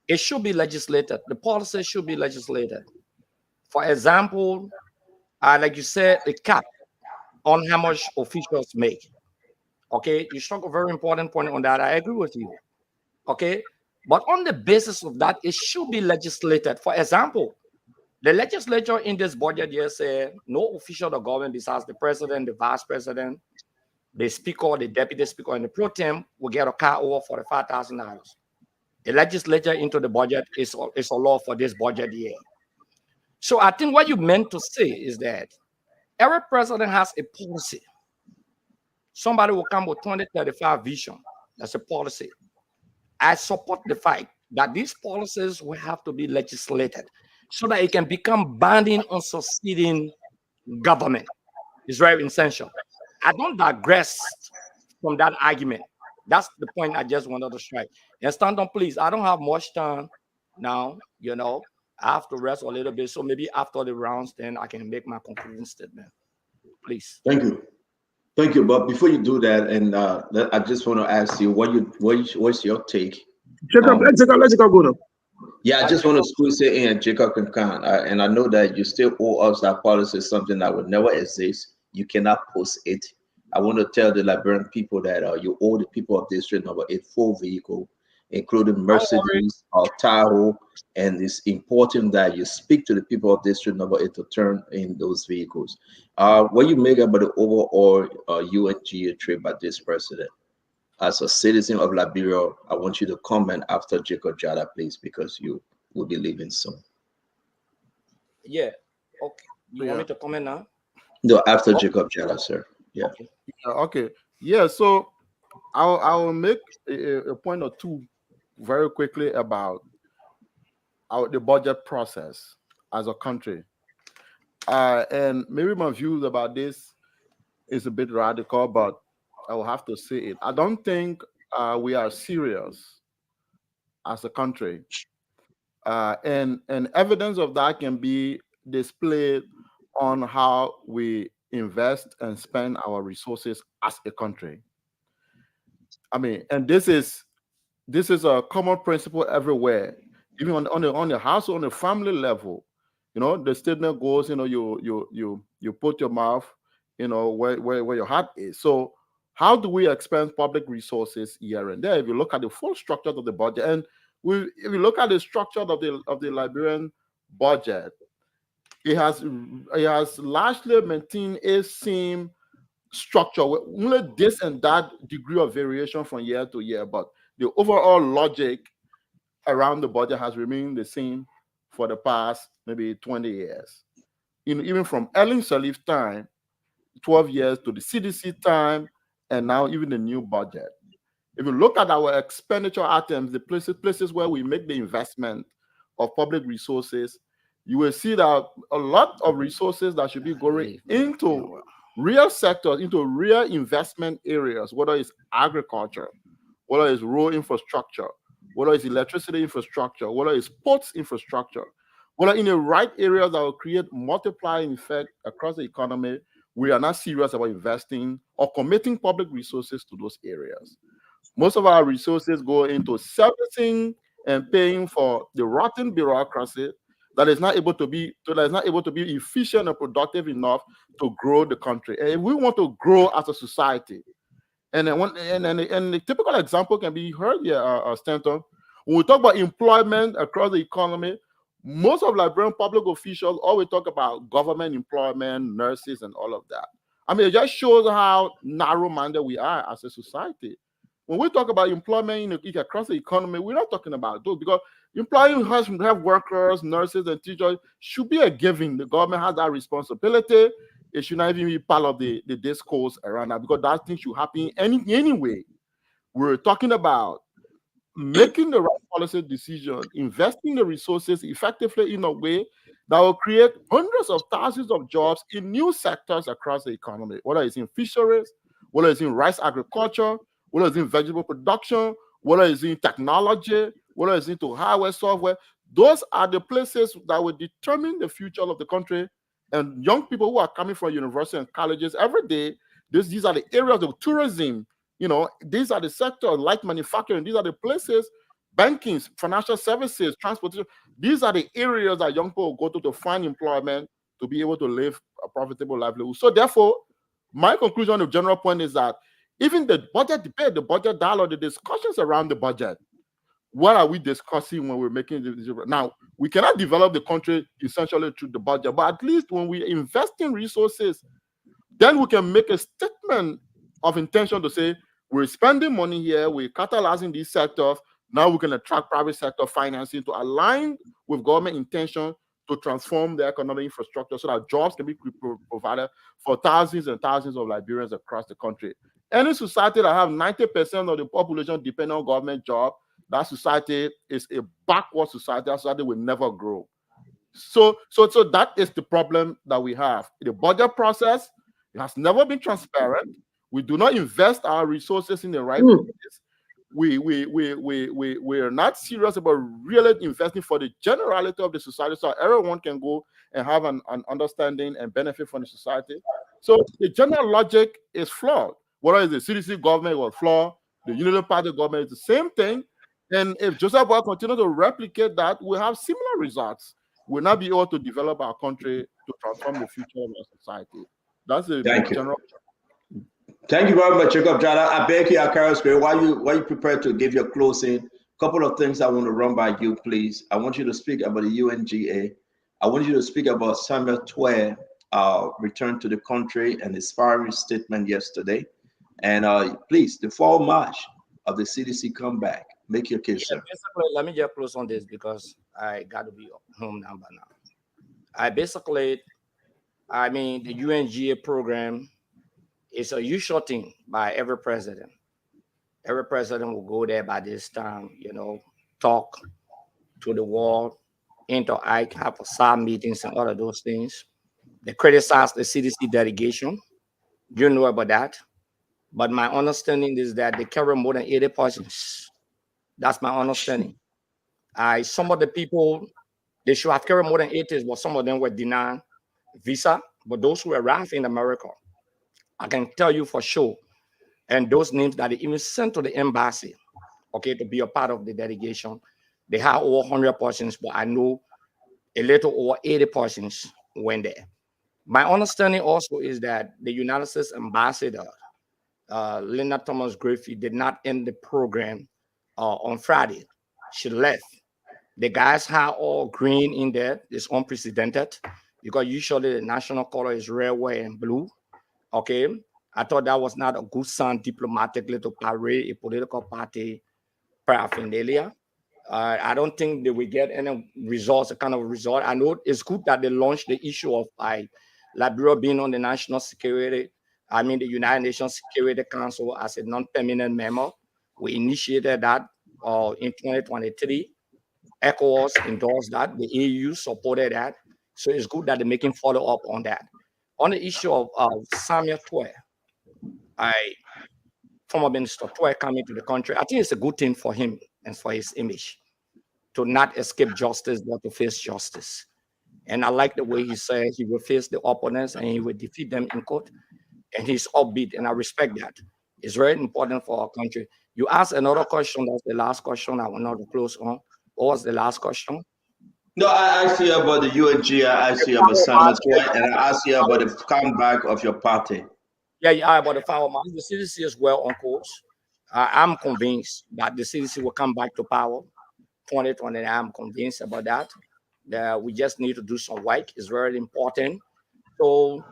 It should be legislated. The policy should be legislated. For example, like you said, the cap on how much officials make. Okay, you struck a very important point on that. I agree with you. Okay, but on the basis of that, it should be legislated. For example, the legislature in this budget year said no official of the government besides the president, the vice president, the speaker, the deputy speaker, and the pro tem will get a car over $45,000. The legislature into the budget is a law for this budget year. So I think what you meant to say is that every president has a policy. Somebody will come with 2035 vision. That's a policy. I support the fact that these policies will have to be legislated so that it can become binding on succeeding government. It's very essential. I don't digress from that argument. That's the point I just wanted to strike. And Stanton, please, I don't have much time now, I have to rest a little bit. So maybe after the rounds, then I can make my concluding statement. Please. Thank you. But before you do that, and I just want to ask you, what's your take? Let's go now. Yeah, I just want to squeeze it in, Jacob and Khan. And I know that you still owe us that policy, something that would never exist. You cannot post it. I want to tell the Liberian people that you owe the people of District Number 8 full vehicle, including Mercedes or Tahoe. And it's important that you speak to the people of District Number 8 to turn in those vehicles. What you make about the overall UNGA trip by this president? As a citizen of Liberia, I want you to comment after Jacob Jallah, please, because you will be leaving soon. Yeah. Okay. You want me to comment now? No, after Jacob Jallah, sir. Yeah. Okay. Okay. Yeah. So I will make a point or two very quickly about the budget process as a country. And maybe my views about this is a bit radical, but I will have to say it. I don't think we are serious as a country. And evidence of that can be displayed on how we invest and spend our resources as a country. I mean, and this is a common principle everywhere, even on the household, on the family level. You know, the statement goes, you know, you put your mouth, you know, where your heart is. So how do we expend public resources here and there? If you look at the full structure of the budget, and if you look at the structure of the Liberian budget, it has largely maintained a same structure with only this and that degree of variation from year to year, but the overall logic around the budget has remained the same for the past maybe 20 years. Even from Ellen Sirleaf's time, 12 years, to the CDC time, and now even the new budget. If you look at our expenditure items, the places where we make the investment of public resources, you will see that a lot of resources that should be going into real sectors, into real investment areas, whether it's agriculture, whether it's road infrastructure, whether it's electricity infrastructure, whether it's ports infrastructure, whether in the right areas that will create multiplying effect across the economy, we are not serious about investing or committing public resources to those areas. Most of our resources go into servicing and paying for the rotten bureaucracy that is not able to be efficient and productive enough to grow the country. And if we want to grow as a society, and the typical example can be heard here, Stanton. When we talk about employment across the economy, most of Liberian public officials always talk about government employment, nurses, and all of that. I mean, it just shows how narrow-minded we are as a society. When we talk about employment across the economy, we're not talking about those, because employing has to have workers, nurses, and teachers should be a given. The government has that responsibility. It should not even be part of the discourse around that, because that thing should happen anyway. We're talking about making the right policy decision, investing the resources effectively in a way that will create hundreds of thousands of jobs in new sectors across the economy, whether it's in fisheries, whether it's in rice agriculture, whether it's in vegetable production, whether it's in technology, whether it's into hardware, software. Those are the places that will determine the future of the country. And young people who are coming from university and colleges every day, these are the areas of tourism. You know, these are the sectors like manufacturing. These are the places, banking, financial services, transportation. These are the areas that young people go to find employment, to be able to live a profitable livelihood. So therefore, my conclusion, the general point is that even the budget debate, the budget dialogue, the discussions around the budget, what are we discussing when we're making this? Now, we cannot develop the country essentially through the budget, but at least when we invest in resources, then we can make a statement of intention to say, we're spending money here, we're catalyzing these sectors, now we can attract private sector financing to align with government intention to transform the economic infrastructure so that jobs can be provided for thousands and thousands of Liberians across the country. Any society that have 90% of the population depending on government job, that society is a backward society. That society will never grow. So that is the problem that we have. The budget process, it has never been transparent. We do not invest our resources in the right places. We are not serious about really investing for the generality of the society, so everyone can go and have an understanding and benefit from the society. So the general logic is flawed. Whether it's the CDC government or flawed, the Unity Party government is the same thing. And if Joseph Boy continue to replicate that, we have similar results. We'll not be able to develop our country to transform the future of our society. That's the Thank you. general. Thank you very much, Jacob Jallah. I beg you, Akara, while you prepare to give your closing, couple of things I want to run by you, please. I want you to speak about the UNGA. I want you to speak about Samuel Twe return to the country and his fiery statement yesterday. And please, the fall march of the CDC comeback. Make your case, sir. Basically, let me just close on this because I got to be home now by now. The UNGA program is a usual thing by every president. Every president will go there by this time, talk to the world, interact, have side meetings and all of those things. They criticize the CDC delegation. You know about that. But my understanding is that they carry more than 80 persons. That's my understanding. Some of the people, they should have carried more than 80, but some of them were denied visa. But those who arrived in America, I can tell you for sure, and those names that they even sent to the embassy, to be a part of the delegation, they had over 100 persons, but I know a little over 80 persons went there. My understanding also is that the United States ambassador, Linda Thomas-Greenfield, did not end the program on Friday. She left. The guys had all green in there. It's unprecedented because usually the national color is red, white, and blue. I thought that was not a good sign diplomatically to parade a political party paraphernalia. I don't think they will get any results, a kind of result. I know it's good that they launched the issue of Liberia being on the national security, the United Nations Security Council as a non-permanent member. We initiated that in 2023. ECOWAS endorsed that. The EU supported that. So it's good that they're making follow-up on that. On the issue of Samuel Twe, former Minister Twe coming to the country, I think it's a good thing for him and for his image to not escape justice, but to face justice. And I like the way he said he will face the opponents and he will defeat them in court. And he's upbeat, and I respect that. It's very important for our country. You asked another question. That's the last question I want to close on. What was the last question? No, I asked you about the UNG, I asked you about Samuel Twe, and I asked you about the comeback of your party. Yeah, about the power march. The CDC is well on course. I'm convinced that the CDC will come back to power 2020. I'm convinced about that. We just need to do some work. It's very important. So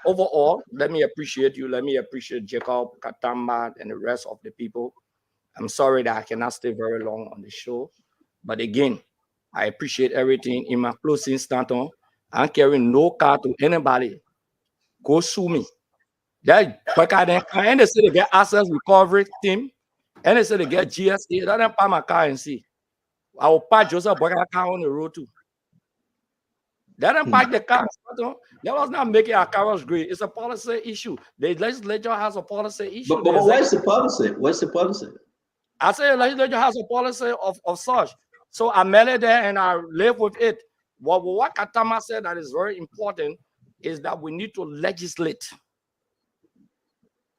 overall, let me appreciate you. Let me appreciate Jacob, Katamba, and the rest of the people. I'm sorry that I cannot stay very long on the show. But again, I appreciate everything. In my closing statement, I'm carrying no car to anybody. Go sue me. And they say they get access recovery team. And they say they get GSA. Let them park my car and see. I will park Joseph Boy's car on the road too. Let them park the car. Let us not make it a carrot's great. It's a policy issue. The legislature has a policy issue. But what's the policy? What's the policy? I say the legislature has a policy of such. So I met it there and I live with it. What Katama said that is very important is that we need to legislate.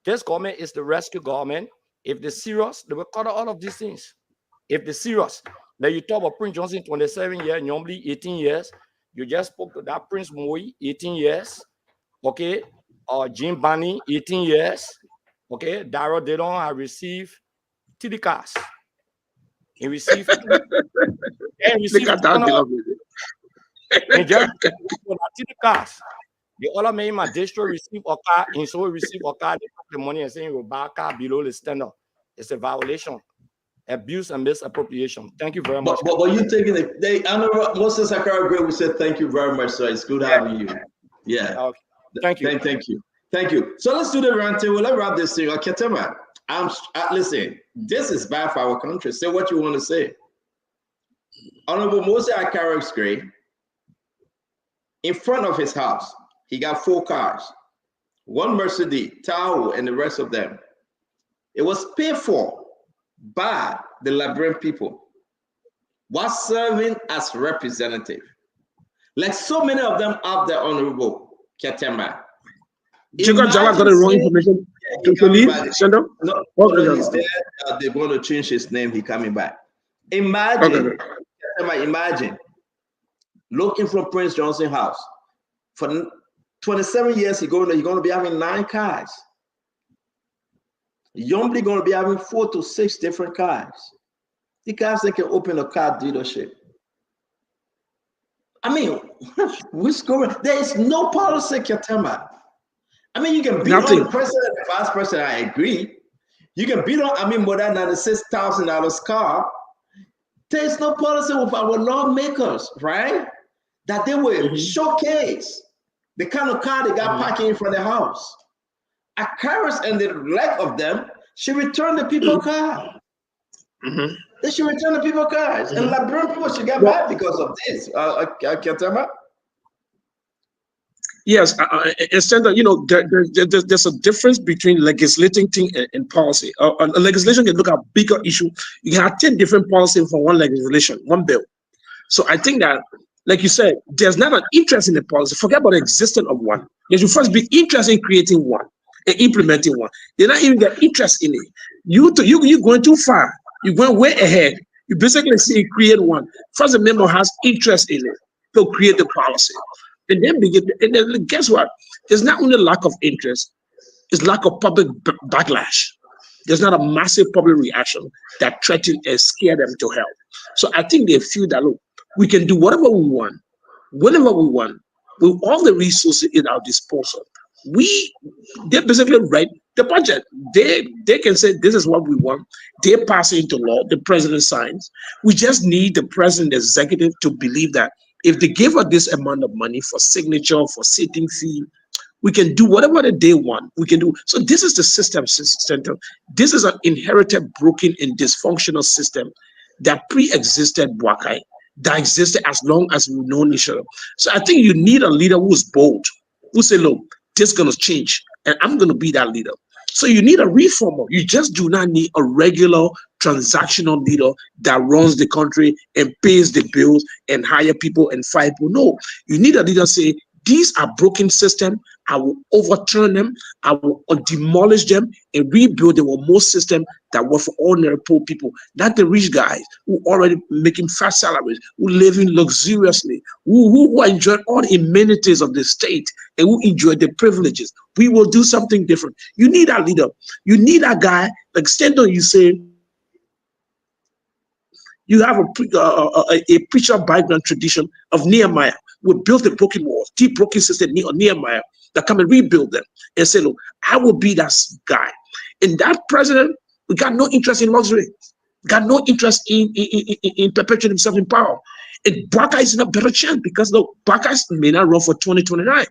This government is the rescue government. If they're serious, they will cover all of these things. If they're serious, then you talk about Prince Johnson, 27 years, Nyombli, 18 years. You just spoke to that Prince Moi, 18 years. Jim Bani, 18 years. Darrow Dedon, I received TDCAS. He received TDCAS. The other man in my district received a car, and so he received a car, they took the money and saying he will buy a car below the standard. It's a violation. Abuse and misappropriation. Thank you very much. But you taking it? I know Moses Sakara Gray. We said thank you very much, sir. It's good having you. Yeah. Okay. Thank you. Thank you. So let's do the roundtable. Let's wrap this thing. Okay, Tema. Listen. This is bad for our country. Say what you want to say. Honorable Moses Sakara Gray. In front of his house, he got 4 cars, 1 Mercedes, Tahoe, and the rest of them. It was paid for by the Liberian people, was serving as representative. Like so many of them out there, Honorable Ketemba. Jacob Jallah got the wrong information. he to coming leave, back. Senator? No, Okay, he's okay. there. They're going to change his name. He coming back. Okay, Imagine, okay. imagine looking from Prince Johnson house for 27 years. He's going to be having 9 cars. You're only going to be having 4 to 6 different cars. The guys that can open a car dealership. I mean, we're scoring. There is no policy, Ketema. I mean, you can beat on the president and vice president. I agree. You can beat on, more than $96,000 car. There is no policy with our lawmakers, right? That they will showcase the kind of car they got parking in front of the house. Akaris and the lack of them should return the people car. They should return the people cars. And Liberian people should get mad because of this. Ketema? Yes, instead of, there's a difference between legislating thing and policy. Legislation can look at bigger issue. You can have 10 different policies for one legislation, one bill. So I think that, like you said, there's not an interest in the policy. Forget about the existence of one. You should first be interested in creating one and implementing one. They're not even get interest in it. You're going too far. You're going way ahead. You basically see create one. First, the member has interest in it to create the policy. And then guess what? There's not only lack of interest, it's lack of public backlash. There's not a massive public reaction that threatens and scare them to hell. So I think they feel that, look, we can do whatever we want, whenever we want, with all the resources at our disposal. They basically write the budget. They can say this is what we want. They pass it into law. The president signs. We just need the president executive to believe that if they give us this amount of money for signature, for sitting fee, we can do whatever they want. We can do. So this is the system. This is an inherited, broken, and dysfunctional system that pre-existed Bwakai, that existed as long as we've known each other. So I think you need a leader who's bold, who say, look, this is going to change, and I'm going to be that leader. So you need a reformer. You just do not need a regular transactional leader that runs the country and pays the bills and hire people and fire people. No, you need a leader say, these are broken systems. I will overturn them. I will demolish them and rebuild the most system that work for ordinary poor people, not the rich guys who already making fat salaries, who living luxuriously, who enjoy all the amenities of the state and who enjoy the privileges. We will do something different. You need a leader. You need a guy, like Stanton, you say, you have a preacher background tradition of Nehemiah. We built the broken walls, deep broken system on Nehemiah that come and rebuild them and say, look, I will be that guy. And that president, we got no interest in luxury, got no interest in perpetuating himself in power. And Baka is in a better chance because look, Baka may not run for 2029.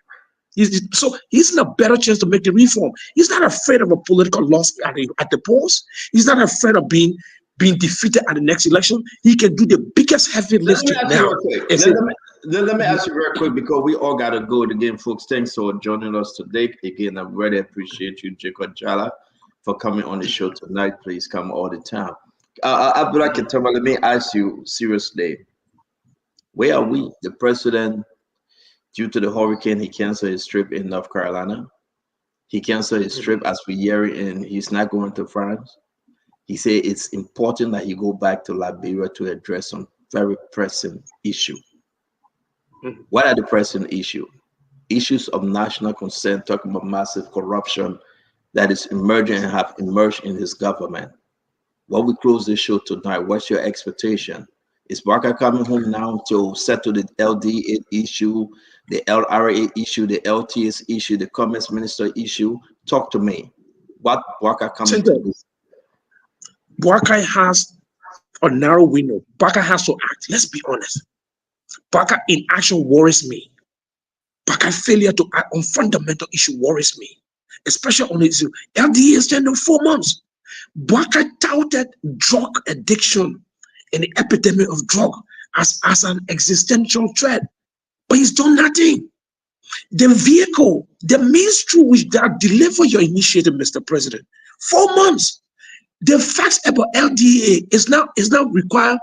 So he's in a better chance to make the reform. He's not afraid of a political loss at the polls. He's not afraid of being defeated at the next election. He can do the biggest heavy lifting now. Let me ask you real quick because we all got to go again, folks. Thanks for joining us today. Again, I really appreciate you, Jacob Jallah, for coming on the show tonight. Please come all the time. Abdullah Ketema, let me ask you seriously. Where are we? The president, due to the hurricane, he canceled his trip in North Carolina. He canceled his trip as we hear it, and he's not going to France. He said it's important that he go back to Liberia to address some very pressing issue. What are the pressing issue? Issues of national concern, talking about massive corruption that is emerging and have emerged in his government. While we close this show tonight, what's your expectation? Is Barker coming home now to settle the LDA issue, the LRA issue, the LTS issue, the Commerce Minister issue? Talk to me. What Barker coming to do? Barker has a narrow window. Barker has to act. Let's be honest. Barker inaction worries me. Barker failure to act on fundamental issue worries me, especially on the issue. LDA is standing 4 months. Barker touted drug addiction and the epidemic of drug as an existential threat, but he's done nothing. The vehicle, the means through which that deliver your initiative, Mr. President, 4 months. The facts about LDA is now required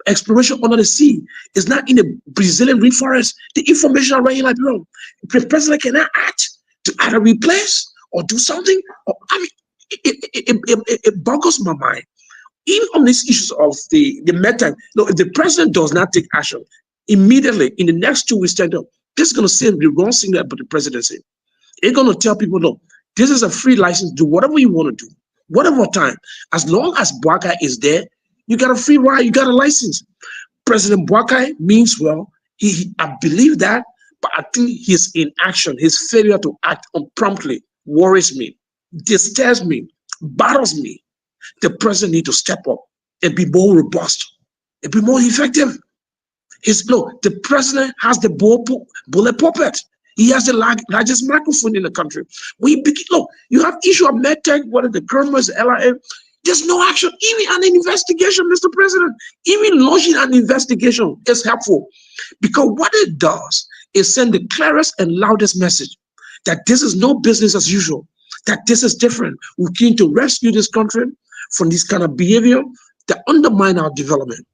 exploration under the sea. It's not in the Brazilian rainforest. The information are right here, like, bro, the president cannot act to either replace or do something. It boggles my mind. Even on these issues of the method, if the president does not take action immediately in the next 2 weeks, this is going to send the wrong signal about the presidency. It's going to tell people, no, this is a free license. Do whatever you want to do, whatever time. As long as Boakai is there, you got a free ride, you got a license. President Boakai means well. I believe that, but I think his inaction, his failure to act promptly worries me, disturbs me, bothers me. The president needs to step up and be more robust and be more effective. The president has the bullet puppet. He has the largest microphone in the country. You have issue of medtech, whether the government, LRA, there's no action. Even an investigation, Mr. President, even launching an investigation is helpful, because what it does is send the clearest and loudest message that this is no business as usual, that this is different. We're keen to rescue this country from this kind of behavior that undermine our development,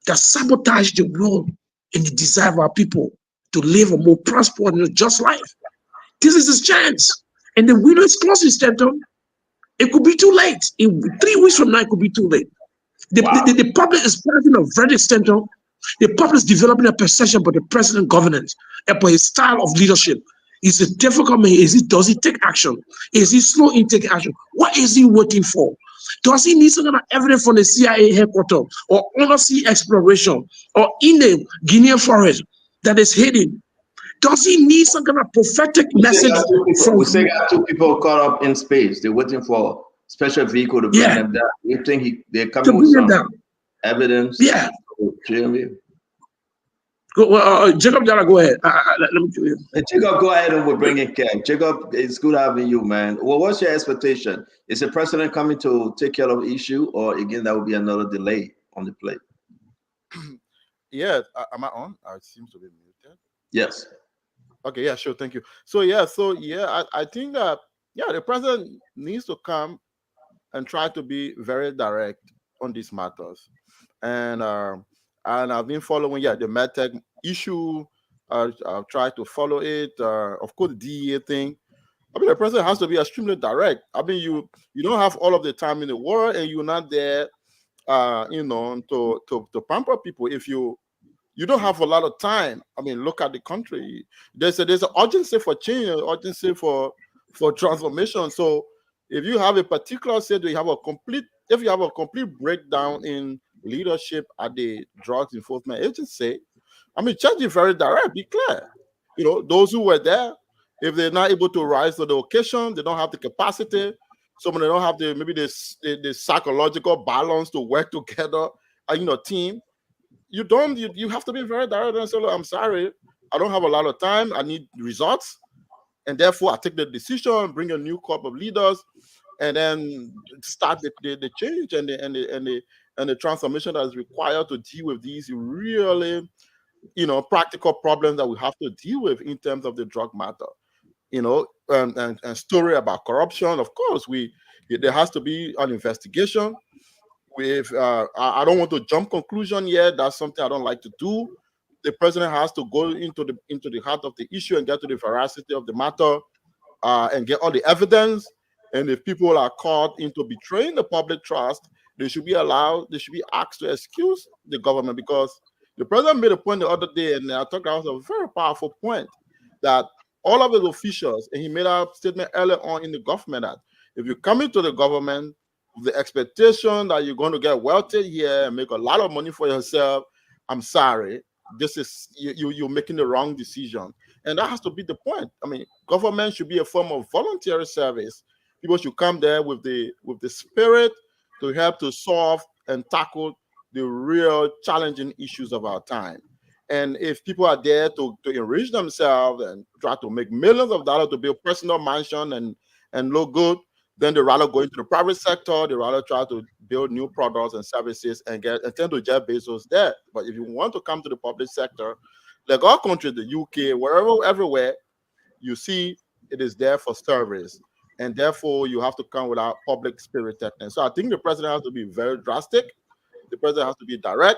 that sabotage the world and the desire of our people to live a more prosperous and just life. This is his chance. And the window is closing, Stanton. It could be too late. In 3 weeks from now, it could be too late. The public is passing a verdict, Stanton. The public is developing a perception about the president's governance, about his style of leadership. Is a difficult man. Does he take action? Is he slow in taking action? What is he waiting for? Does he need some kind of evidence from the CIA headquarters or undersea exploration or in the Guinean forest that is hidden? Does he need some kind of prophetic message? We still got 2 people caught up in space. They're waiting for special vehicle to bring them down. You think they're coming with some evidence? Yeah. Jacob, go ahead. Let me tell you. Jacob, go ahead and we'll bring in Ken. Jacob, it's good having you, man. Well, what's your expectation? Is the president coming to take care of the issue, or again, that will be another delay on the plate? Yeah, am I on? I seem to be muted. Yes. Okay, yeah, sure, thank you. I think that the president needs to come and try to be very direct on these matters, and I've been following the medtech issue. I've tried to follow it. Of course, the DEA thing. I mean, the president has to be extremely direct. I mean, you don't have all of the time in the world, and you're not there, to pamper people. If you don't have a lot of time. I mean, look at the country. There's an urgency for change, an urgency for transformation. So if you have a particular state, if you have a complete breakdown in leadership at the Drugs Enforcement Agency, I mean, change it very direct, be clear. Those who were there, if they're not able to rise to the occasion, they don't have the capacity. Some of them don't have the psychological balance to work together, team. You have to be very direct and say, look, I'm sorry, I don't have a lot of time. I need results. And therefore, I take the decision, bring a new crop of leaders, and then start the change and the transformation that is required to deal with these really, practical problems that we have to deal with in terms of the drug matter. And story about corruption. Of course, there has to be an investigation. I don't want to jump conclusion yet. That's something I don't like to do. The president has to go into the heart of the issue and get to the veracity of the matter, and get all the evidence. And if people are caught into betraying the public trust, they should be asked to excuse the government, because the president made a point the other day, and I thought that was a very powerful point, that all of his officials, and he made a statement earlier on in the government, that if you come into the government with the expectation that you're going to get wealthy here and make a lot of money for yourself, I'm sorry, this is you're making the wrong decision. And that has to be the point. I mean, government should be a form of voluntary service. People should come there with the spirit to help to solve and tackle the real challenging issues of our time. And if people are there to enrich themselves and try to make millions of dollars to build personal mansion and look good, then they rather go into the private sector. They rather try to build new products and services and tend to Jeff Bezos there. But if you want to come to the public sector, like our country, the UK, wherever, everywhere, you see it is there for service. And therefore, you have to come without public spiritedness. So I think the president has to be very drastic The president has to be direct.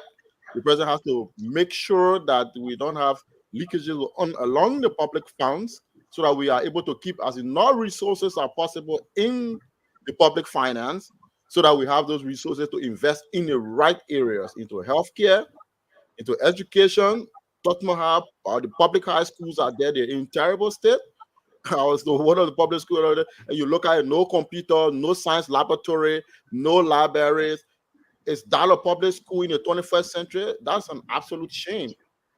The president has to make sure that we don't have leakages along the public funds, so that we are able to keep as enough resources as possible in the public finance, so that we have those resources to invest in the right areas, into healthcare, into education. Tottenham, the public high schools are there, they're in terrible state. I was the one of the public schools, and you look at it, no computer, no science laboratory, no libraries. Is that a public school in the 21st century? That's an absolute shame.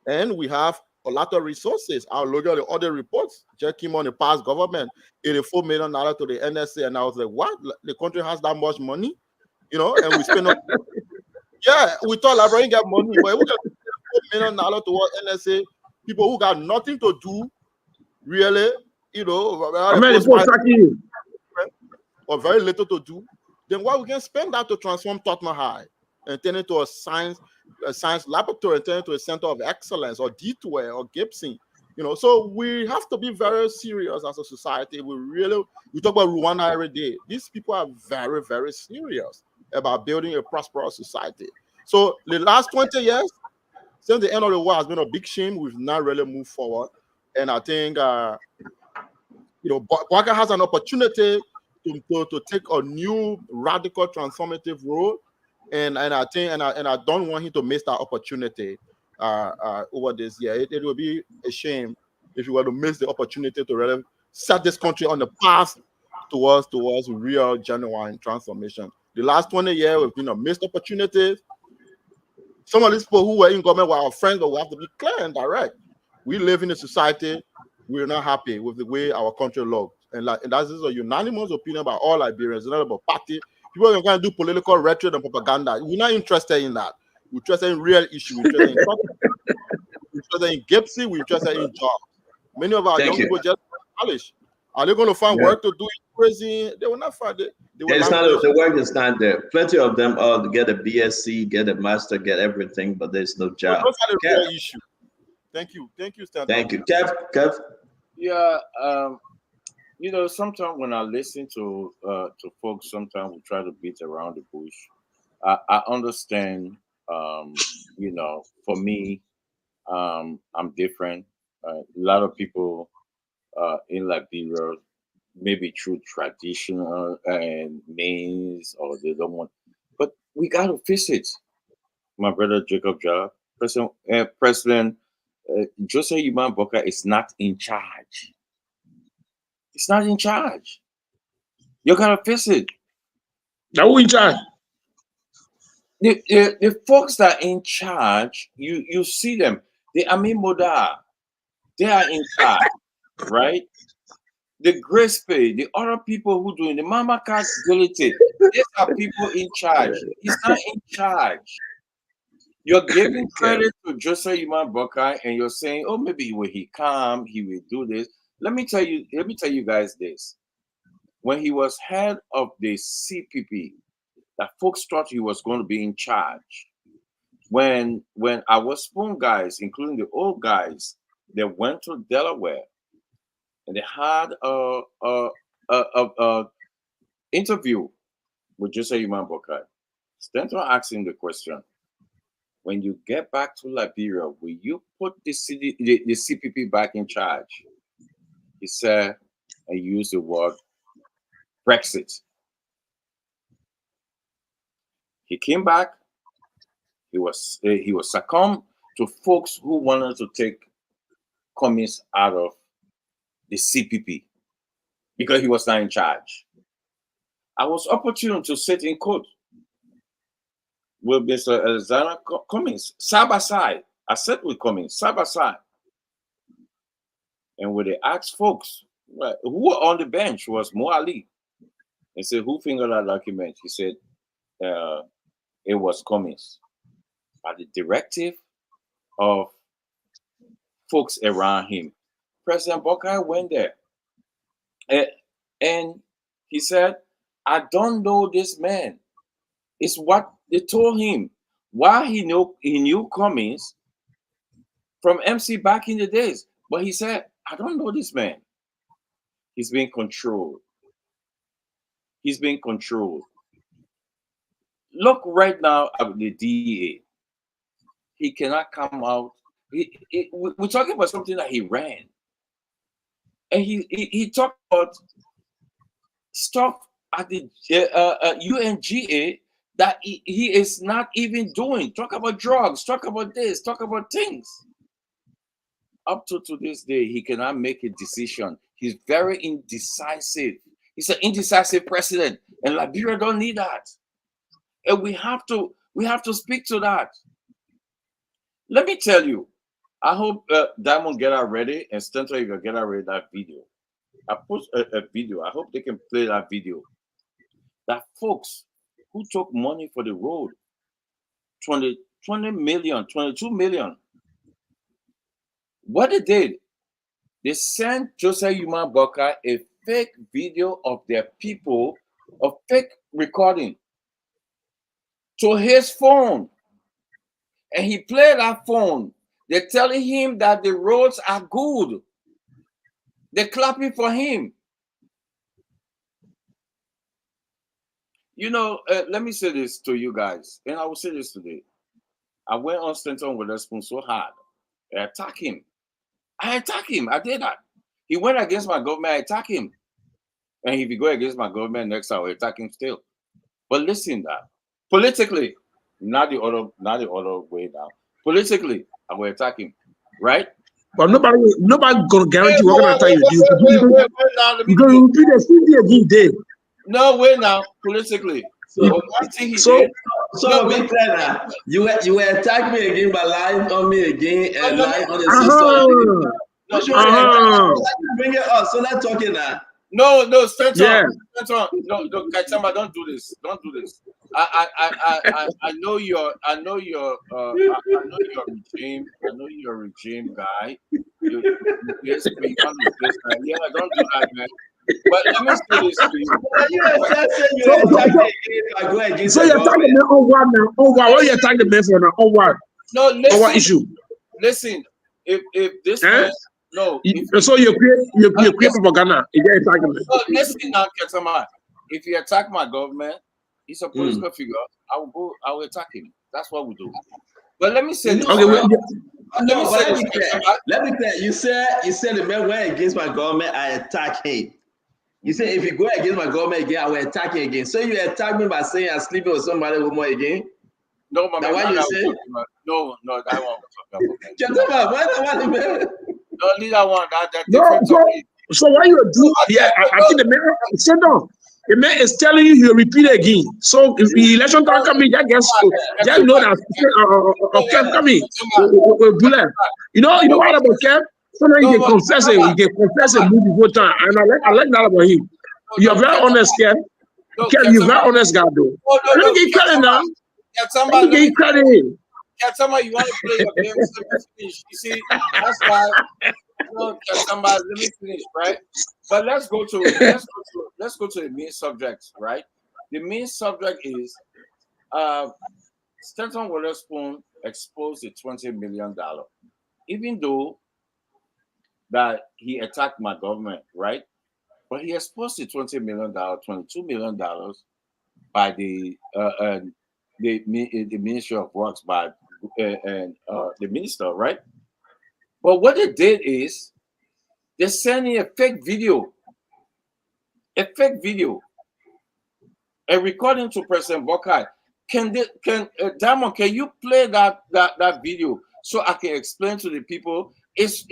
And we have a lot of resources. I look at the other reports, just came on the past government, $84 million to the NSA, and I was like, what? The country has that much money? You know, and we spend yeah, we thought librarians get money, but we got $4 million towards NSA, people who got nothing to do, really, you know, or very little to do. Then why we can spend that to transform Tottenham High and turn it to a science laboratory, and turn it to a center of excellence, or Detour or Gibson, you know? So we have to be very serious as a society. We talk about Rwanda every day. These people are very, very serious about building a prosperous society. So the last 20 years, since the end of the war, has been a big shame. We've not really moved forward. And I think, you know, Baka has an opportunity to take a new radical transformative role, and I think and I don't want him to miss that opportunity over this year. It will be a shame if you were to miss the opportunity to really set this country on the path towards real genuine transformation. The last 20 years have been a missed opportunity. Some of these people who were in government were our friends, but we have to be clear and direct. We live in a society, we're not happy with the way our country looks. And that is a unanimous opinion by all Liberians. It's not about party. People are going to do political rhetoric and propaganda. We're not interested in that. We're interested in real issues. We're interested in Gibson. We're interested in jobs. Many of our young people just college. Are they going to find work to do in prison? They will not find it. The work is not there. Plenty of them to get a BSc, get a master, get everything, but there's no job. Those are the real issue. Thank you, Stanton. Thank you, Kev. Yeah, you know, sometimes when I listen to folks, sometimes we try to beat around the bush. I understand. You know, for me, I'm different. A lot of people in Liberia, maybe through traditional and means, or they don't want, but we got to fix it. My brother Jacob Jallah, President Joseph Iman Boka is not in charge. It's not in charge. You gotta fix it. Now who in charge? The folks that are in charge, you see them. The Amin Moda, they are in charge, right? The Grace Pay, the other people who doing the Mama Cat Ability, these are people in charge. He's not in charge. You're giving credit to Joseph Iman Boka, and you're saying, oh, maybe when he come, he will do this. Let me tell you guys this. When he was head of the CPP, that folks thought he was going to be in charge. When our spoon guys, including the old guys, they went to Delaware and they had a interview with Joseph Iman Boka. Stanton asked him the question: when you get back to Liberia, will you put the CPP back in charge? He said, and used the word Brexit. He came back. He was succumbed to folks who wanted to take Cummings out of the CPP because he was not in charge. I was opportune to sit in court with Mr. Alexander Cummings, side by side. I sat with Cummings, side by side. And when they asked folks who were on the bench, was Mo Ali. They said, who fingered that document? He said, it was Cummings. By the directive of folks around him. President Boka went there. And he said, I don't know this man. It's what they told him. Why he knew Cummings from MC back in the days. But he said, I don't know this man. He's being controlled. He's being controlled. Look right now at the DEA. He cannot come out. We're talking about something that he ran. And he talked about stuff at the UNGA that he is not even doing. Talk about drugs, talk about this, talk about things. Up to this day, he cannot make a decision. He's very indecisive. He's an indecisive president, and Liberia don't need that. And we have to speak to that. Let me tell you, I hope Diamond get out ready, and Stanton, you can get out ready that video. I post a video. I hope they can play that video. That folks who took money for the road, 20 million, 22 million. What they did, they sent Joseph Yuma Boka a fake video of their people, a fake recording to his phone. And he played that phone. They're telling him that the roads are good. They're clapping for him. You know, let me say this to you guys, and I will say this today. I went on Stanton with a spoon so hard. I attacked him. I did that. He went against my government. I attacked him. And if he go against my government next time, I will attack him still. But listen, that politically, not the other way down. Politically, I will attack him, right? But nobody gonna guarantee what gonna attack you. You're gonna repeat the same thing again, Dave. No way now, politically. So one thing he did. So be clear now. You were attacking me again by lying on me again and lying on the system. Bring it up. So let's talk now. No, Stanton. No, Kaitama, don't do this. Don't do this. I know you're regime. I know you're a regime guy. Yeah, don't do that, man. But let me say this to you. So you're attacking me on what now? On what? What are you attacking me for now? On what? No, listen. On what issue? Listen, if this man, no. So you create propaganda. You're attacking me. No, listen now, Ketama. If you attack my government, he's a political figure. I will attack him. That's what we do. But let me say this. Okay, let me tell you. You said the man went against my government, I attack him. You say if you go against my government again, I will attack you again. So you attack me by saying I'm sleeping with somebody more again? No, that's why you say? No, that one. No, leave that one. That no, so why you do? Yeah, I think the man said no. The man is telling you he'll repeat it again. So if the election don't come in, just know that coming. You know what about Kev? Sometimes you can confess it move before time. And I like that about him. You're very honest, Kev. Kev, you're very honest guy though. Let me get credit now. Let me get credit. Katama, you want to play your game? You see, that's why. No, Katama, let me finish, right? But let's go to the main subject, right? The main subject is Stanton Witherspoon exposed the $20 million, even though that he attacked my government, right? But he exposed the $20 million, $22 million by the Ministry of Works by the minister, right? But what they did is they sent in a fake video, a recording to President Bokai. Diamond, can you play that video so I can explain to the people? It's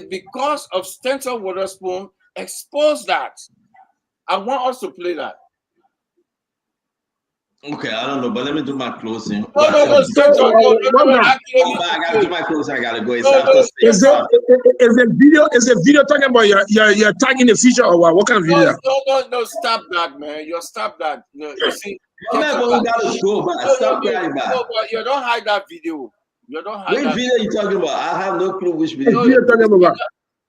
because of Stanton Witherspoon exposed that. I want us to play that. Okay, I don't know, but let me do my closing. No, I gotta do my closing. I gotta go. Is the video talking about you're tagging the feature or what? What kind of video? No, stop that, man. Stop that. You see, we gotta go, man. Stop crying, man. No, but you don't hide that video. You don't hide that video you talking about? I have no clue which video you're talking about.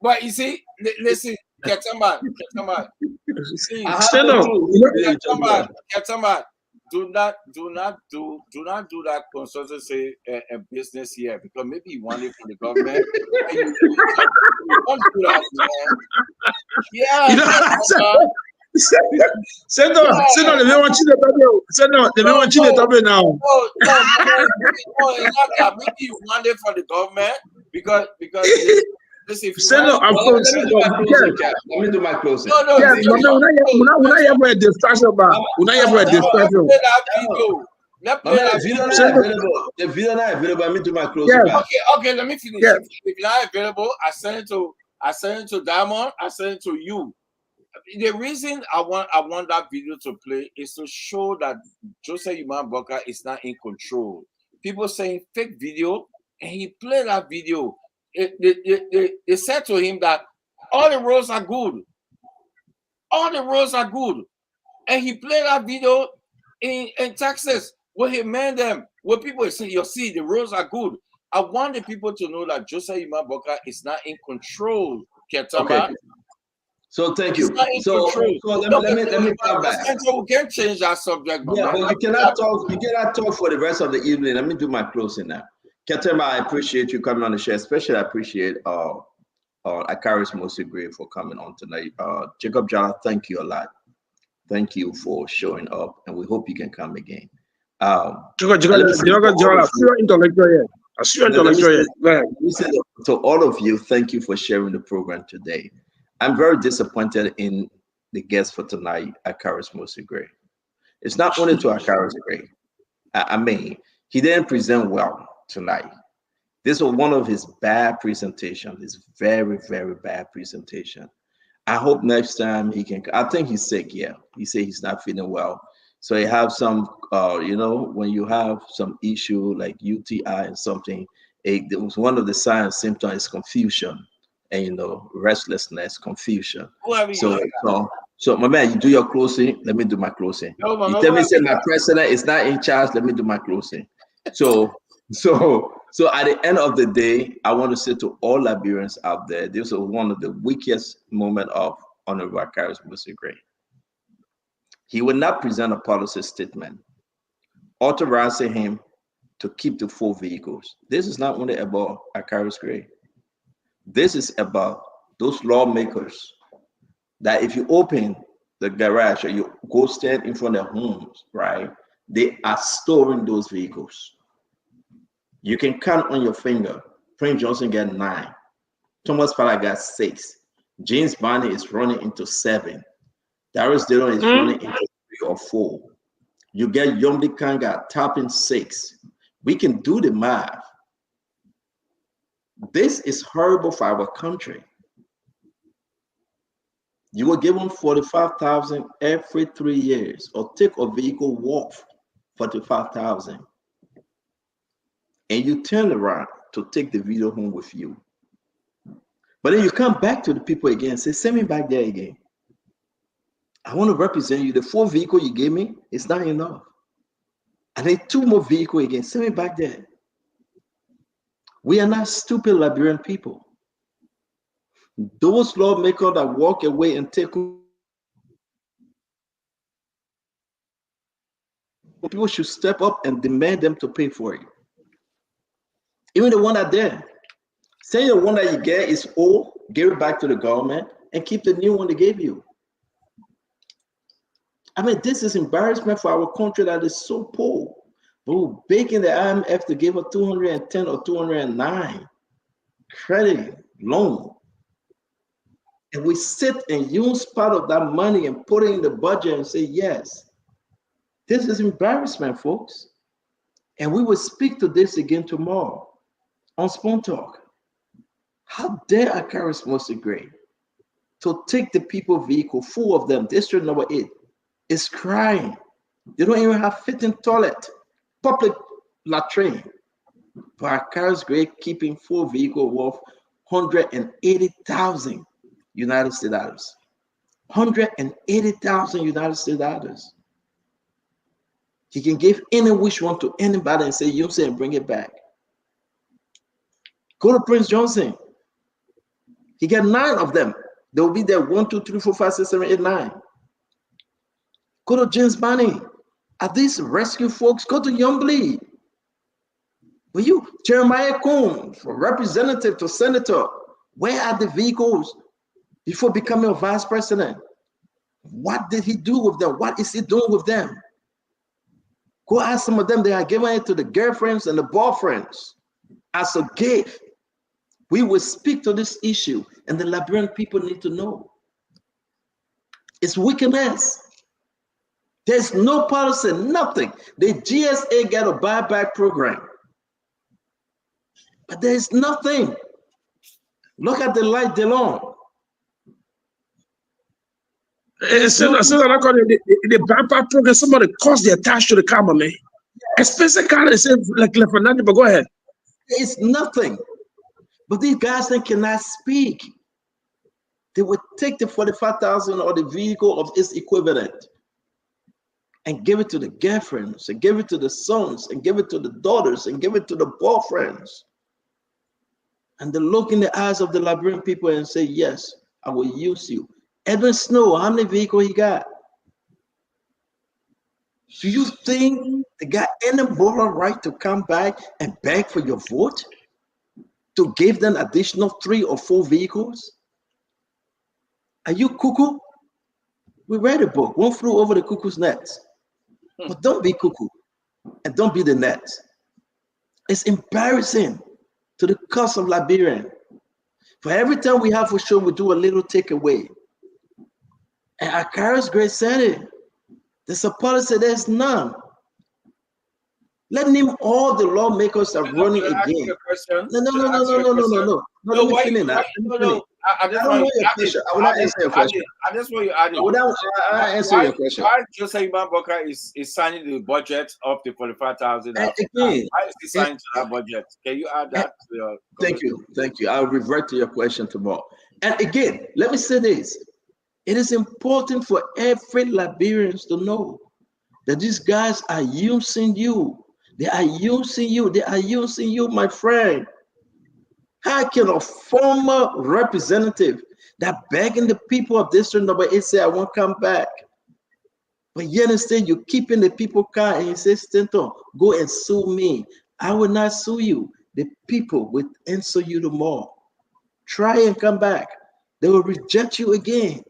But you see, listen, Ketama. Ketama. Do not do that consultancy and business here, because maybe you want it from the government. Don't do that, man. Yeah. Senator, they may want you to double. Senator, they may want you to double now. No, it's not that. Maybe you want it for the government because this if you Senator, want I'm it, Let me do my closing. No, yes, we're not here for a discussion, but we're not here for a discussion. play that video. Let's play that Video video. not available. The video not available. Let me do my closing. Yes. Okay, let me finish. Yes. If it's not available, I send it to Diamond, I send it to you. The reason I want that video to play is to show that Joseph Human Boka is not in control. People saying fake video, and he played that video. They said to him that all the roads are good. All the roads are good. And he played that video in Texas where he made them, where people say, you see, the roads are good. I want the people to know that Joseph Human Boka is not in control, Ketamba. Okay. So thank you. So let me come back. We can change that subject. Yeah, but you cannot talk for the rest of the evening. Let me do my closing now. Ketema, I appreciate you coming on the show. Especially I appreciate Akaris Mosigre for coming on tonight. Jacob Jallah, thank you a lot. Thank you for showing up, and we hope you can come again. Jacob Jallah, still intellectual yet. I still intellectual yet. To all of you, thank you for sharing the program today. I'm very disappointed in the guest for tonight, Akaris Mosigre. It's not only to Akaris Gray. I mean, he didn't present well tonight. This was one of his bad presentations. His very, very bad presentation. I hope next time he can. I think he's sick. Yeah, he said he's not feeling well. So you have some, when you have some issue like UTI and something, it was one of the signs, symptoms is confusion and restlessness, confusion. So my man, you do your closing. Let me do my closing. You tell me, say my president is not in charge. Let me do my closing. So at the end of the day, I want to say to all Liberians out there, this was one of the weakest moments of Honorable Akaris Mosigre. He will not present a policy statement authorizing him to keep the 4 vehicles. This is not only about Akaris Gray. This is about those lawmakers that if you open the garage or you go stand in front of their homes, right, they are storing those vehicles. You can count on your finger. Prince Johnson got 9. Thomas Fowler got 6. James Barney is running into 7. Darius Dillon is running into 3 or 4. You get Yomdi Kanga tapping 6. We can do the math. This is horrible for our country. You were given 45,000 every 3 years, or take a vehicle worth 45,000. And you turn around to take the video home with you. But then you come back to the people again and say, send me back there again. I want to represent you. The 4 vehicle you gave me is not enough. I need 2 more vehicles again. Send me back there. We are not stupid Liberian people. Those lawmakers that walk away and take, people should step up and demand them to pay for it. Even the one that there. Say the one that you get is old, give it back to the government, and keep the new one they gave you. I mean, this is embarrassment for our country that is so poor. But we're begging the IMF to give us 210 or 209 credit loan. And we sit and use part of that money and put it in the budget and say, yes. This is embarrassment, folks. And we will speak to this again tomorrow on Spoon Talk. How dare Akaris Mosigre to take the people vehicle, 4 of them, district number 8, is crying. They don't even have fitting toilet, public latrine. But Akaris Gray keeping 4 vehicles worth 180,000 United States dollars. 180,000 United States dollars. He can give any wish one to anybody and say, use it and bring it back. Go to Prince Johnson. He got 9 of them. They will be there 1, 2, 3, 4, 5, 6, 7, 8, 9. Go to James Barney. Are these rescue folks? Go to Youngblee. Will you, Jeremiah Combs, from representative to senator, where are the vehicles before becoming a vice president? What did he do with them? What is he doing with them? Go ask some of them. They are giving it to the girlfriends and the boyfriends as a gift. We will speak to this issue, and the Liberian people need to know. It's wickedness. There's no policy, nothing. The GSA got a buyback program, but there's nothing. Look at the light alone. The buyback program, somebody cost the attached to the car, man. Expensive car, they say like Fernando, but go ahead. It's nothing. But these guys, they cannot speak. They would take the 45,000 or the vehicle of its equivalent and give it to the girlfriends, and give it to the sons, and give it to the daughters, and give it to the boyfriends. And they look in the eyes of the Liberian people and say, yes, I will use you. Edwin Snow, how many vehicles he got? Do you think they got any moral right to come back and beg for your vote? To give them additional 3 or 4 vehicles? Are you cuckoo? We read a book, One Flew Over the Cuckoo's Nest. But don't be cuckoo and don't be the net. It's embarrassing to the cause of Liberian. For every time we have a show, we do a little takeaway. And Akara's great said it. There's a policy, there's none. Let name all the lawmakers are running again. No. Let me finish that. I don't know your question. I will not answer your question. I just want you adding. I answer your question. Why Joseph Boka is signing the budget of the 45,000? Why is he signing to that budget? Can you add that to your Thank you. I'll revert to your question tomorrow. And again, let me say this. It is important for every Liberian to know that these guys are using you. They are using you, my friend. How can a former representative that begging the people of District Number 8 say, I won't come back? But yet instead, you're keeping the people car and you say, Stanton, go and sue me. I will not sue you. The people will answer you the more. Try and come back. They will reject you again.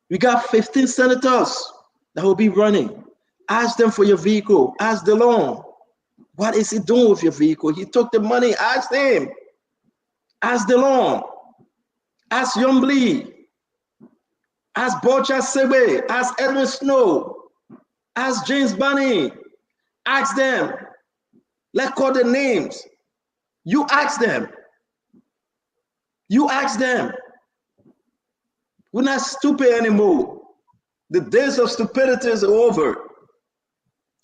We got 15 senators that will be running. Ask them for your vehicle. Ask the loan. What is he doing with your vehicle? He took the money. Ask him. Ask the loan. Ask Yombly. Ask Bocha Sebe. Ask Edwin Snow. Ask James Bunny. Ask them. Let's call the names. You ask them. You ask them. We're not stupid anymore. The days of stupidity is over.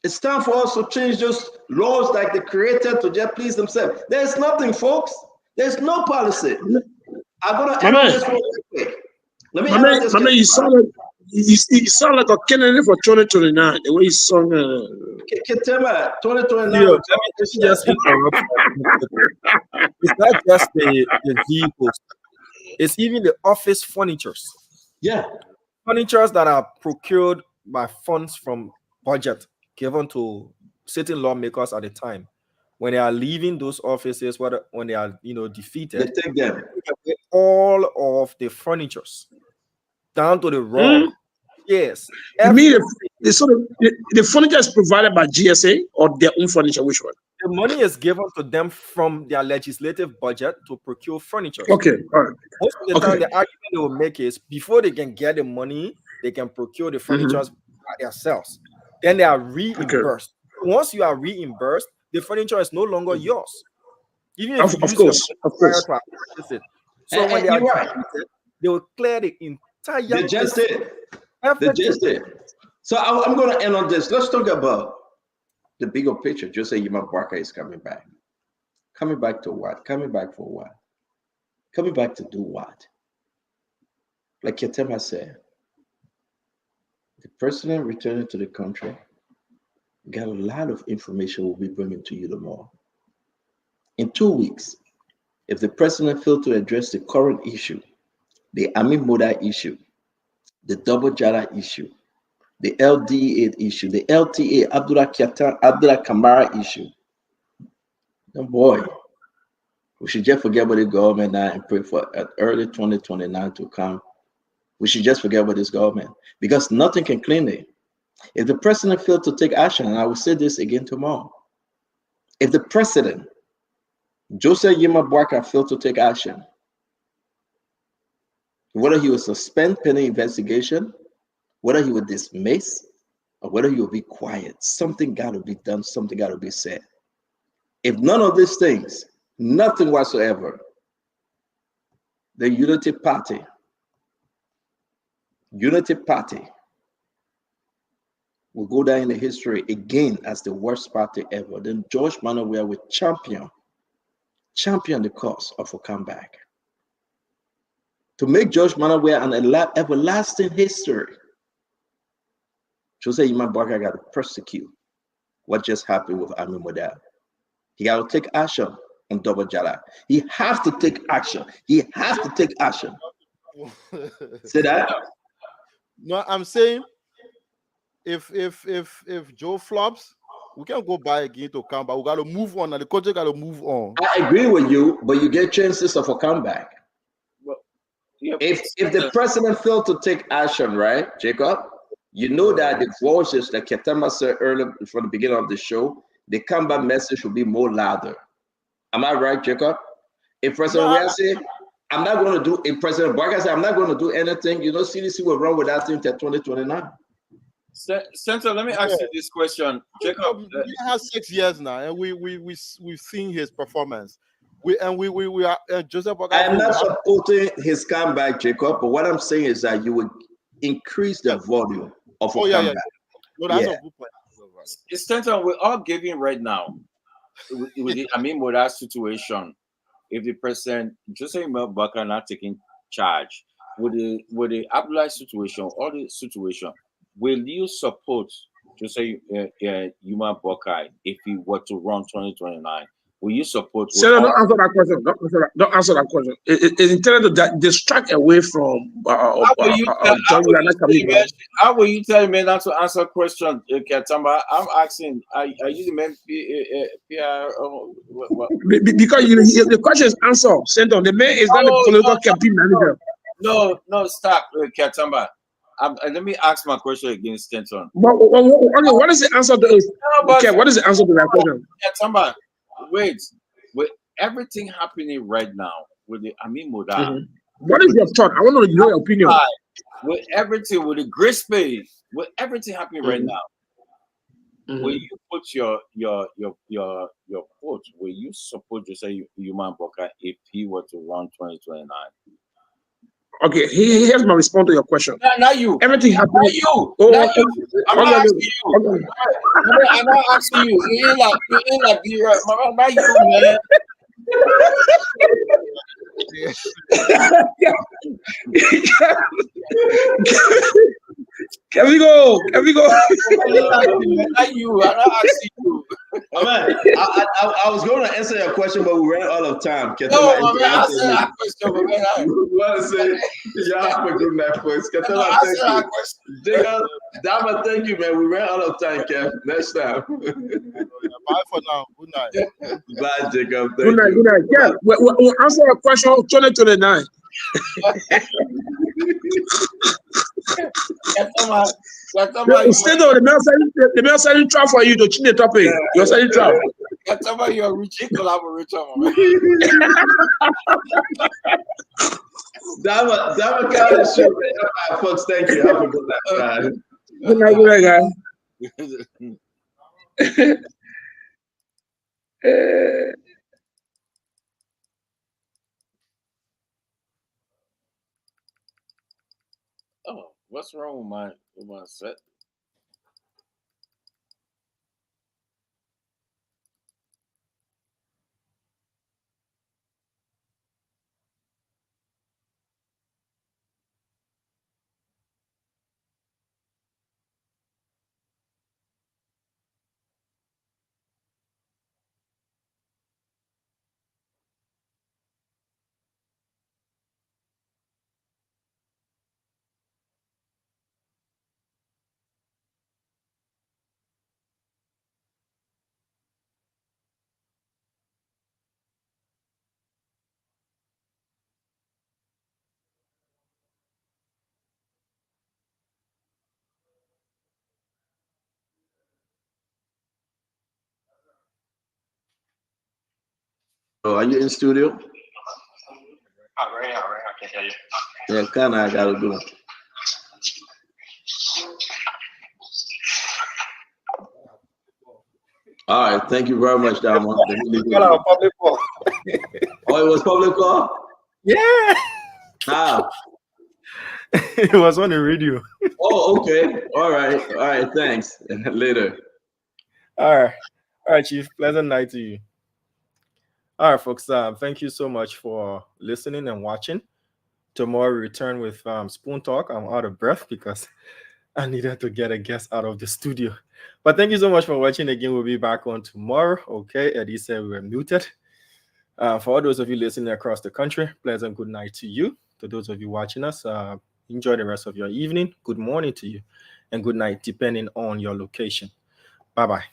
It's time for us to change those laws like the creator to just please themselves. There's nothing, folks. There's no policy. I'm gonna end this real quick. Let me end this. You sound like a candidate for 2029. The way you sung. Ketema, 2029. Let me just interrupt. It's not just the vehicles. It's even the office furnitures. Yeah. Furnitures that are procured by funds from budget given to certain lawmakers at the time. When they are leaving those offices, when they are defeated, they take them. All of the furnitures down to the rug. Yes. You mean the furniture is provided by GSA or their own furniture? Which one? The money is given to them from their legislative budget to procure furniture. Okay, all right. Most of the time, the argument they will make is before they can get the money, they can procure the furniture by themselves. Then they are reimbursed. Okay. Once you are reimbursed, the furniture is no longer yours. Even if of course. So when they are defeated, they will clear the entire. They just did. So I'm going to end on this. Let's talk about the bigger picture. Just say Yuma Barker is coming back. Coming back to what? Coming back for what? Coming back to do what? Like Ketema said, the president returning to the country got a lot of information we'll be bringing to you tomorrow. In 2 weeks, if the president failed to address the current issue, the Ami Moda issue, the double Jallah issue, the LDA issue, the LTA, Abdullah Kamara issue, then boy, we should just forget about the government now and pray for early 2029 to come We should just forget about this government because nothing can clean it. If the president failed to take action, and I will say this again tomorrow, if the president, Joseph Yema Boakai, failed to take action, whether he will suspend pending investigation, whether he will dismiss, or whether he will be quiet, something got to be done, something got to be said. If none of these things, nothing whatsoever, the Unity Party will go down in the history again as the worst party ever. Then George Manawea will champion the cause of a comeback. To make George Manawea an everlasting history, Jose Iman Boakai got to persecute what just happened with Ami Model. He got to take action on Double Jallah. He has to take action. He has to take action. Say that? No, I'm saying if Joe flops, we can't go back again to come back. We got to move on, and the country got to move on. I agree with you, but you get chances of a comeback. Well, yeah, if the president failed to take action, right, Jacob, you know that the voices that Ketema said earlier from the beginning of the show, the comeback message will be more louder. Am I right, Jacob? If President Weah say, I'm not going to do, if President Boakai say, I'm not going to do anything, you know, CDC will run with that thing till 2029. Senator, let me ask you this question, Jacob. He has 6 years now, and we've seen his performance. We are Joseph Boakai. I am not supporting his comeback, Jacob, but what I'm saying is that you would increase the volume of a comeback. No, that's a good point. Senator, we're all giving right now with that situation. If the president Joseph Boakai not taking charge with the Abdullahi situation, all the situation, will you support Joseph Yuma Boakai if he were to run 2029? Will you support? Senator, don't answer that question. Don't answer that question. It's intended to distract away from How will you tell me not to answer question, Ketamba? I'm asking, are you the man PR? Because the question is answered. Senator, the man is not a political campaign manager. No, stop, Ketamba. Let me ask my question again, Stenton. What is the answer to this? Okay, what is the answer to that question? Ketamba, wait. With everything happening right now with the Amin Moda, what is your thought? I want to know your opinion. With everything, with the grace pay, with everything happening right now, will you put your vote? Will you support Joseph Yuma Boakai if he were to run 2029? Okay, here's my response to your question. Not you. Everything happened. Not you. Not you. I'm not asking you. I'm not asking you. You ain't like be right. Not you, man. Can we go? Not you. I'm not asking you. Man, I was going to answer your question, but we ran out of time. No, man, answer that question. You want to say, y'all have a good night, folks. Answer that question. Jacob, Dama, thank you, man. We ran out of time, Kev. Next time. Bye for now. Good night. Bye, Jacob. Good night. Yeah, we'll answer a question 2029. Instead of the mail selling trap for you to change the topic, you're selling trap. You're a rich collaborator, man. Dama kind of show. Folks, thank you. Have a good night. Good night, guys. Oh, what's wrong with my set? Are you in studio? Right now, I can hear you. Yeah, kind of. I gotta go. All right, thank you very much, Diamond. Oh, it was public call? Yeah. How? It was on the radio. Oh, okay. All right. Thanks. Later. All right, Chief. Pleasant night to you. All right, folks. Thank you so much for listening and watching. Tomorrow we return with Spoon Talk. I'm out of breath because I needed to get a guest out of the studio. But thank you so much for watching again. We'll be back on tomorrow. Okay, Eddie said we were muted. For all those of you listening across the country, pleasant good night to you. To those of you watching us, enjoy the rest of your evening. Good morning to you, and good night, depending on your location. Bye-bye.